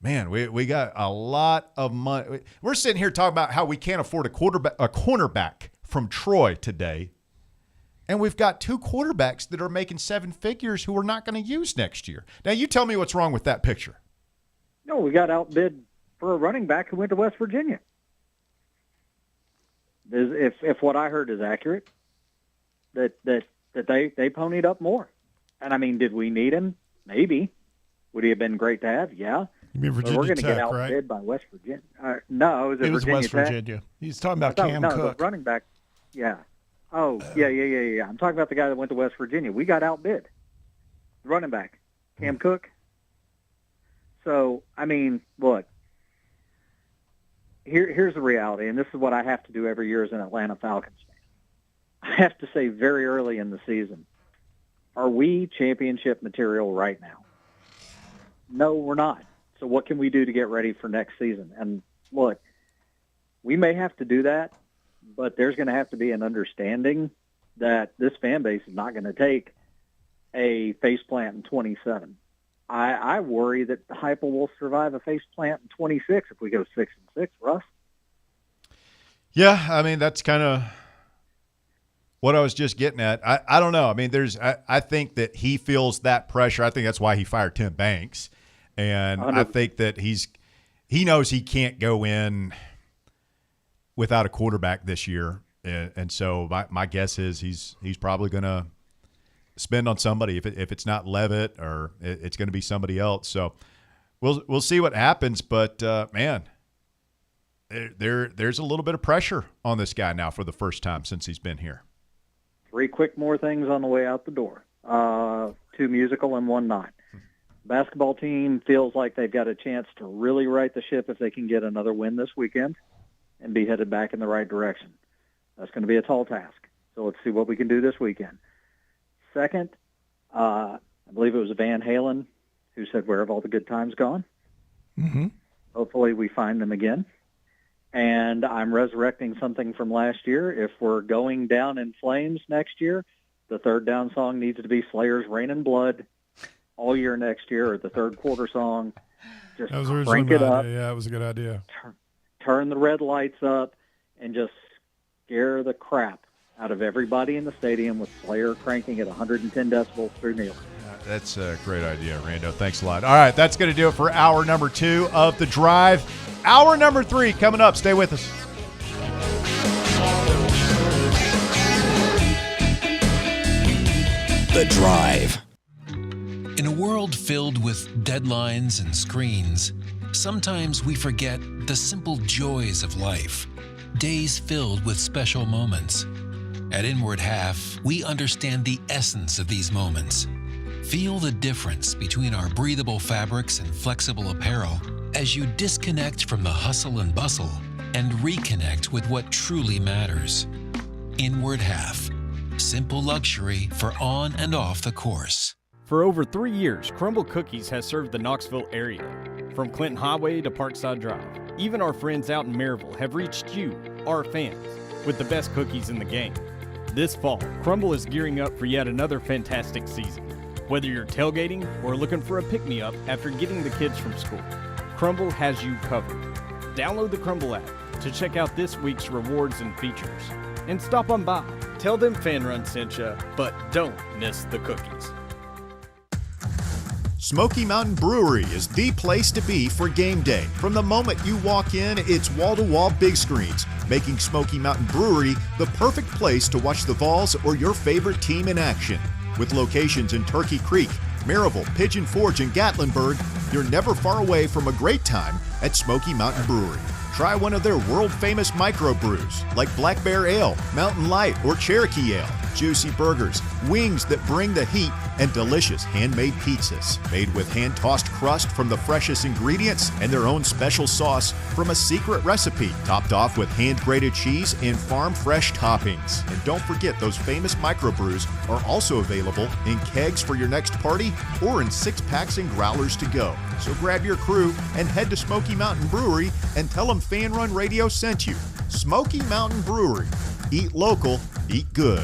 man, we got a lot of money. We're sitting here talking about how we can't afford a cornerback from Troy today. And we've got 2 quarterbacks that are making 7 figures who we're not going to use next year. Now, you tell me what's wrong with that picture. No, we got outbid for a running back who went to West Virginia. If what I heard is accurate, that they ponied up more. And, I mean, did we need him? Maybe. Would he have been great to have? Yeah. You mean Virginia we're going to get outbid right? by West Virginia. No, it was West Tech. Virginia. He's talking about Cam Cook. The running back. Yeah. Oh, yeah. I'm talking about the guy that went to West Virginia. We got outbid. Running back. Cam Cook. So, I mean, look. Here's the reality, and this is what I have to do every year as an Atlanta Falcons fan. I have to say very early in the season, are we championship material right now? No, we're not. So what can we do to get ready for next season? And look, we may have to do that, but there's going to have to be an understanding that this fan base is not going to take a faceplant in 27. I worry that Heupel will survive a face plant in 26 if we go 6-6, Russ. Yeah, I mean, that's kind of what I was just getting at. I don't know. I mean, I think that he feels that pressure. I think that's why he fired Tim Banks. And 100%. I think that he knows he can't go in without a quarterback this year. And so my guess is he's probably going to spend on somebody. If it's not Levitt, or it's going to be somebody else. So we'll see what happens. But, man, there's a little bit of pressure on this guy now for the first time since he's been here. 3 quick more things on the way out the door. 2 musical and 1 not. Basketball team feels like they've got a chance to really right the ship if they can get another win this weekend and be headed back in the right direction. That's going to be a tall task. So let's see what we can do this weekend. Second, I believe it was Van Halen who said, "Where have all the good times gone?" Mm-hmm. Hopefully we find them again. And I'm resurrecting something from last year. If we're going down in flames next year, the third down song needs to be Slayer's Rain and Blood all year next year, or the third quarter song. Just that was crank it up. Yeah, it was a good idea. Turn the red lights up and just scare the crap out of everybody in the stadium with Slayer cranking at 110 decibels through Neil. That's a great idea, Rando. Thanks a lot. All right, that's going to do it for hour number 2 of The Drive. Hour number 3 coming up. Stay with us. The Drive. In a world filled with deadlines and screens, sometimes we forget the simple joys of life. Days filled with special moments. At Inward Half, we understand the essence of these moments. Feel the difference between our breathable fabrics and flexible apparel as you disconnect from the hustle and bustle and reconnect with what truly matters. Inward Half. Simple luxury for on and off the course. For over 3 years, Crumble Cookies has served the Knoxville area. From Clinton Highway to Parkside Drive, even our friends out in Maryville have reached you, our fans, with the best cookies in the game. This fall, Crumble is gearing up for yet another fantastic season. Whether you're tailgating or looking for a pick-me-up after getting the kids from school, Crumble has you covered. Download the Crumble app to check out this week's rewards and features. And stop on by. Tell them Fan Run sent you, but don't miss the cookies. Smoky Mountain Brewery is the place to be for game day. From the moment you walk in, it's wall-to-wall big screens, making Smoky Mountain Brewery the perfect place to watch the Vols or your favorite team in action. With locations in Turkey Creek, Maryville, Pigeon Forge, and Gatlinburg, you're never far away from a great time at Smoky Mountain Brewery. Try one of their world-famous microbrews like Black Bear Ale, Mountain Light, or Cherokee Ale. Juicy burgers, wings that bring the heat, and delicious handmade pizzas made with hand-tossed crust from the freshest ingredients and their own special sauce from a secret recipe, topped off with hand-grated cheese and farm-fresh toppings. And don't forget, those famous microbrews are also available in kegs for your next party or in 6-packs and growlers to go. So grab your crew and head to Smoky Mountain Brewery and tell them Fan Run Radio sent you. Smoky Mountain Brewery. Eat local, eat good.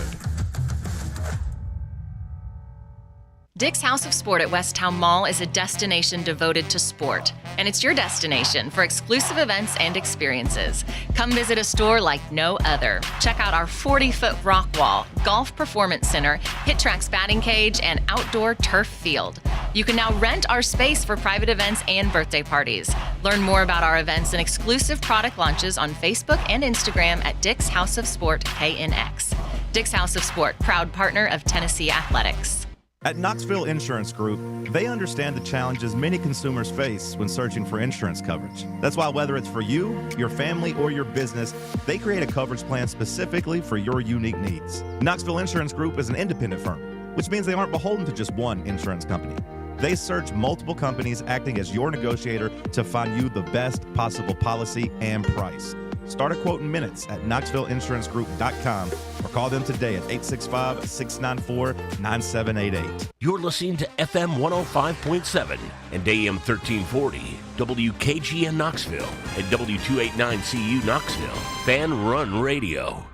Dick's House of Sport at Westtown Mall is a destination devoted to sport, and it's your destination for exclusive events and experiences. Come visit a store like no other. Check out our 40-foot rock wall, golf performance center, Hit Tracks batting cage, and outdoor turf field. You can now rent our space for private events and birthday parties. Learn more about our events and exclusive product launches on Facebook and Instagram at Dick's House of Sport KNX. Dick's House of Sport, proud partner of Tennessee Athletics. At Knoxville Insurance Group, they understand the challenges many consumers face when searching for insurance coverage. That's why whether it's for you, your family, or your business, they create a coverage plan specifically for your unique needs. Knoxville Insurance Group is an independent firm, which means they aren't beholden to just one insurance company. They search multiple companies, acting as your negotiator to find you the best possible policy and price. Start a quote in minutes at KnoxvilleInsuranceGroup.com or call them today at 865-694-9788. You're listening to FM 105.7 and AM 1340, WKGN Knoxville and W289CU Knoxville. Fan Run Radio.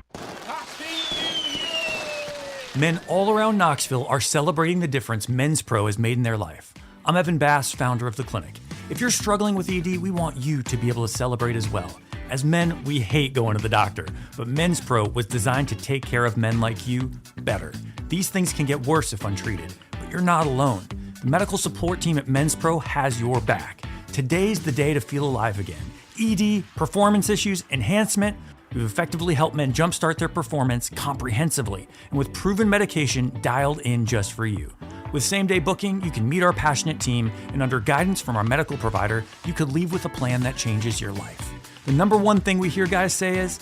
Men all around Knoxville are celebrating the difference Men's Pro has made in their life. I'm Evan Bass, founder of The Clinic. If you're struggling with ED, we want you to be able to celebrate as well. As men, we hate going to the doctor, but Men's Pro was designed to take care of men like you better. These things can get worse if untreated, but you're not alone. The medical support team at Men's Pro has your back. Today's the day to feel alive again. ED, performance issues, enhancement. We've effectively helped men jumpstart their performance comprehensively and with proven medication dialed in just for you. With same-day booking, you can meet our passionate team, and under guidance from our medical provider, you could leave with a plan that changes your life. The number one thing we hear guys say is,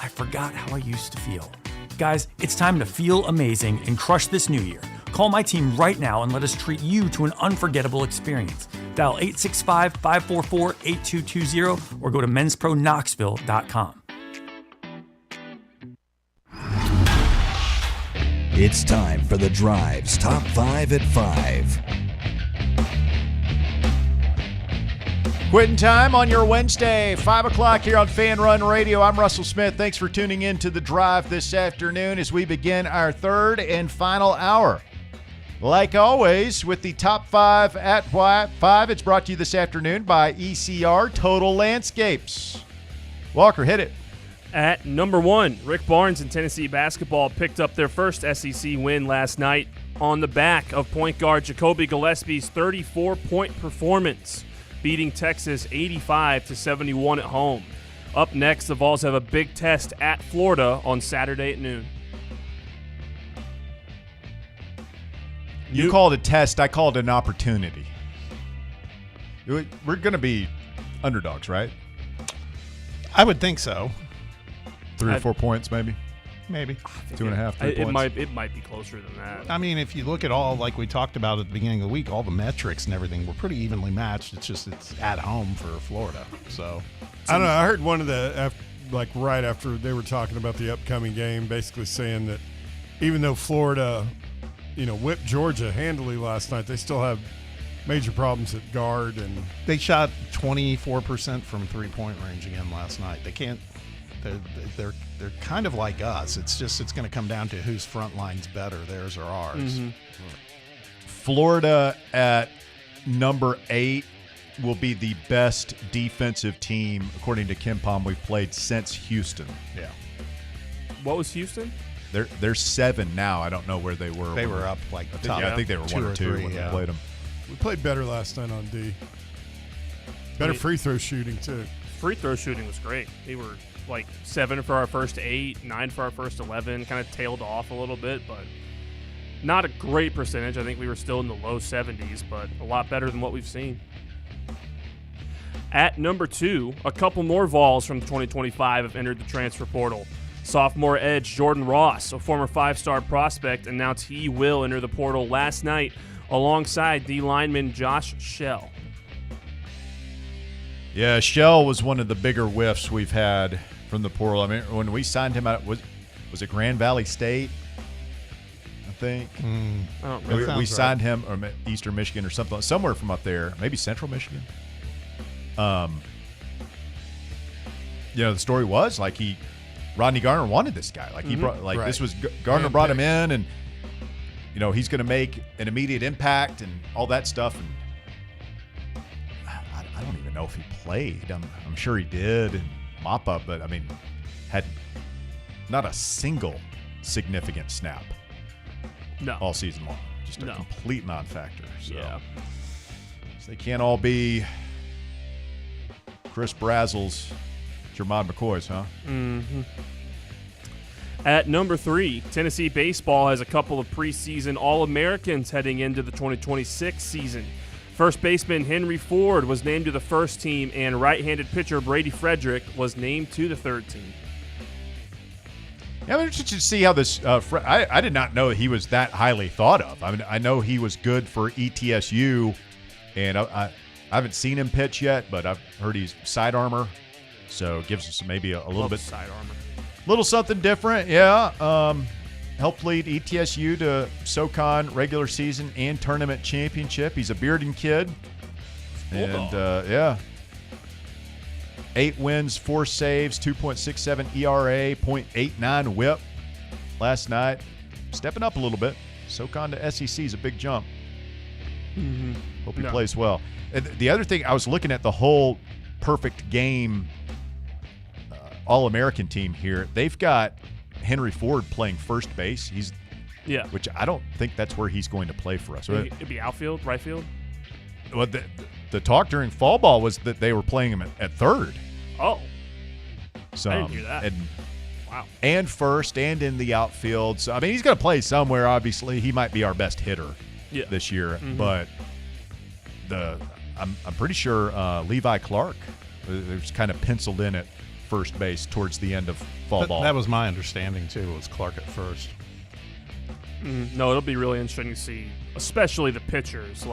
I forgot how I used to feel. Guys, it's time to feel amazing and crush this new year. Call my team right now and let us treat you to an unforgettable experience. Dial 865-544-8220 or go to menspronknoxville.com. It's time for The Drive's Top 5 at 5. Quitting time on your Wednesday, 5 o'clock here on Fan Run Radio. I'm Russell Smith. Thanks for tuning in to The Drive this afternoon as we begin our third and final hour. Like always, with the Top 5 at 5, it's brought to you this afternoon by ECR Total Landscapes. Walker, hit it. At number 1, Rick Barnes and Tennessee basketball picked up their first SEC win last night on the back of point guard Jacoby Gillespie's 34-point performance, beating Texas 85-71 at home. Up next, the Vols have a big test at Florida on Saturday at noon. You called it a test. I called it an opportunity. We're going to be underdogs, right? I would think so. 3 or 4 points, maybe. Maybe 2.5, 3 points. It might be closer than that. I mean, if you look at all, like we talked about at the beginning of the week, all the metrics and everything were pretty evenly matched. It's just it's at home for Florida. So I don't know. I heard one of the right after they were talking about the upcoming game, basically saying that even though Florida, whipped Georgia handily last night, they still have major problems at guard, and they shot 24% from 3-point range again last night. They can't. They're kind of like us. It's going to come down to whose front line's better, theirs or ours. Mm-hmm. Florida at number 8 will be the best defensive team, according to KenPom, we've played since Houston. Yeah. What was Houston? They're 7 now. I don't know where they were. They were up like the top. I think they were 1 or 2 when we played them. We played better last night on D. Better free throw shooting too. Free throw shooting was great. They were like 7 for our first 8, 9 for our first 11. Kind of tailed off a little bit, but not a great percentage. I think we were still in the low 70s, but a lot better than what we've seen. At number 2, a couple more Vols from 2025 have entered the transfer portal. Sophomore edge Jordan Ross, a former 5-star prospect, announced he will enter the portal last night alongside D lineman Josh Shell. Yeah, Shell was one of the bigger whiffs we've had from the portal. I mean, when we signed him out, was it Grand Valley State? I think. I don't remember. We signed him, or Eastern Michigan or something, somewhere from up there, maybe Central Michigan. The story was like Rodney Garner wanted this guy. Like he brought, like this was Garner brought him in, and he's going to make an immediate impact and all that stuff. And I don't even know if he played. I'm sure he did and mop up, but I mean, had not a single significant snap. No, all season long. Just a complete non-factor. So. Yeah, so they can't all be Chris Brazel's, Jermod McCoy's, huh? Mm-hmm. At number 3, Tennessee baseball has a couple of preseason All-Americans heading into the 2026 season. First baseman Henry Ford was named to the first team, and right-handed pitcher Brady Frederick was named to the third team. Yeah, I'm interested to see how this. I did not know he was that highly thought of. I mean, I know he was good for ETSU, and I haven't seen him pitch yet, but I've heard he's side armor, so it gives us maybe a little bit side armor, little something different. Yeah, helped lead ETSU to SoCon regular season and tournament championship. He's a Bearden kid, and 8 wins, 4 saves, 2.67 ERA, 0.89 WHIP last night. Stepping up a little bit. SoCon to SEC is a big jump. Hope he plays well. And the other thing, I was looking at the whole perfect game All-American team here. They've got Henry Ford playing first base. Which I don't think that's where he's going to play for us. It'd be outfield, right field? Well, the talk during fall ball was that they were playing him at third. Oh. So, I didn't hear that. Wow. And first and in the outfield. So, I mean, he's going to play somewhere, obviously. He might be our best hitter this year. Mm-hmm. But I'm pretty sure Levi Clark was kind of penciled in at first base towards the end of fall ball. That was my understanding, too, was Clark at first. No, it'll be really interesting to see, especially the pitchers.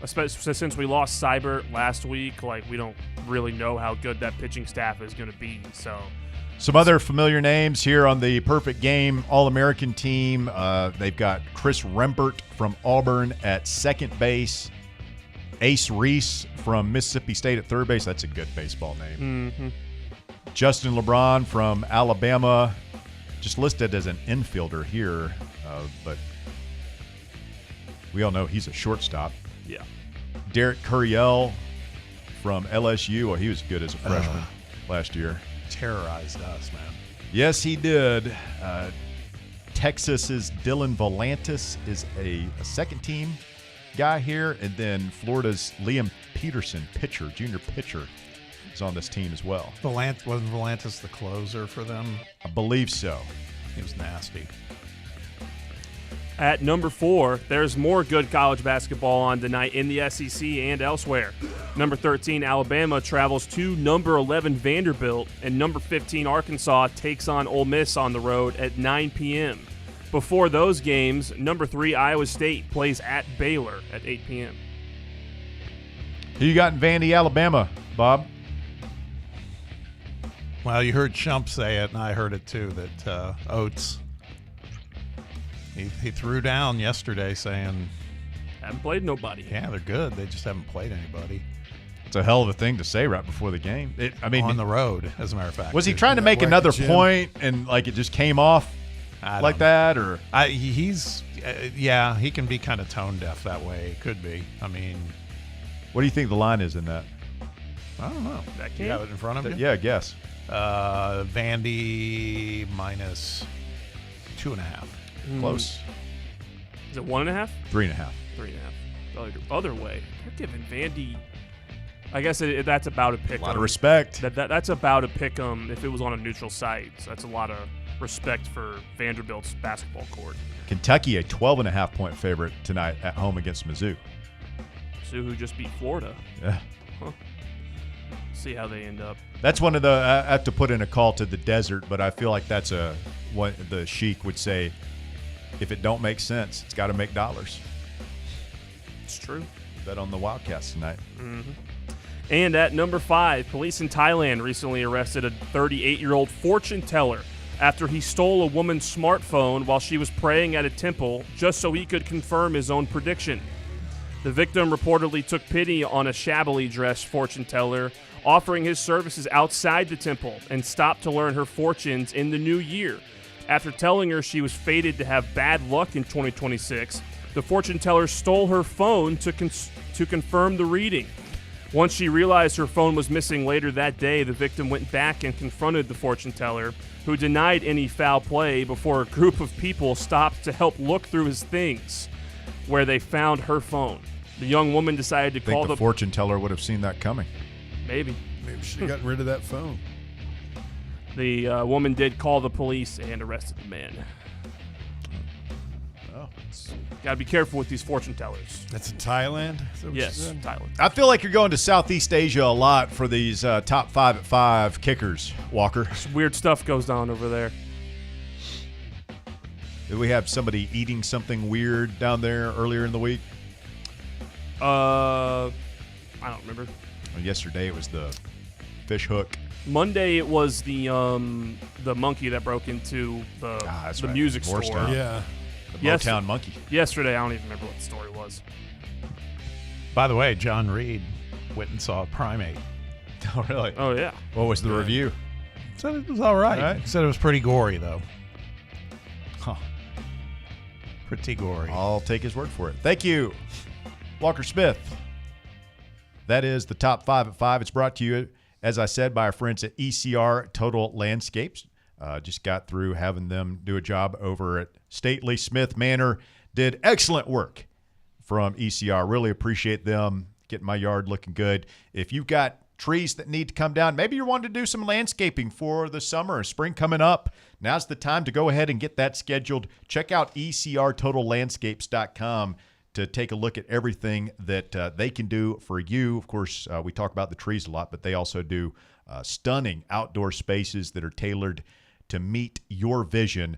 Especially since we lost Seibert last week, we don't really know how good that pitching staff is going to be. So, some other familiar names here on the perfect game All-American team. They've got Chris Rembert from Auburn at second base. Ace Reese from Mississippi State at third base. That's a good baseball name. Mm-hmm. Justin LeBron from Alabama, just listed as an infielder here, but we all know he's a shortstop. Yeah. Derek Curiel from LSU. Well, he was good as a freshman last year. Terrorized us, man. Yes, he did. Texas's Dylan Volantis is a second-team guy here, and then Florida's Liam Peterson, junior pitcher, is on this team as well. Wasn't Volantis the closer for them? I believe so. He was nasty. At number 4, there's more good college basketball on tonight in the SEC and elsewhere. Number 13, Alabama travels to number 11, Vanderbilt, and number 15, Arkansas takes on Ole Miss on the road at 9 p.m. Before those games, number 3, Iowa State plays at Baylor at 8 p.m. Who you got in Vandy, Alabama, Bob? Well, you heard Shump say it, and I heard it too, that Oates, he threw down yesterday saying, haven't played nobody. Yeah, they're good. They just haven't played anybody. It's a hell of a thing to say right before the game. On the road, as a matter of fact. Was he trying to make another point and it just came off like that? Or he can be kind of tone deaf that way. Could be. I mean, what do you think the line is in that? I don't know. You have it in front of you? Yeah, I guess. Vandy minus 2.5. Close. Is it 1.5? 3.5. 3.5. Other way. They're giving Vandy. I guess that's about a pick. A lot of respect. That's about a pick 'em if it was on a neutral site. So that's a lot of respect for Vanderbilt's basketball court. Kentucky, a 12.5-point favorite tonight at home against Mizzou. Mizzou, who just beat Florida. Yeah. Huh. See how they end up. That's one of the. I have to put in a call to the desert, but I feel like that's what the Sheik would say. If it don't make sense, it's got to make dollars. It's true. Bet on the Wildcats tonight. Mm-hmm. And at number 5, police in Thailand recently arrested a 38-year-old fortune teller after he stole a woman's smartphone while she was praying at a temple just so he could confirm his own prediction. The victim reportedly took pity on a shabbily dressed fortune teller, offering his services outside the temple, and stopped to learn her fortunes in the new year. After telling her she was fated to have bad luck in 2026, the fortune teller stole her phone to confirm the reading. Once she realized her phone was missing later that day, the victim went back and confronted the fortune teller, who denied any foul play before a group of people stopped to help look through his things, where they found her phone. The young woman decided to call the fortune teller would have seen that coming. Maybe she got rid of that phone. The woman did call the police and arrested the man. Oh. Got to be careful with these fortune tellers. That's in Thailand? Yes, Thailand. I feel like you're going to Southeast Asia a lot for these top 5 at 5 kickers, Walker. Weird stuff goes on over there. Did we have somebody eating something weird down there earlier in the week? I don't remember. Yesterday it was the fish hook. Monday it was the monkey that broke into the music store. Yeah. The Motown monkey. Yesterday, I don't even remember what the story was. By the way, John Reed went and saw a primate. Oh, really? Oh, yeah. What was the review? Said it was all right. Said it was pretty gory, though. Huh. Pretty gory. I'll take his word for it. Thank you. Walker Smith. That is the top 5 at 5. It's brought to you, as I said, by our friends at ECR Total Landscapes. Just got through having them do a job over at Stately Smith Manor. Did excellent work from ECR. Really appreciate them getting my yard looking good. If you've got trees that need to come down, maybe you're wanting to do some landscaping for the summer or spring coming up, now's the time to go ahead and get that scheduled. Check out ecrtotallandscapes.com to take a look at everything that they can do for you. Of course, we talk about the trees a lot, but they also do stunning outdoor spaces that are tailored to meet your vision.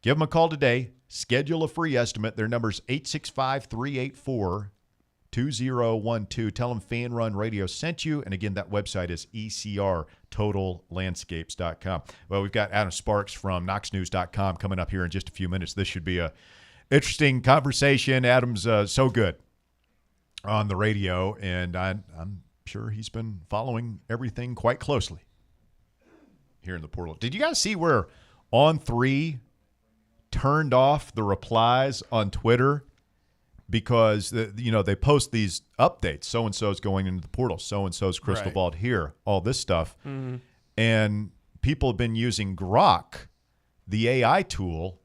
Give them a call today. Schedule a free estimate. Their number's 865-384-2012. Tell them Fan Run Radio sent you. And again, that website is ecrtotallandscapes.com. Well, we've got Adam Sparks from knoxnews.com coming up here in just a few minutes. This should be a interesting conversation. Adam's so good on the radio, and I'm sure he's been following everything quite closely here in the portal. Did you guys see where On3 turned off the replies on Twitter because they post these updates? So-and-so's going into the portal. So-and-so's crystal balled here. All this stuff. Mm-hmm. And people have been using Grok, the AI tool,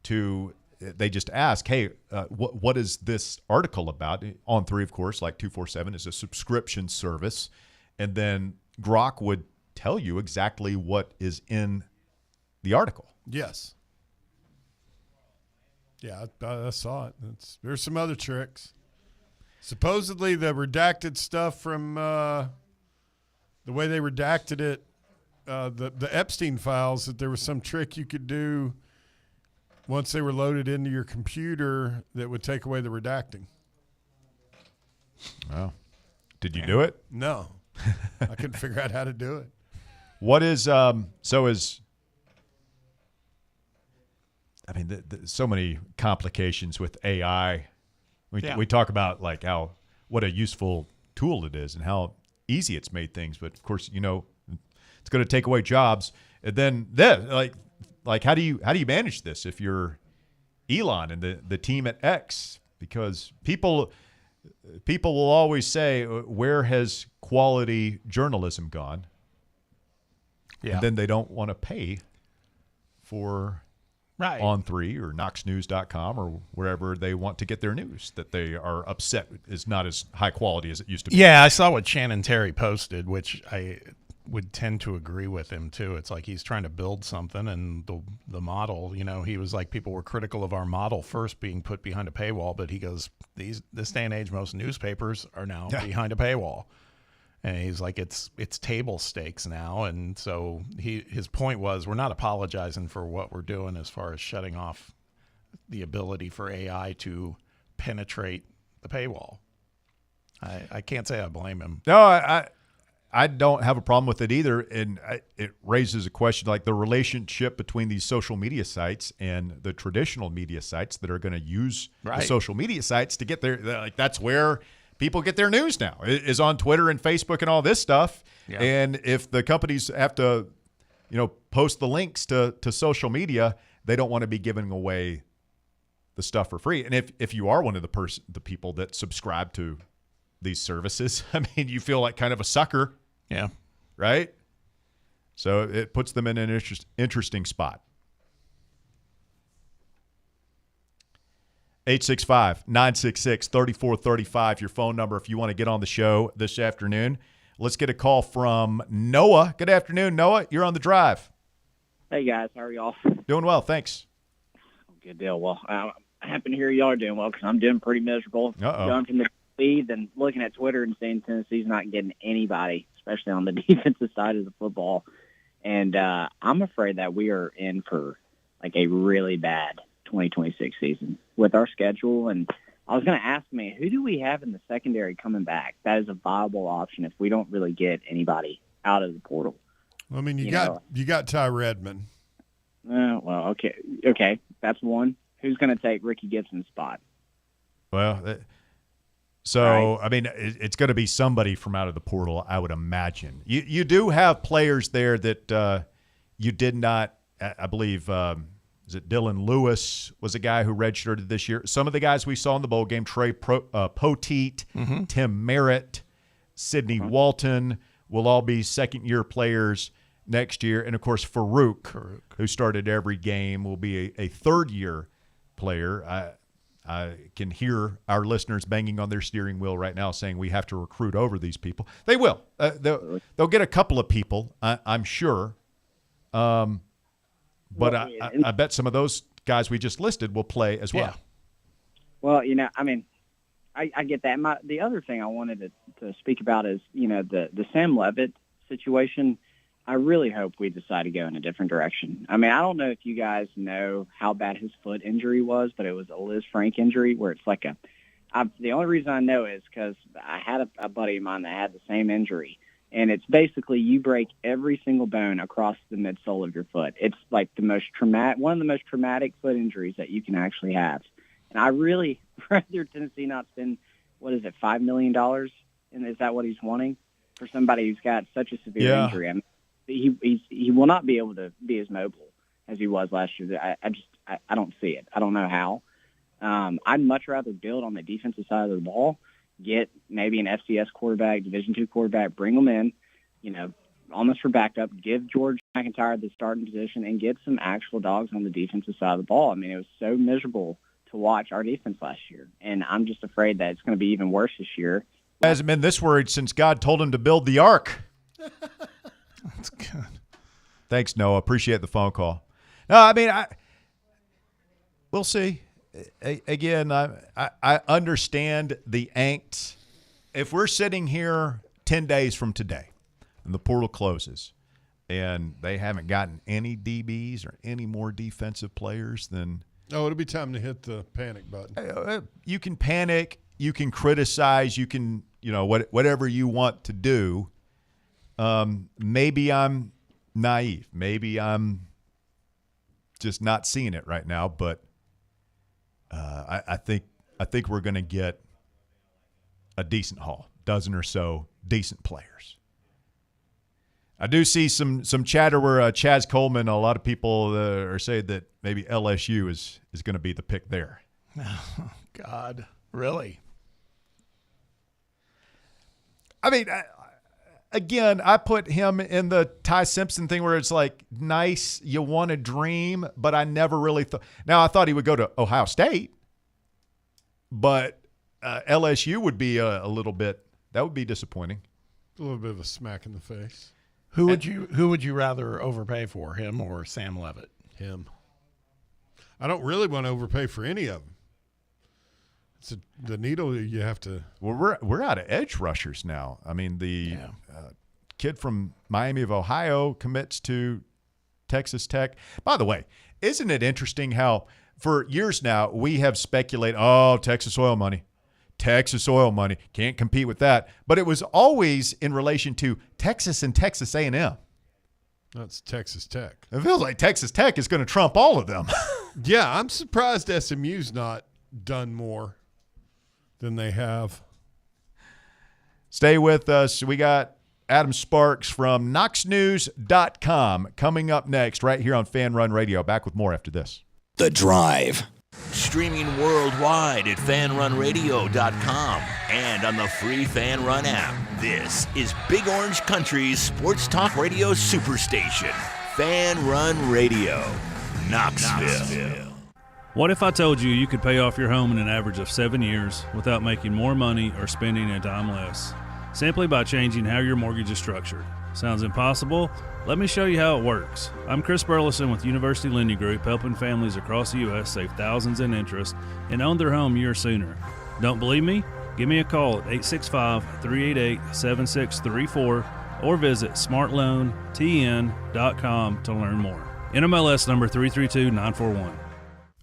to – they just ask, hey, what is this article about? On3, of course, like 247, is a subscription service. And then Grok would tell you exactly what is in the article. Yes. Yeah, I saw it. There's some other tricks. Supposedly the redacted stuff from the way they redacted it, the Epstein files, that there was some trick you could do once they were loaded into your computer that would take away the redacting. Oh. Did you do it? No. I couldn't figure out how to do it. What is so many complications with AI. We talk about like what a useful tool it is and how easy it's made things, but of course, it's going to take away jobs. And then like how do you manage this if you're Elon and the team at X? Because people will always say, where has quality journalism gone? Yeah. And then they don't want to pay for On3 or knoxnews.com or wherever they want to get their news, that they are upset is not as high quality as it used to be. Yeah, I saw what Shannon Terry posted, which I would tend to agree with him too. It's like he's trying to build something, and the model, he was like, people were critical of our model first being put behind a paywall, but he goes, this day and age, most newspapers are now behind a paywall. And he's like, it's table stakes now. And so his point was, we're not apologizing for what we're doing as far as shutting off the ability for AI to penetrate the paywall. I can't say I blame him. No, I don't have a problem with it either. And it raises a question like the relationship between these social media sites and the traditional media sites that are going to use the social media sites to get that's where people get their news now, is on Twitter and Facebook and all this stuff. Yeah. And if the companies have to, post the links to social media, they don't want to be giving away the stuff for free. And if you are one of the people that subscribe to these services, I mean, you feel like kind of a sucker. Yeah. Right? So it puts them in an interesting spot. 865-966-3435, your phone number if you want to get on the show this afternoon. Let's get a call from Noah. Good afternoon, Noah. You're on the drive. Hey, guys. How are y'all? Doing well, thanks. Good deal. Well, I'm happy to hear y'all are doing well because I'm doing pretty miserable. Going from the lead and looking at Twitter and saying Tennessee's not getting anybody, especially on the defensive side of the football. And I'm afraid that we are in for like a really bad 2026 season with our schedule. And I was going to ask, man, who do we have in the secondary coming back that is a viable option if we don't really get anybody out of the portal? I mean, you got Ty Redmond. Well, okay, that's one. Who's going to take Ricky Gibson's spot? Well, so I mean, it's going to be somebody from out of the portal, I would imagine. You do have players there that you did not, I believe. is it Dylan Lewis was a guy who redshirted this year. Some of the guys we saw in the bowl game, Trey Poteet, Tim Merritt, Sidney Walton, will all be second-year players next year. And, of course, Farouk, who started every game, will be a third-year player. I can hear our listeners banging on their steering wheel right now saying we have to recruit over these people. They will. They'll get a couple of people, I'm sure. But I bet some of those guys we just listed will play as well. Yeah. Well, I mean, I get that. The other thing I wanted to speak about is, the Sam Levitt situation. I really hope we decide to go in a different direction. I mean, I don't know if you guys know how bad his foot injury was, but it was a Liz Frank injury where it's like the only reason I know is because I had a buddy of mine that had the same injury. And it's basically you break every single bone across the midsole of your foot. It's like one of the most traumatic foot injuries that you can actually have. And I really rather Tennessee not spend, $5 million? And is that what he's wanting for somebody who's got such a severe injury? I mean, he will not be able to be as mobile as he was last year. I don't see it. I don't know how. I'd much rather build on the defensive side of the ball. Get maybe an FCS quarterback, Division II quarterback, bring them in, almost for backup, give George McIntyre the starting position, and get some actual dogs on the defensive side of the ball. I mean, it was so miserable to watch our defense last year, and I'm just afraid that it's going to be even worse this year. Hasn't been this worried since God told him to build the ark. That's good. Thanks, Noah. Appreciate the phone call. No, I mean, we'll see. Again, I understand the angst. If we're sitting here 10 days from today and the portal closes and they haven't gotten any DBs or any more defensive players, then it'll be time to hit the panic button. You can panic, you can criticize, you can, whatever you want to do. Maybe I'm naive. Maybe I'm just not seeing it right now, but I think we're going to get a decent haul, dozen or so decent players. I do see some chatter where Chaz Coleman, a lot of people are saying that maybe LSU is going to be the pick there. Oh, God, really? I mean, again, I put him in the Ty Simpson thing where it's like, nice, you want to dream, but I never really thought. Now, I thought he would go to Ohio State, but LSU would be a little bit, that would be disappointing. A little bit of a smack in the face. Who would you rather overpay for, him or Sam Levitt? Him. I don't really want to overpay for any of them. It's the needle you have to. Well, we're out of edge rushers now. I mean, the kid from Miami of Ohio commits to Texas Tech. By the way, isn't it interesting how for years now we have speculated, Texas oil money. Texas oil money. Can't compete with that. But it was always in relation to Texas and Texas A&M. That's Texas Tech. It feels like Texas Tech is going to trump all of them. Yeah, I'm surprised SMU's not done more than they have. Stay with us. We got Adam Sparks from KnoxNews.com coming up next right here on Fan Run Radio. Back with more after this. The Drive. Streaming worldwide at fanrunradio.com and on the free Fan Run app. This is Big Orange Country's sports talk radio superstation. Fan Run Radio, Knoxville. What if I told you could pay off your home in an average of 7 years without making more money or spending a dime less, simply by changing how your mortgage is structured? Sounds impossible? Let me show you how it works. I'm Chris Burleson with University Lending Group, helping families across the U.S. save thousands in interest and own their home years sooner. Don't believe me? Give me a call at 865-388-7634 or visit smartloantn.com to learn more. NMLS number 332941.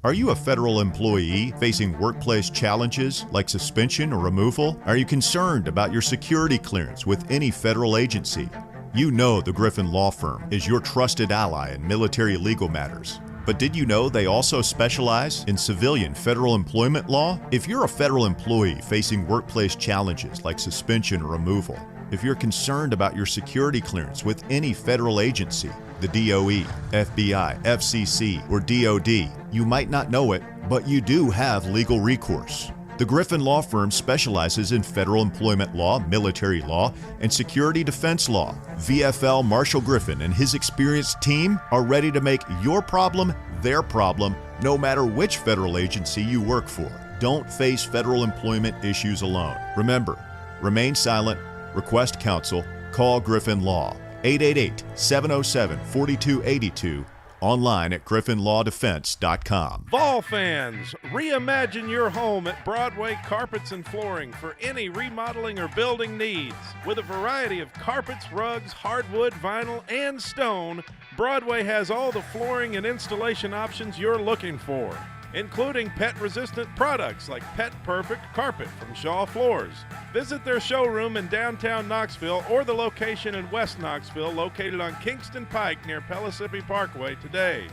Are you a federal employee facing workplace challenges like suspension or removal? Are you concerned about your security clearance with any federal agency? You know the Griffin Law Firm is your trusted ally in military legal matters. But did you know they also specialize in civilian federal employment law? If you're a federal employee facing workplace challenges like suspension or removal, if you're concerned about your security clearance with any federal agency, the DOE, FBI, FCC, or DOD. You might not know it, but you do have legal recourse. The Griffin Law Firm specializes in federal employment law, military law, and security defense law. VFL Marshall Griffin and his experienced team are ready to make your problem their problem, no matter which federal agency you work for. Don't face federal employment issues alone. Remember, remain silent, request counsel, call Griffin Law. 888-707-4282. Online at griffinlawdefense.com. Vol fans, reimagine your home at Broadway Carpets and Flooring for any remodeling or building needs. With a variety of carpets, rugs, hardwood, vinyl, and stone, Broadway has all the flooring and installation options you're looking for, including pet-resistant products like Pet Perfect Carpet from Shaw Floors. Visit their showroom in downtown Knoxville or the location in West Knoxville located on Kingston Pike near Pellissippi Parkway today.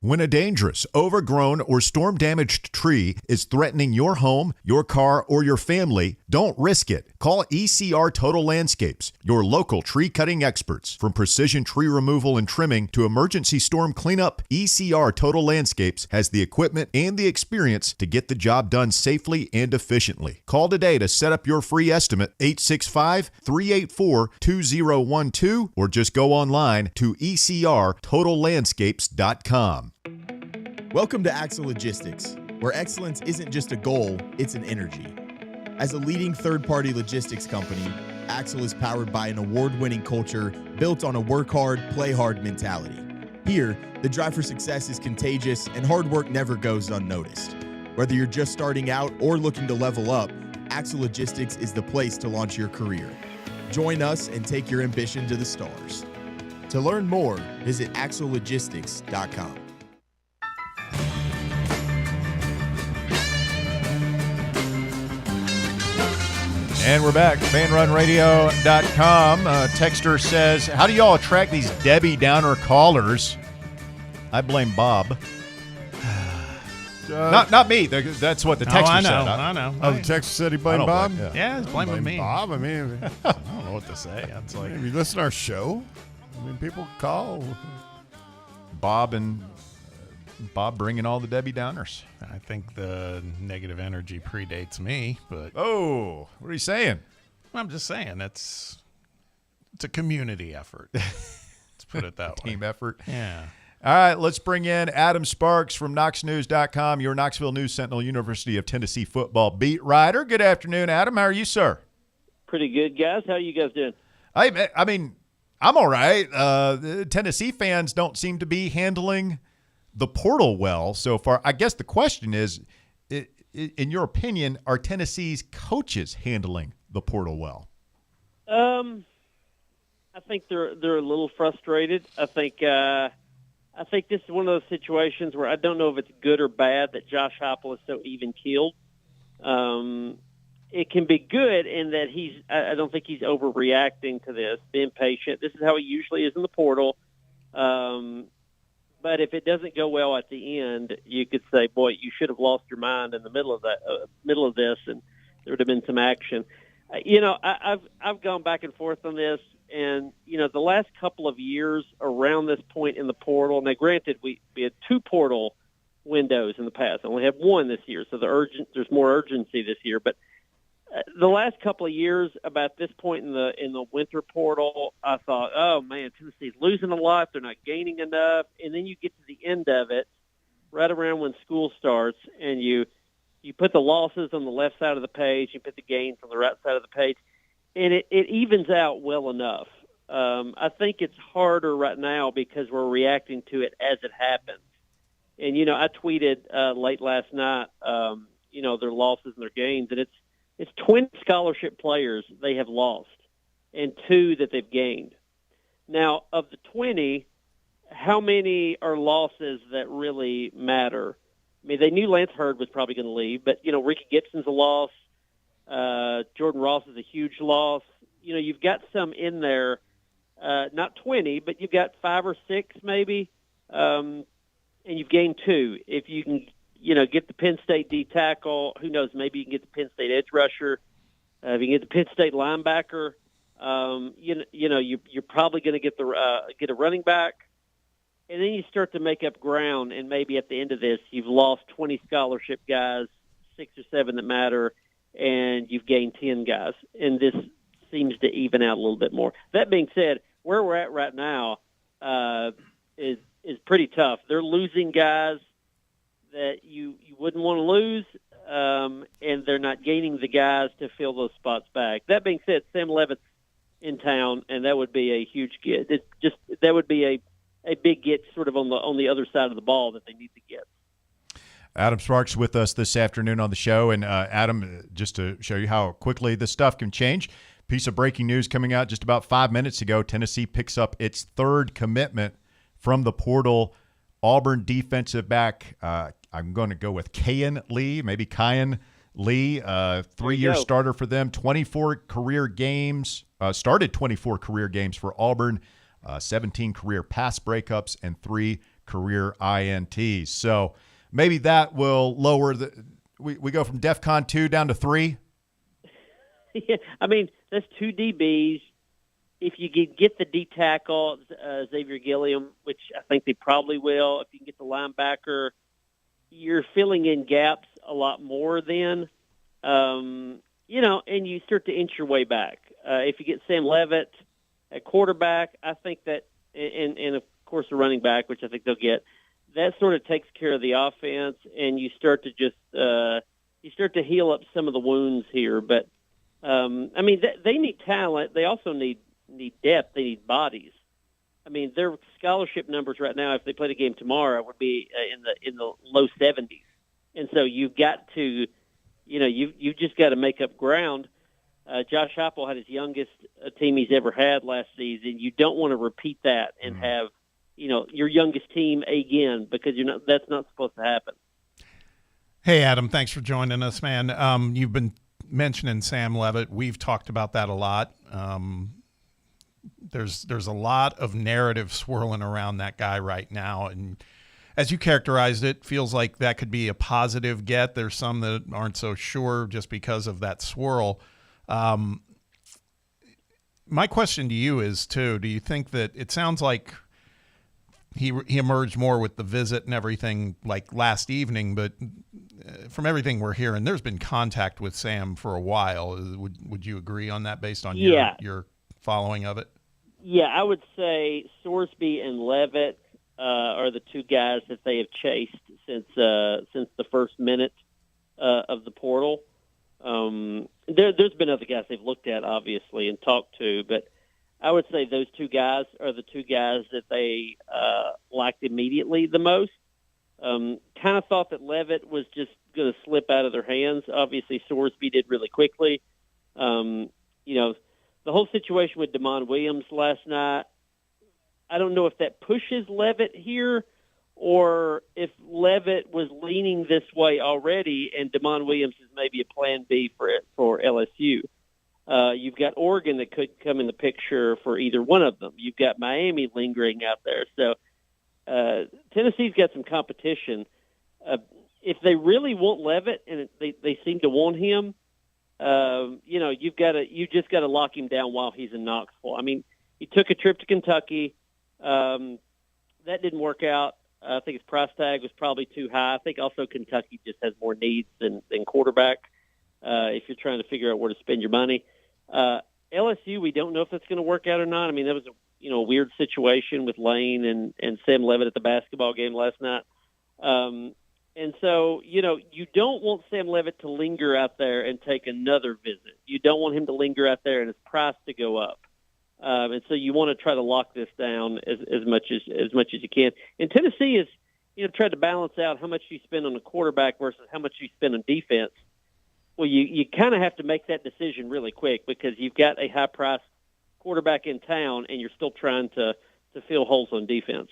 When a dangerous, overgrown, or storm-damaged tree is threatening your home, your car, or your family, don't risk it. Call ECR Total Landscapes, your local tree-cutting experts. From precision tree removal and trimming to emergency storm cleanup, ECR Total Landscapes has the equipment and the experience to get the job done safely and efficiently. Call today to set up your free estimate, 865-384-2012, or just go online to ecrtotallandscapes.com. Welcome to Axle Logistics, where excellence isn't just a goal, it's an energy. As a leading third-party logistics company, Axle is powered by an award-winning culture built on a work hard, play hard mentality. Here, the drive for success is contagious and hard work never goes unnoticed. Whether you're just starting out or looking to level up, Axle Logistics is the place to launch your career. Join us and take your ambition to the stars. To learn more, visit axlelogistics.com. And we're back. FanRunRadio.com. Texter says, how do y'all attract these Debbie Downer callers? I blame Bob. Not me. That's what the texter said. I know. Oh, the texter said he blamed Bob? Yeah, he's blaming me. Bob? I mean, I don't know what to say. It's like, have you listened to our show? I mean, people call. Bob bringing all the Debbie Downers. I think the negative energy predates me, but oh, what are you saying? I'm just saying it's a community effort. Let's put it that way. Team effort. Yeah. All right, let's bring in Adam Sparks from KnoxNews.com, your Knoxville News Sentinel, University of Tennessee football beat writer. Good afternoon, Adam. How are you, sir? Pretty good, guys. How are you guys doing? I mean, I'm all right. Tennessee fans don't seem to be handling the portal well so far. I guess the question is, in your opinion, are Tennessee's coaches handling the portal well? I think they're a little frustrated. I think this is one of those situations where I don't know if it's good or bad that Josh Heupel is so even-keeled. It can be good in that I don't think he's overreacting to this, being patient. This is how he usually is in the portal. But if it doesn't go well at the end, you could say, boy, you should have lost your mind in the middle of this, and there would have been some action. I've gone back and forth on this, and, the last couple of years around this point in the portal, now granted, we had 2 portal windows in the past. I only have 1 this year, so there's more urgency this year. But the last couple of years, about this point in the winter portal, I thought, oh man, Tennessee's losing a lot. They're not gaining enough. And then you get to the end of it, right around when school starts, and you put the losses on the left side of the page, you put the gains on the right side of the page, and it evens out well enough. I think it's harder right now because we're reacting to it as it happens. And I tweeted late last night, their losses and their gains, and it's 20 scholarship players they have lost and 2 that they've gained. Now, of the 20, how many are losses that really matter? I mean, they knew Lance Hurd was probably going to leave, but, Ricky Gibson's a loss. Jordan Ross is a huge loss. You've got some in there, not 20, but you've got 5 or 6 maybe, and you've gained 2. If you can get the Penn State D tackle. Who knows? Maybe you can get the Penn State edge rusher. If you can get the Penn State linebacker, You're probably going to get a running back, and then you start to make up ground. And maybe at the end of this, you've lost 20 scholarship guys, 6 or 7 that matter, and you've gained 10 guys. And this seems to even out a little bit more. That being said, where we're at right now is pretty tough. They're losing guys that you wouldn't want to lose, and they're not gaining the guys to fill those spots back. That being said, Sam Levitt's in town, and that would be a huge get. That would be a big get, sort of on the other side of the ball that they need to get. Adam Sparks with us this afternoon on the show. And Adam, just to show you how quickly this stuff can change, piece of breaking news coming out just about 5 minutes ago. Tennessee picks up its third commitment from the portal. Auburn defensive back, I'm going to go with Kyan Lee, maybe Kyan Lee, 3-year starter for them, 24 career games, started 24 career games for Auburn, 17 career pass breakups, and 3 career INTs. So maybe that will lower we go from DEFCON 2 down to 3. Yeah, I mean, that's 2 DBs. If you get the D tackle, Xavier Gilliam, which I think they probably will, if you can get the linebacker, you're filling in gaps a lot more then, and you start to inch your way back. If you get Sam Levitt at quarterback, I think that, and of course the running back, which I think they'll get, that sort of takes care of the offense, and you start to just heal up some of the wounds here. But I mean, they need talent. They also need depth. They need bodies. I mean, their scholarship numbers right now, if they played a game tomorrow, would be in the low 70s. And so you've got to, you've just got to make up ground. Josh Heupel had his youngest team he's ever had last season. You don't want to repeat that and have, your youngest team again, because that's not supposed to happen. Hey, Adam, thanks for joining us, man. You've been mentioning Sam Levitt. We've talked about that a lot. There's a lot of narrative swirling around that guy right now, and as you characterized it, feels like that could be a positive get. There's some that aren't so sure just because of that swirl. My question to you is, too, do you think that it sounds like he emerged more with the visit and everything like last evening, but from everything we're hearing, there's been contact with Sam for a while. Would you agree on that based on your following of it? Yeah, I would say Sorsby and Levitt are the 2 guys that they have chased since the first minute of the portal. There's been other guys they've looked at, obviously, and talked to, but I would say those 2 guys are the 2 guys that they liked immediately the most. Kind of thought that Levitt was just going to slip out of their hands. Obviously, Sorsby did really quickly. The whole situation with Damon Williams last night, I don't know if that pushes Levitt here or if Levitt was leaning this way already and Damon Williams is maybe a plan B for LSU. You've got Oregon that could come in the picture for either one of them. You've got Miami lingering out there. So Tennessee's got some competition. If they really want Levitt, and they seem to want him, you just got to lock him down while he's in Knoxville. I mean, he took a trip to Kentucky. That didn't work out. I think his price tag was probably too high. I think also Kentucky just has more needs than quarterback if you're trying to figure out where to spend your money. LSU, we don't know if that's going to work out or not. I mean, that was a weird situation with Lane and Sam Levitt at the basketball game last night. And so, you don't want Sam Levitt to linger out there and take another visit. You don't want him to linger out there and his price to go up. And so you want to try to lock this down as much as you can. And Tennessee is, tried to balance out how much you spend on a quarterback versus how much you spend on defense. Well, you kind of have to make that decision really quick because you've got a high-priced quarterback in town and you're still trying to fill holes on defense.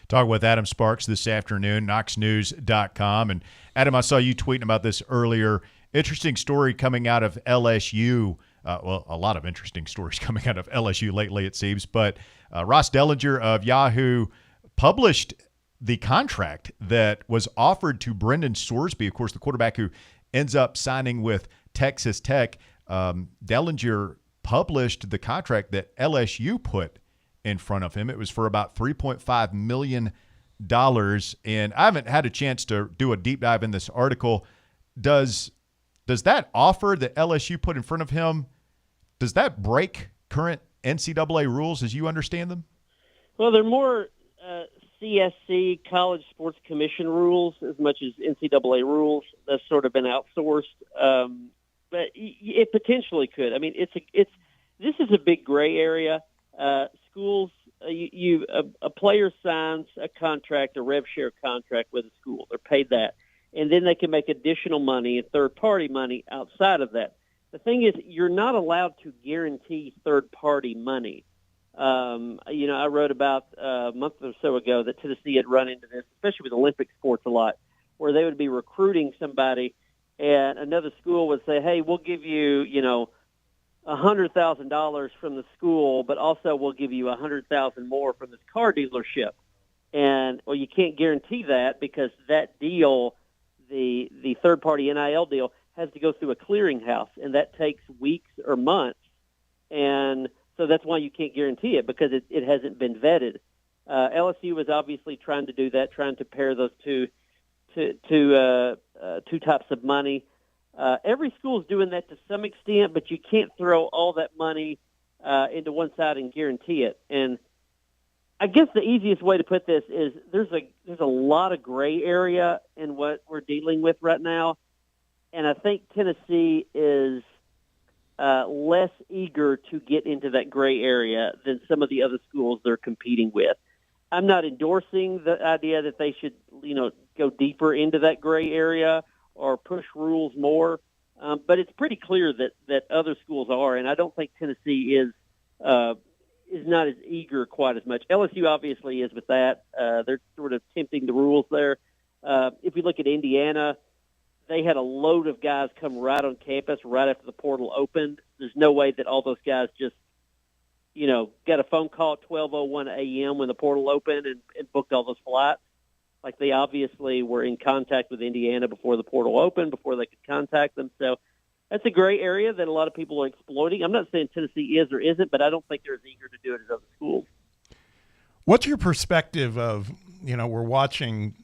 Talking with Adam Sparks this afternoon, KnoxNews.com. And, Adam, I saw you tweeting about this earlier. Interesting story coming out of LSU. A lot of interesting stories coming out of LSU lately, it seems. But Ross Dellinger of Yahoo published the contract that was offered to Brendan Sorsby, of course, the quarterback who ends up signing with Texas Tech. Dellinger published the contract that LSU put in front of him. It was for about $3.5 million. And I haven't had a chance to do a deep dive in this article. Does that offer that LSU put in front of him, does that break current NCAA rules as you understand them? Well, they're more CSC, College Sports Commission rules, as much as NCAA rules. That's sort of been outsourced, but it potentially could. I mean, this is a big gray area. Schools, a player signs a contract, a rev share contract with a school. They're paid that, and then they can make additional money and third-party money outside of that. The thing is, you're not allowed to guarantee third-party money. I wrote about a month or so ago that Tennessee had run into this, especially with Olympic sports a lot, where they would be recruiting somebody and another school would say, hey, we'll give you, $100,000 from the school, but also we'll give you $100,000 more from this car dealership. And, well, you can't guarantee that because that deal, the third-party NIL deal, has to go through a clearinghouse, and that takes weeks or months. And so that's why you can't guarantee it, because it hasn't been vetted. LSU was obviously trying to do that, trying to pair those two types of money. Every school is doing that to some extent, but you can't throw all that money into one side and guarantee it. And I guess the easiest way to put this is there's a lot of gray area in what we're dealing with right now, and I think Tennessee is less eager to get into that gray area than some of the other schools they're competing with. I'm not endorsing the idea that they should, go deeper into that gray area or push rules more, but it's pretty clear that other schools are, and I don't think Tennessee is not as eager quite as much. LSU obviously is with that. They're sort of tempting the rules there. If you look at Indiana, they had a load of guys come right on campus right after the portal opened. There's no way that all those guys just, got a phone call at 12:01 a.m. when the portal opened and booked all those flights. Like, they obviously were in contact with Indiana before the portal opened, before they could contact them. So that's a gray area that a lot of people are exploiting. I'm not saying Tennessee is or isn't, but I don't think they're as eager to do it as other schools. What's your perspective of, we're watching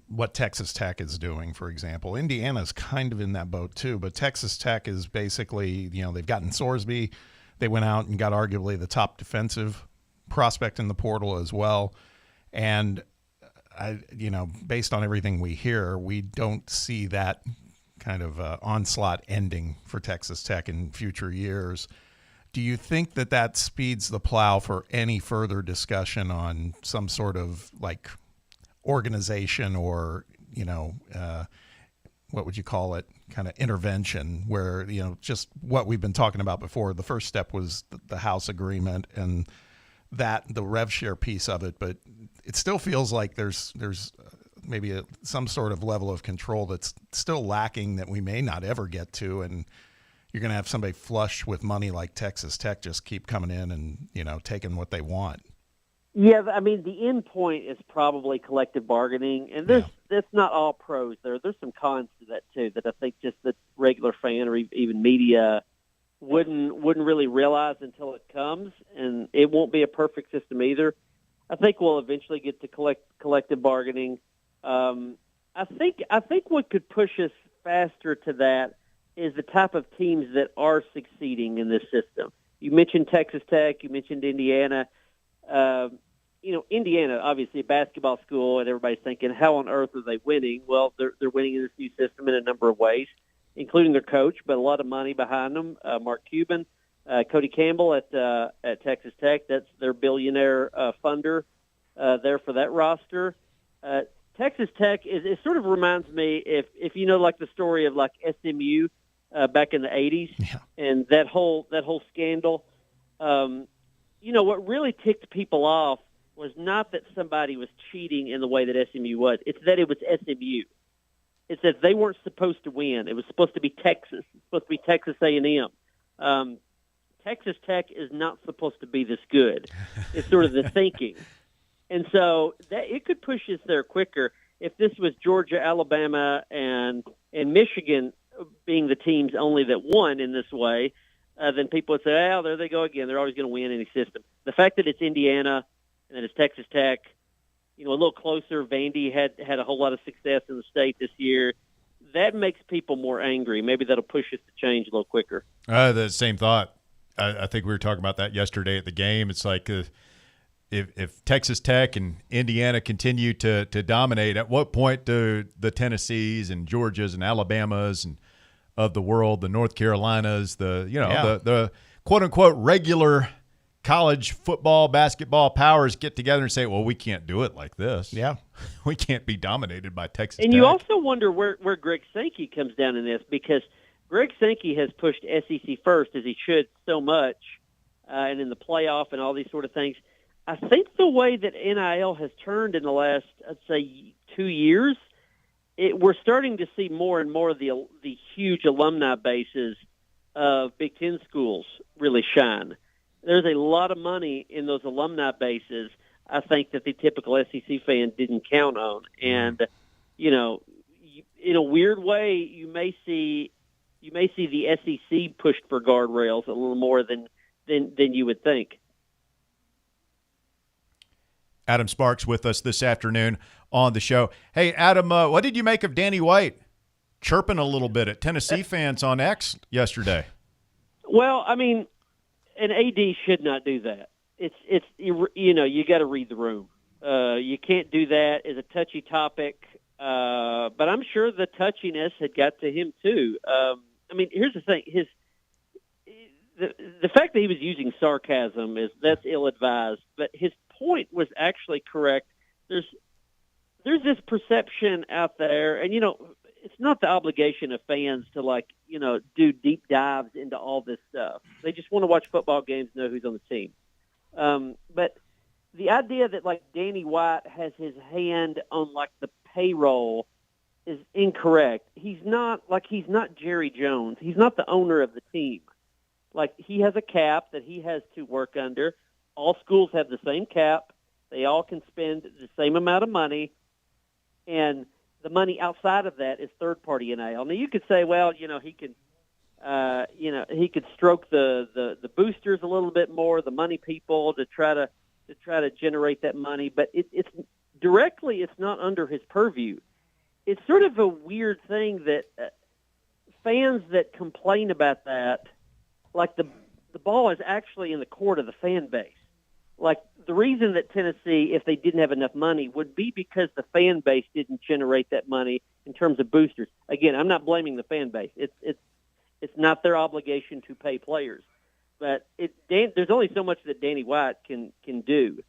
what Texas Tech is doing, for example. Indiana's kind of in that boat too, but Texas Tech is basically, they've gotten Sorsby. They went out and got arguably the top defensive prospect in the portal as well. And based on everything we hear, we don't see that kind of onslaught ending for Texas Tech in future years. Do you think that speeds the plow for any further discussion on some sort of organization or, what would you call it, kind of intervention where, just what we've been talking about before? The first step was the House agreement and the rev share piece of it, but it still feels like there's maybe some sort of level of control that's still lacking that we may not ever get to, and you're going to have somebody flush with money like Texas Tech just keep coming in and, taking what they want. Yeah, I mean, the end point is probably collective bargaining, and that's not all pros there. There's some cons to that, too, that I think just the regular fan or even media wouldn't really realize until it comes, and it won't be a perfect system either. I think we'll eventually get to collective bargaining. I think what could push us faster to that is the type of teams that are succeeding in this system. You mentioned Texas Tech. You mentioned Indiana. Indiana, obviously a basketball school, and everybody's thinking, how on earth are they winning? Well, they're winning in this new system in a number of ways, including their coach, but a lot of money behind them. Mark Cuban, Cody Campbell at Texas Tech, that's their billionaire funder there for that roster. Texas Tech it sort of reminds me if like the story of like SMU back in the 80s and that whole scandal. What really ticked people off was not that somebody was cheating in the way that SMU was. It's that it was SMU. It's that they weren't supposed to win. It was supposed to be Texas. It's supposed to be Texas A&M. Texas Tech is not supposed to be this good. It's sort of the thinking. And so that it could push us there quicker if this was Georgia, Alabama, and Michigan being the teams only that won in this way. then people would say, "Oh, there they go again. They're always going to win any system." The fact that it's Indiana and then it's Texas Tech, a little closer. Vandy had a whole lot of success in the state this year. That makes people more angry. Maybe that'll push us to change a little quicker. The same thought. I think we were talking about that yesterday at the game. It's like if Texas Tech and Indiana continue to dominate, at what point do the Tennessees and Georgias and Alabamas and of the world, the North Carolinas, the quote unquote regular college football, basketball powers get together and say, well, we can't do it like this. Yeah. We can't be dominated by Texas And Tech. you also wonder where Greg Sankey comes down in this, because Greg Sankey has pushed SEC first, as he should, so much, and in the playoff and all these sort of things. I think the way that NIL has turned in the last, I'd say, 2 years, we're starting to see more and more of the huge alumni bases of Big Ten schools really shine. There's a lot of money in those alumni bases, I think, that the typical SEC fan didn't count on. And, in a weird way, you may see the SEC pushed for guardrails a little more than you would think. Adam Sparks with us this afternoon on the show. Hey, Adam, what did you make of Danny White chirping a little bit at Tennessee fans on X yesterday? Well, I mean, an AD should not do that. It's you got to read the room. You can't do that. It's a touchy topic, but I'm sure the touchiness had got to him too. I mean, here's the thing: the fact that he was using sarcasm that's ill-advised, but his point was actually correct. There's this perception out there, and it's not the obligation of fans to do deep dives into all this stuff. They just want to watch football games and know who's on the team. But the idea that Danny White has his hand on the payroll is incorrect. He's not Jerry Jones. He's not the owner of the team. He has a cap that he has to work under. All schools have the same cap. They all can spend the same amount of money, and the money outside of that is third-party NIL. Now you could say, well, he could stroke the boosters a little bit more, the money people, to try to generate that money, but it's not under his purview. It's sort of a weird thing that fans that complain about that, the ball is actually in the court of the fan base. The reason that Tennessee, if they didn't have enough money, would be because the fan base didn't generate that money in terms of boosters. Again, I'm not blaming the fan base. It's not their obligation to pay players. But there's only so much that Danny White can do.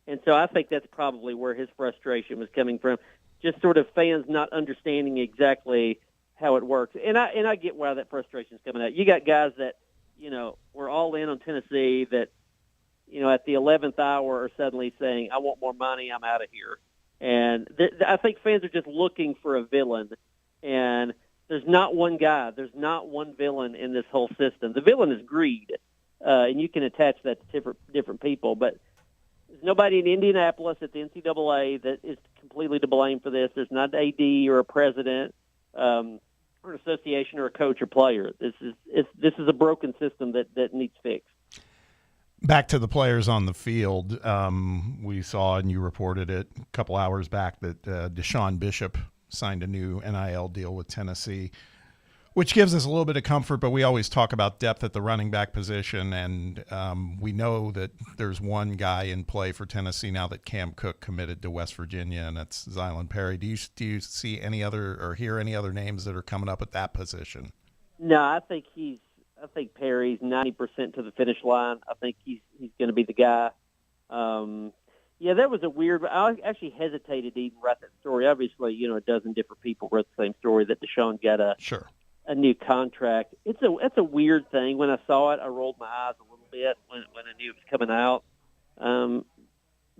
And so I think that's probably where his frustration was coming from, just sort of fans not understanding exactly how it works. And I get why that frustration is coming out. You got guys that, were all in on Tennessee that, at the 11th hour are suddenly saying, I want more money, I'm out of here. And I think fans are just looking for a villain. And there's not one guy. There's not one villain in this whole system. The villain is greed, and you can attach that to different people. But there's nobody in Indianapolis at the NCAA that is completely to blame for this. There's not an AD or a president or an association or a coach or player. This is a broken system that needs fixed. Back to the players on the field, we saw, and you reported it a couple hours back, that Deshaun Bishop signed a new NIL deal with Tennessee, which gives us a little bit of comfort, but we always talk about depth at the running back position, and we know that there's one guy in play for Tennessee now that Cam Cook committed to West Virginia, and that's Zylan Perry. Do you see any other or hear any other names that are coming up at that position? No, I think Perry's 90% to the finish line. I think he's going to be the guy. Yeah, that was a weird. I actually hesitated to even write that story. Obviously, a dozen different people wrote the same story that Deshaun got a new contract. It's a weird thing. When I saw it, I rolled my eyes a little bit when I knew it was coming out,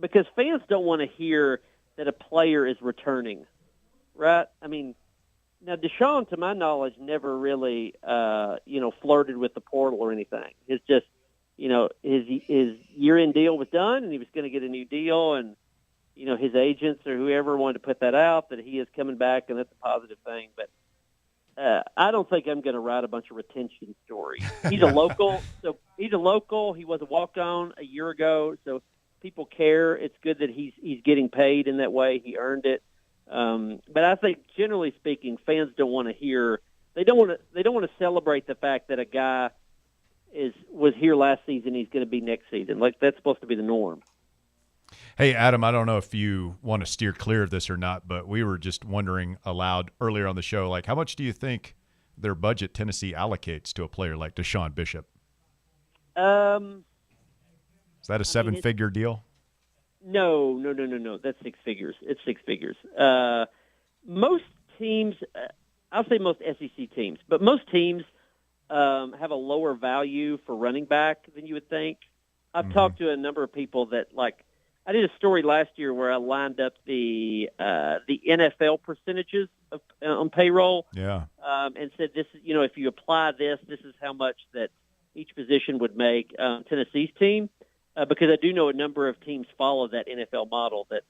because fans don't want to hear that a player is returning, right? I mean. Now, Deshaun, to my knowledge, never really, flirted with the portal or anything. It's just, his year-end deal was done, and he was going to get a new deal, and, his agents or whoever wanted to put that out, that he is coming back, and that's a positive thing. But I don't think I'm going to write a bunch of retention stories. He's a local, so he's a local. He was a walk-on a year ago, so people care. It's good that he's getting paid in that way. He earned it. But I think, generally speaking, fans don't want to hear. They don't want to celebrate the fact that a guy was here last season. He's going to be next season. Like, that's supposed to be the norm. Hey, Adam, I don't know if you want to steer clear of this or not, but we were just wondering aloud earlier on the show, like, how much do you think their budget Tennessee allocates to a player like Deshaun Bishop? Is that a seven-figure deal? No. That's six figures. It's six figures. Most teams, I'll say most SEC teams, but most teams have a lower value for running back than you would think. I've talked to a number of people that, like, I did a story last year where I lined up the NFL percentages on payroll. Yeah. And said, this is, if you apply this is how much that each position would make Tennessee's team. Because I do know a number of teams follow that NFL model that,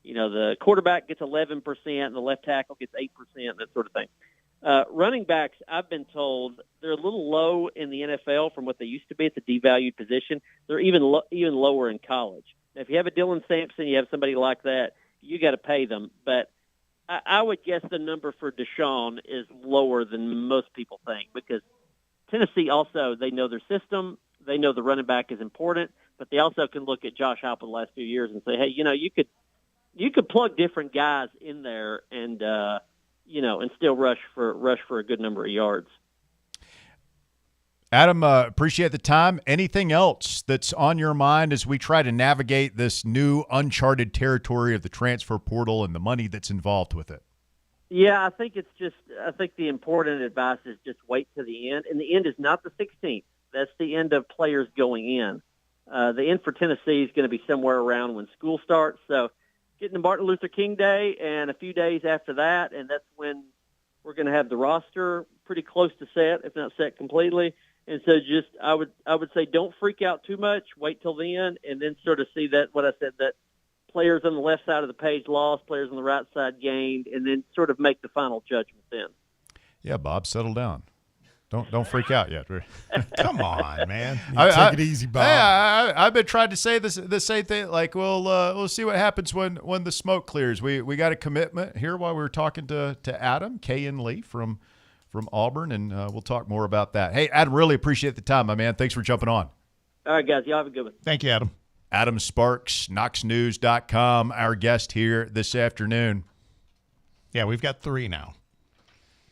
the quarterback gets 11% and the left tackle gets 8%, that sort of thing. Running backs, I've been told, they're a little low in the NFL from what they used to be. It's a devalued position. They're even lower in college. Now, if you have a Dylan Sampson, you have somebody like that, you got to pay them. But I would guess the number for Deshaun is lower than most people think, because Tennessee also, they know their system. They know the running back is important, but they also can look at Josh Heupel the last few years and say, hey, you could plug different guys in there and and still rush for a good number of yards. Adam, appreciate the time. Anything else that's on your mind as we try to navigate this new uncharted territory of the transfer portal and the money that's involved with it? Yeah, I think the important advice is just wait to the end. And the end is not the 16th. That's the end of players going in. The end for Tennessee is going to be somewhere around when school starts. So getting to Martin Luther King Day and a few days after that, and that's when we're going to have the roster pretty close to set, if not set completely. And so I would say don't freak out too much. Wait till then, and then sort of see that what I said, that players on the left side of the page lost, players on the right side gained, and then sort of make the final judgment then. Yeah, Bob, settle down. Don't freak out yet. Come on, man. Take it easy, Bob. I've been trying to say the same thing. Like, we'll see what happens when the smoke clears. We got a commitment here while we were talking to Adam K. and Lee from Auburn, and we'll talk more about that. Hey, Adam, really appreciate the time, my man. Thanks for jumping on. All right, guys. Y'all have a good one. Thank you, Adam. Adam Sparks, KnoxNews.com, our guest here this afternoon. Yeah, we've got 3 now.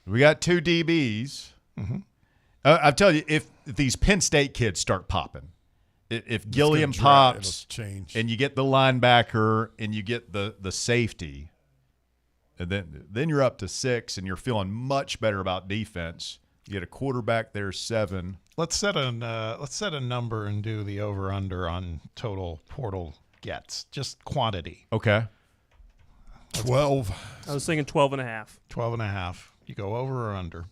We got 2 DBs. Mm-hmm. I'll tell you, if these Penn State kids start popping, if Gilliam pops and you get the linebacker and you get the safety, and then you're up to 6 and you're feeling much better about defense. You get a quarterback there, 7. Let's set a number and do the over/under on total portal gets, just quantity. Okay. 12. I was thinking 12.5. 12.5. You go over or under?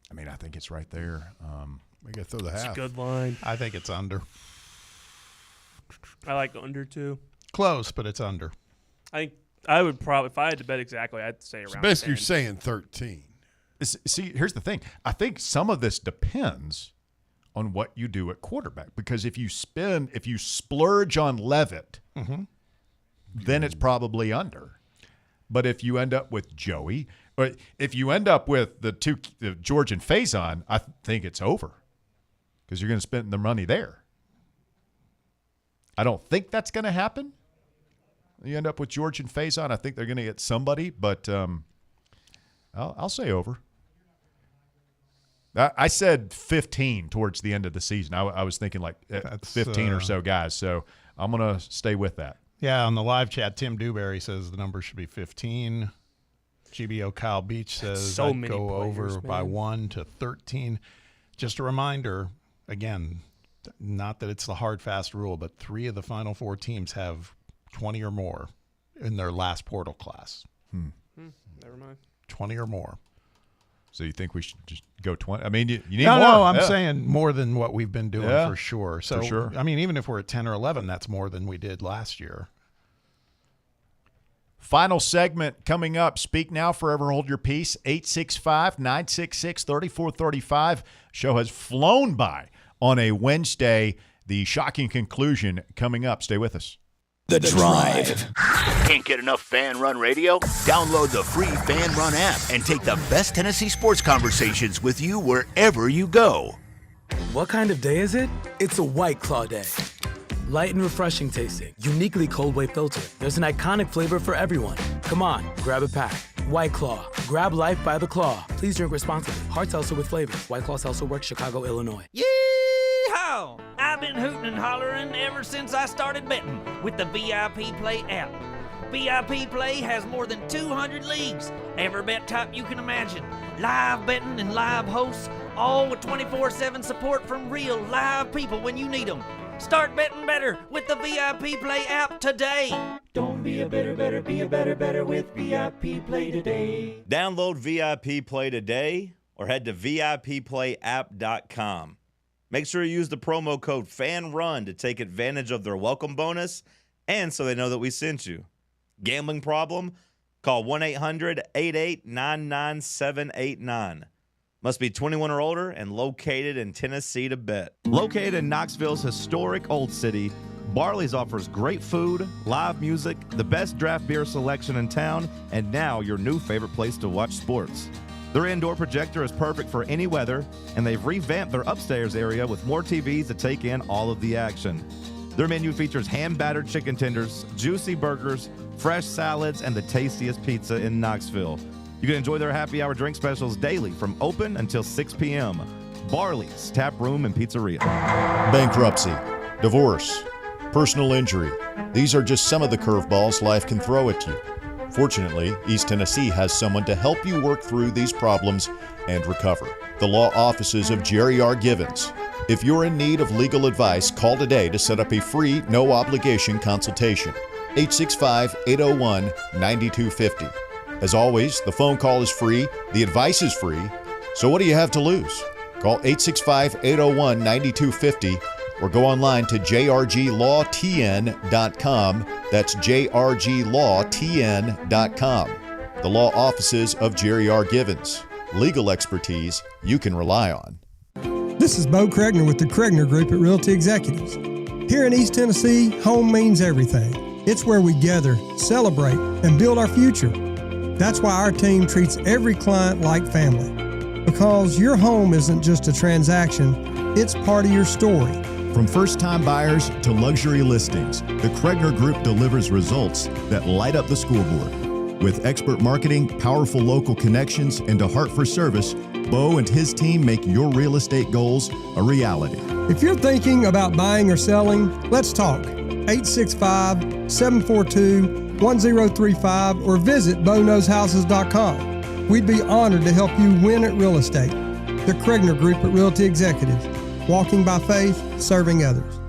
I mean, I think it's right there. We got to throw the half. It's a good line. I think it's under. I like under too. Close, but it's under. I think I would probably, if I had to bet exactly, I'd say around. So basically, 10. you're saying 13. See, here's the thing. I think some of this depends on what you do at quarterback, because if you splurge on Levitt, then it's probably under. But if you end up with Joey, or if you end up with the George and Faison, I think it's over, because you're going to spend the money there. I don't think that's going to happen. You end up with George and Faison. I think they're going to get somebody, but I'll say over. I said 15 towards the end of the season. I was thinking like 15 or so guys, so I'm going to stay with that. Yeah, on the live chat, Tim Dewberry says the number should be 15. GBO Kyle Beach says I'd go over by 1 to 13. Just a reminder, again, not that it's the hard, fast rule, but 3 of the Final 4 teams have 20 or more in their last portal class. Never mind. 20 or more. So you think we should just go 20? I mean, you need more. No, I'm saying more than what we've been doing for sure. So, for sure. I mean, even if we're at 10 or 11, that's more than we did last year. Final segment coming up. Speak now, forever hold your peace. 865-966-3435. Show has flown by on a Wednesday. The shocking conclusion coming up. Stay with us. The Drive. Can't get enough Fan Run Radio? Download the free Fan Run app and take the best Tennessee sports conversations with you wherever you go. What kind of day is it? It's a White Claw day. Light and refreshing tasting, uniquely cold way filtered. There's an iconic flavor for everyone. Come on, grab a pack. White Claw. Grab life by the claw. Please drink responsibly. Hard seltzer with flavor. White Claw Seltzer Works, Chicago, Illinois. Yeehaw! I've been hooting and hollering ever since I started betting with the VIP Play app. VIP Play has more than 200 leagues, every bet type you can imagine. Live betting and live hosts, all with 24/7 support from real live people when you need them. Start betting better with the VIP Play app today. Don't be a better, be a better with VIP Play today. Download VIP Play today or head to VIPPlayApp.com. Make sure you use the promo code FANRUN to take advantage of their welcome bonus and so they know that we sent you. Gambling problem? Call 1-800-88-99789. Must be 21 or older and located in Tennessee to bet. Located in Knoxville's historic Old City, Barley's offers great food, live music, the best draft beer selection in town, and now your new favorite place to watch sports. Their indoor projector is perfect for any weather, and they've revamped their upstairs area with more TVs to take in all of the action. Their menu features hand-battered chicken tenders, juicy burgers, fresh salads, and the tastiest pizza in Knoxville. You can enjoy their happy hour drink specials daily from open until 6 p.m. Barley's Tap Room and Pizzeria. Bankruptcy, divorce, personal injury. These are just some of the curveballs life can throw at you. Fortunately, East Tennessee has someone to help you work through these problems and recover. The law offices of Jerry R. Givens. If you're in need of legal advice, call today to set up a free, no-obligation consultation. 865-801-9250. As always, the phone call is free, the advice is free, so what do you have to lose? Call 865-801-9250 or go online to jrglawtn.com. That's jrglawtn.com. The law offices of Jerry R. Givens. Legal expertise you can rely on. This is Bo Kregner with the Kregner Group at Realty Executives. Here in East Tennessee, home means everything. It's where we gather, celebrate, and build our future. That's why our team treats every client like family. Because your home isn't just a transaction, it's part of your story. From first-time buyers to luxury listings, the Kregner Group delivers results that light up the scoreboard. With expert marketing, powerful local connections, and a heart for service, Bo and his team make your real estate goals a reality. If you're thinking about buying or selling, let's talk. 865-742-1035 or visit BoKnowsHouses.com. We'd be honored to help you win at real estate. The Kregner Group at Realty Executives. Walking by faith, serving others.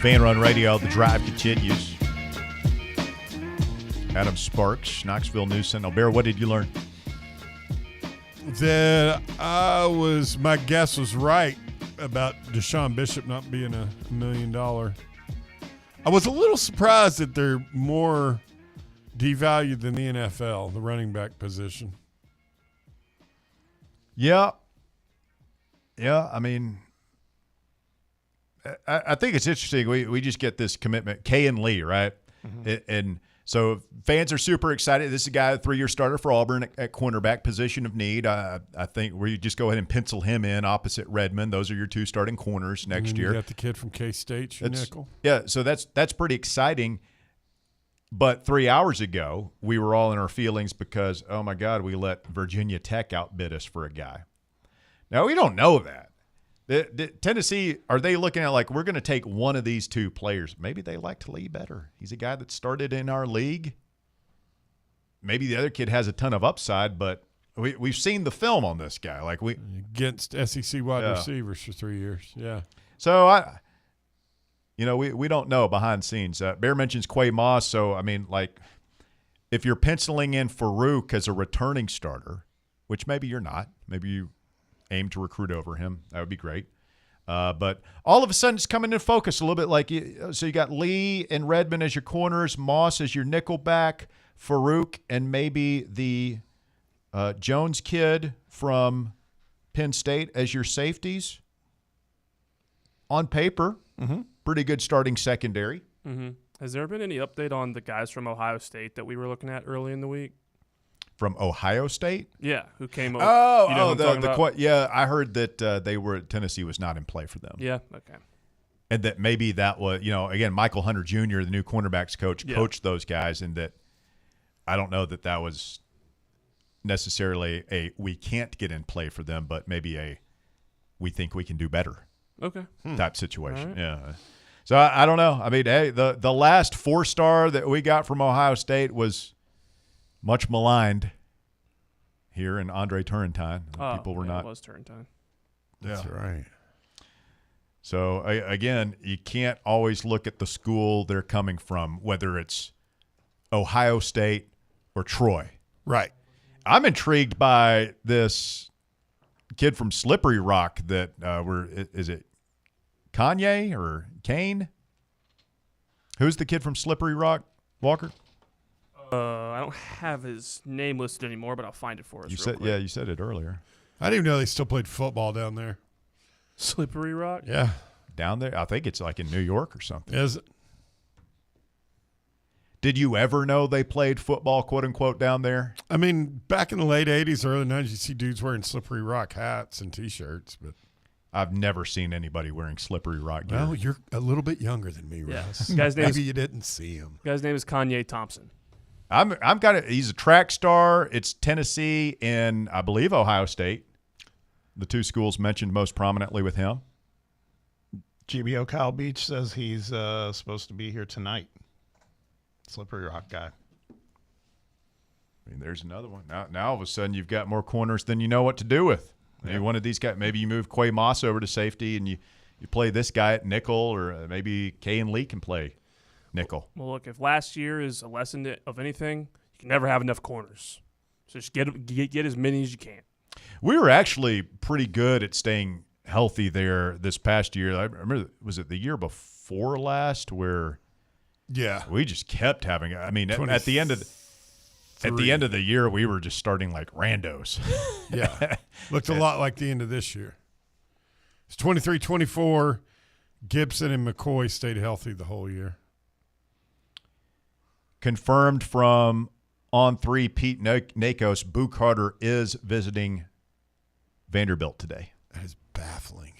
Fan Run Radio, the drive continues. Adam Sparks, Knoxville News Sentinel. Bear, what did you learn? That my guess was right about Deshaun Bishop not being $1 million. I was a little surprised that they're more devalued than the NFL, the running back position. Yeah. I mean, I think it's interesting. We just get this commitment, Kay and Lee, right? Mm-hmm. And so fans are super excited. This is a guy, a 3-year starter for Auburn at cornerback, position of need. I think we just go ahead and pencil him in opposite Redmond. Those are your 2 starting corners next year. You got the kid from K-State, your nickel. Yeah, so that's pretty exciting. But 3 hours ago, we were all in our feelings because, oh, my God, we let Virginia Tech outbid us for a guy. Now, we don't know that. Tennessee, are they looking at like, we're going to take one of these 2 players? Maybe they like Lee better. He's a guy that started in our league. Maybe the other kid has a ton of upside, but we've seen the film on this guy. Like against SEC wide receivers for 3 years. Yeah. So we don't know behind the scenes. Bear mentions Quay Moss. So, I mean, like if you're penciling in Farouk as a returning starter, which maybe you're not, maybe you aim to recruit over him, that would be great. But all of a sudden it's coming into focus a little bit like so you got Lee and Redmond as your corners, Moss as your nickel back, Farouk and maybe the Jones kid from Penn State as your safeties. On paper, pretty good starting secondary. Mm-hmm. Has there been any update on the guys from Ohio State that we were looking at early in the week? From Ohio State? Yeah, who came over. Yeah, I heard that Tennessee was not in play for them. Yeah, okay. And that maybe that was, again, Michael Hunter Jr., the new cornerbacks coach, coached those guys, and that I don't know that was necessarily a we can't get in play for them, but maybe a we think we can do better type situation. Right. Yeah. So I don't know. I mean, hey, the last 4-star that we got from Ohio State was much maligned here in Andre Turrentine. People were not. It was Turrentine. That's right. So, again, you can't always look at the school they're coming from, whether it's Ohio State or Troy. Right. I'm intrigued by this kid from Slippery Rock that is it Kanye or Kane? Who's the kid from Slippery Rock, Walker? I don't have his name listed anymore, but I'll find it for us. You said it earlier. I didn't even know they still played football down there. Slippery Rock? Yeah. Down there? I think it's like in New York or something. Is it? Did you ever know they played football, quote unquote, down there? I mean, back in the late 80s, early 90s, you see dudes wearing Slippery Rock hats and T-shirts, but I've never seen anybody wearing Slippery Rock gear. Well, you're a little bit younger than me, Russ. Yeah. Maybe you didn't see him. Guy's name is Kanye Thompson. He's a track star. It's Tennessee and I believe Ohio State, the two schools mentioned most prominently with him. GBO Kyle Beach says he's supposed to be here tonight. Slippery Rock guy. I mean, there's another one. Now all of a sudden you've got more corners than you know what to do with. Maybe one of these guys. Maybe you move Quay Moss over to safety and you play this guy at nickel, or maybe Kay and Lee can play nickel. Well, look, if last year is a lesson of anything, you can never have enough corners. So just get as many as you can. We were actually pretty good at staying healthy there this past year. I remember, was it the year before last where we just kept having – I mean, at the end of the year, we were just starting like randos. Yeah. Looked a lot like the end of this year. It's 23-24. Gibson and McCoy stayed healthy the whole year. Confirmed from On 3 Pete Nakos, Boo Carter is visiting Vanderbilt today. That is baffling.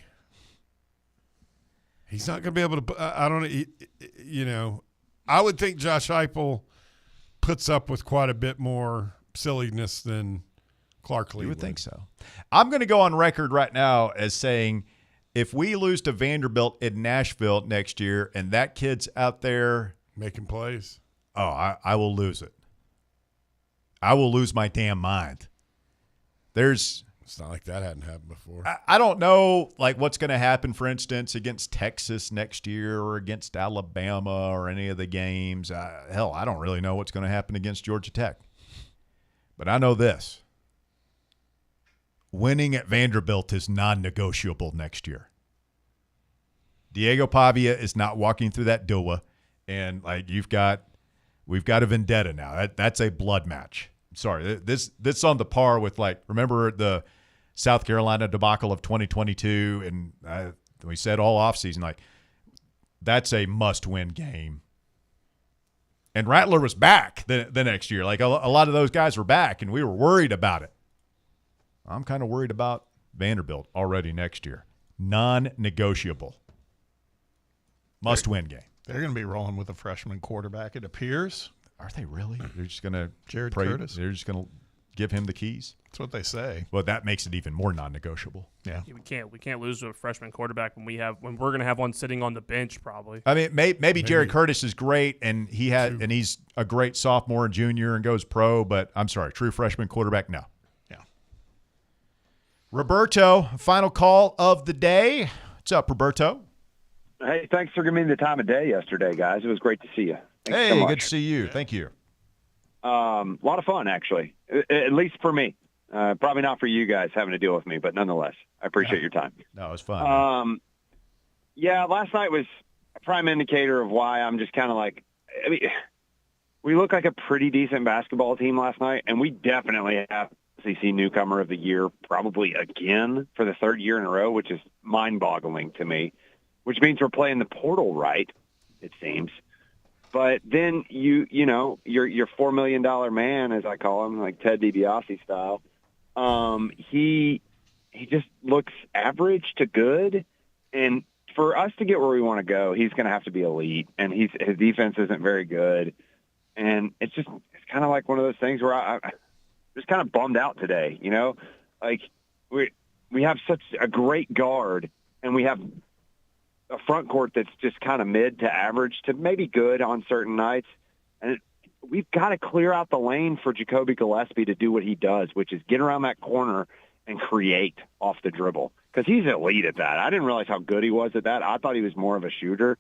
He's not going to be able to – I don't know. I would think Josh Heupel puts up with quite a bit more silliness than Clark Lee. You would think so. I'm going to go on record right now as saying if we lose to Vanderbilt in Nashville next year and that kid's out there making plays, I will lose it. I will lose my damn mind. It's not like that hadn't happened before. I don't know what's going to happen, for instance, against Texas next year or against Alabama or any of the games. Hell, I don't really know what's going to happen against Georgia Tech. But I know this. Winning at Vanderbilt is non-negotiable next year. Diego Pavia is not walking through that door, and we've got a vendetta now. That's a blood match. Sorry, this on the par with remember the South Carolina debacle of 2022, and we said all offseason that's a must-win game. And Rattler was back the next year. A lot of those guys were back, and we were worried about it. I'm kind of worried about Vanderbilt already next year. Non-negotiable. Must-win game. They're going to be rolling with a freshman quarterback, it appears. Are they really? They're just going to Jared Curtis. They're just going to give him the keys. That's what they say. Well, that makes it even more non-negotiable. Yeah. We can't lose to a freshman quarterback when we're going to have one sitting on the bench probably. I mean, maybe Jared Curtis is great and he's a great sophomore and junior and goes pro, but I'm sorry, true freshman quarterback, no. Yeah. Roberto, final call of the day. What's up, Roberto? Hey, thanks for giving me the time of day yesterday, guys. It was great to see you. Thanks so much. Good to see you. Thank you. A lot of fun, actually, at least for me. Probably not for you guys having to deal with me, but nonetheless, I appreciate your time. No, it was fun. Yeah, last night was a prime indicator of why I'm just kind of like, I mean, we look like a pretty decent basketball team last night, and we definitely have SEC Newcomer of the Year probably again for the third year in a row, which is mind-boggling to me, which means we're playing the portal right, it seems. But then you know, your $4 million man, as I call him, like Ted DiBiase style, he just looks average to good. And for us to get where we want to go, he's going to have to be elite. And his defense isn't very good. And it's kind of like one of those things where I just kind of bummed out today, you know? Like we have such a great guard, and we have a front court that's just kind of mid to average to maybe good on certain nights. And we've got to clear out the lane for Jacoby Gillespie to do what he does, which is get around that corner and create off the dribble, because he's elite at that. I didn't realize how good he was at that. I thought he was more of a shooter.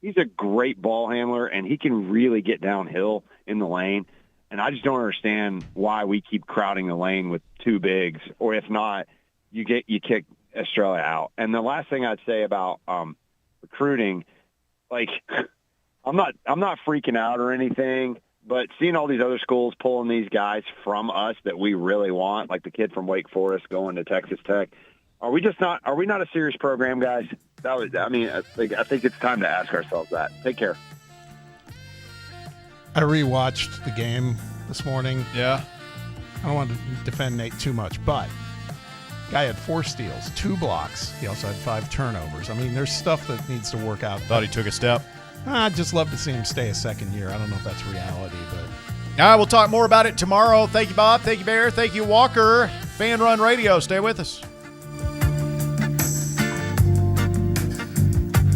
He's a great ball handler, and he can really get downhill in the lane. And I just don't understand why we keep crowding the lane with two bigs, or if not, you kick Australia out. And the last thing I'd say about recruiting, like, I'm not freaking out or anything, but seeing all these other schools pulling these guys from us that we really want, like the kid from Wake Forest going to Texas Tech, are we not a serious program, guys? I think it's time to ask ourselves that. Take care. I rewatched the game this morning. Yeah. I don't want to defend Nate too much, but guy had 4 steals, 2 blocks. He also had 5 turnovers. I mean, there's stuff that needs to work out. Thought he took a step. I'd just love to see him stay a second year. I don't know if that's reality, but. All right, we'll talk more about it tomorrow. Thank you, Bob. Thank you, Bear. Thank you, Walker. Fan Run Radio. Stay with us.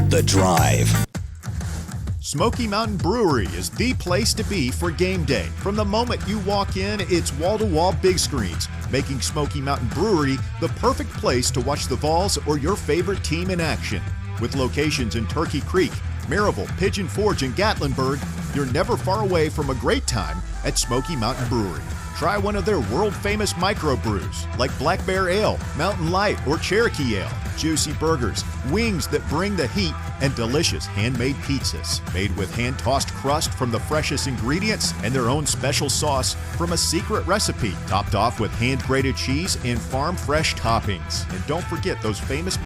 The Drive. Smoky Mountain Brewery is the place to be for game day. From the moment you walk in, it's wall-to-wall big screens, making Smoky Mountain Brewery the perfect place to watch the Vols or your favorite team in action. With locations in Turkey Creek, Maryville, Pigeon Forge, and Gatlinburg, you're never far away from a great time at Smoky Mountain Brewery. Try one of their world-famous microbrews like Black Bear Ale, Mountain Light, or Cherokee Ale. Juicy burgers, wings that bring the heat, and delicious handmade pizzas made with hand-tossed crust from the freshest ingredients and their own special sauce from a secret recipe, topped off with hand-grated cheese and farm-fresh toppings. And don't forget those famous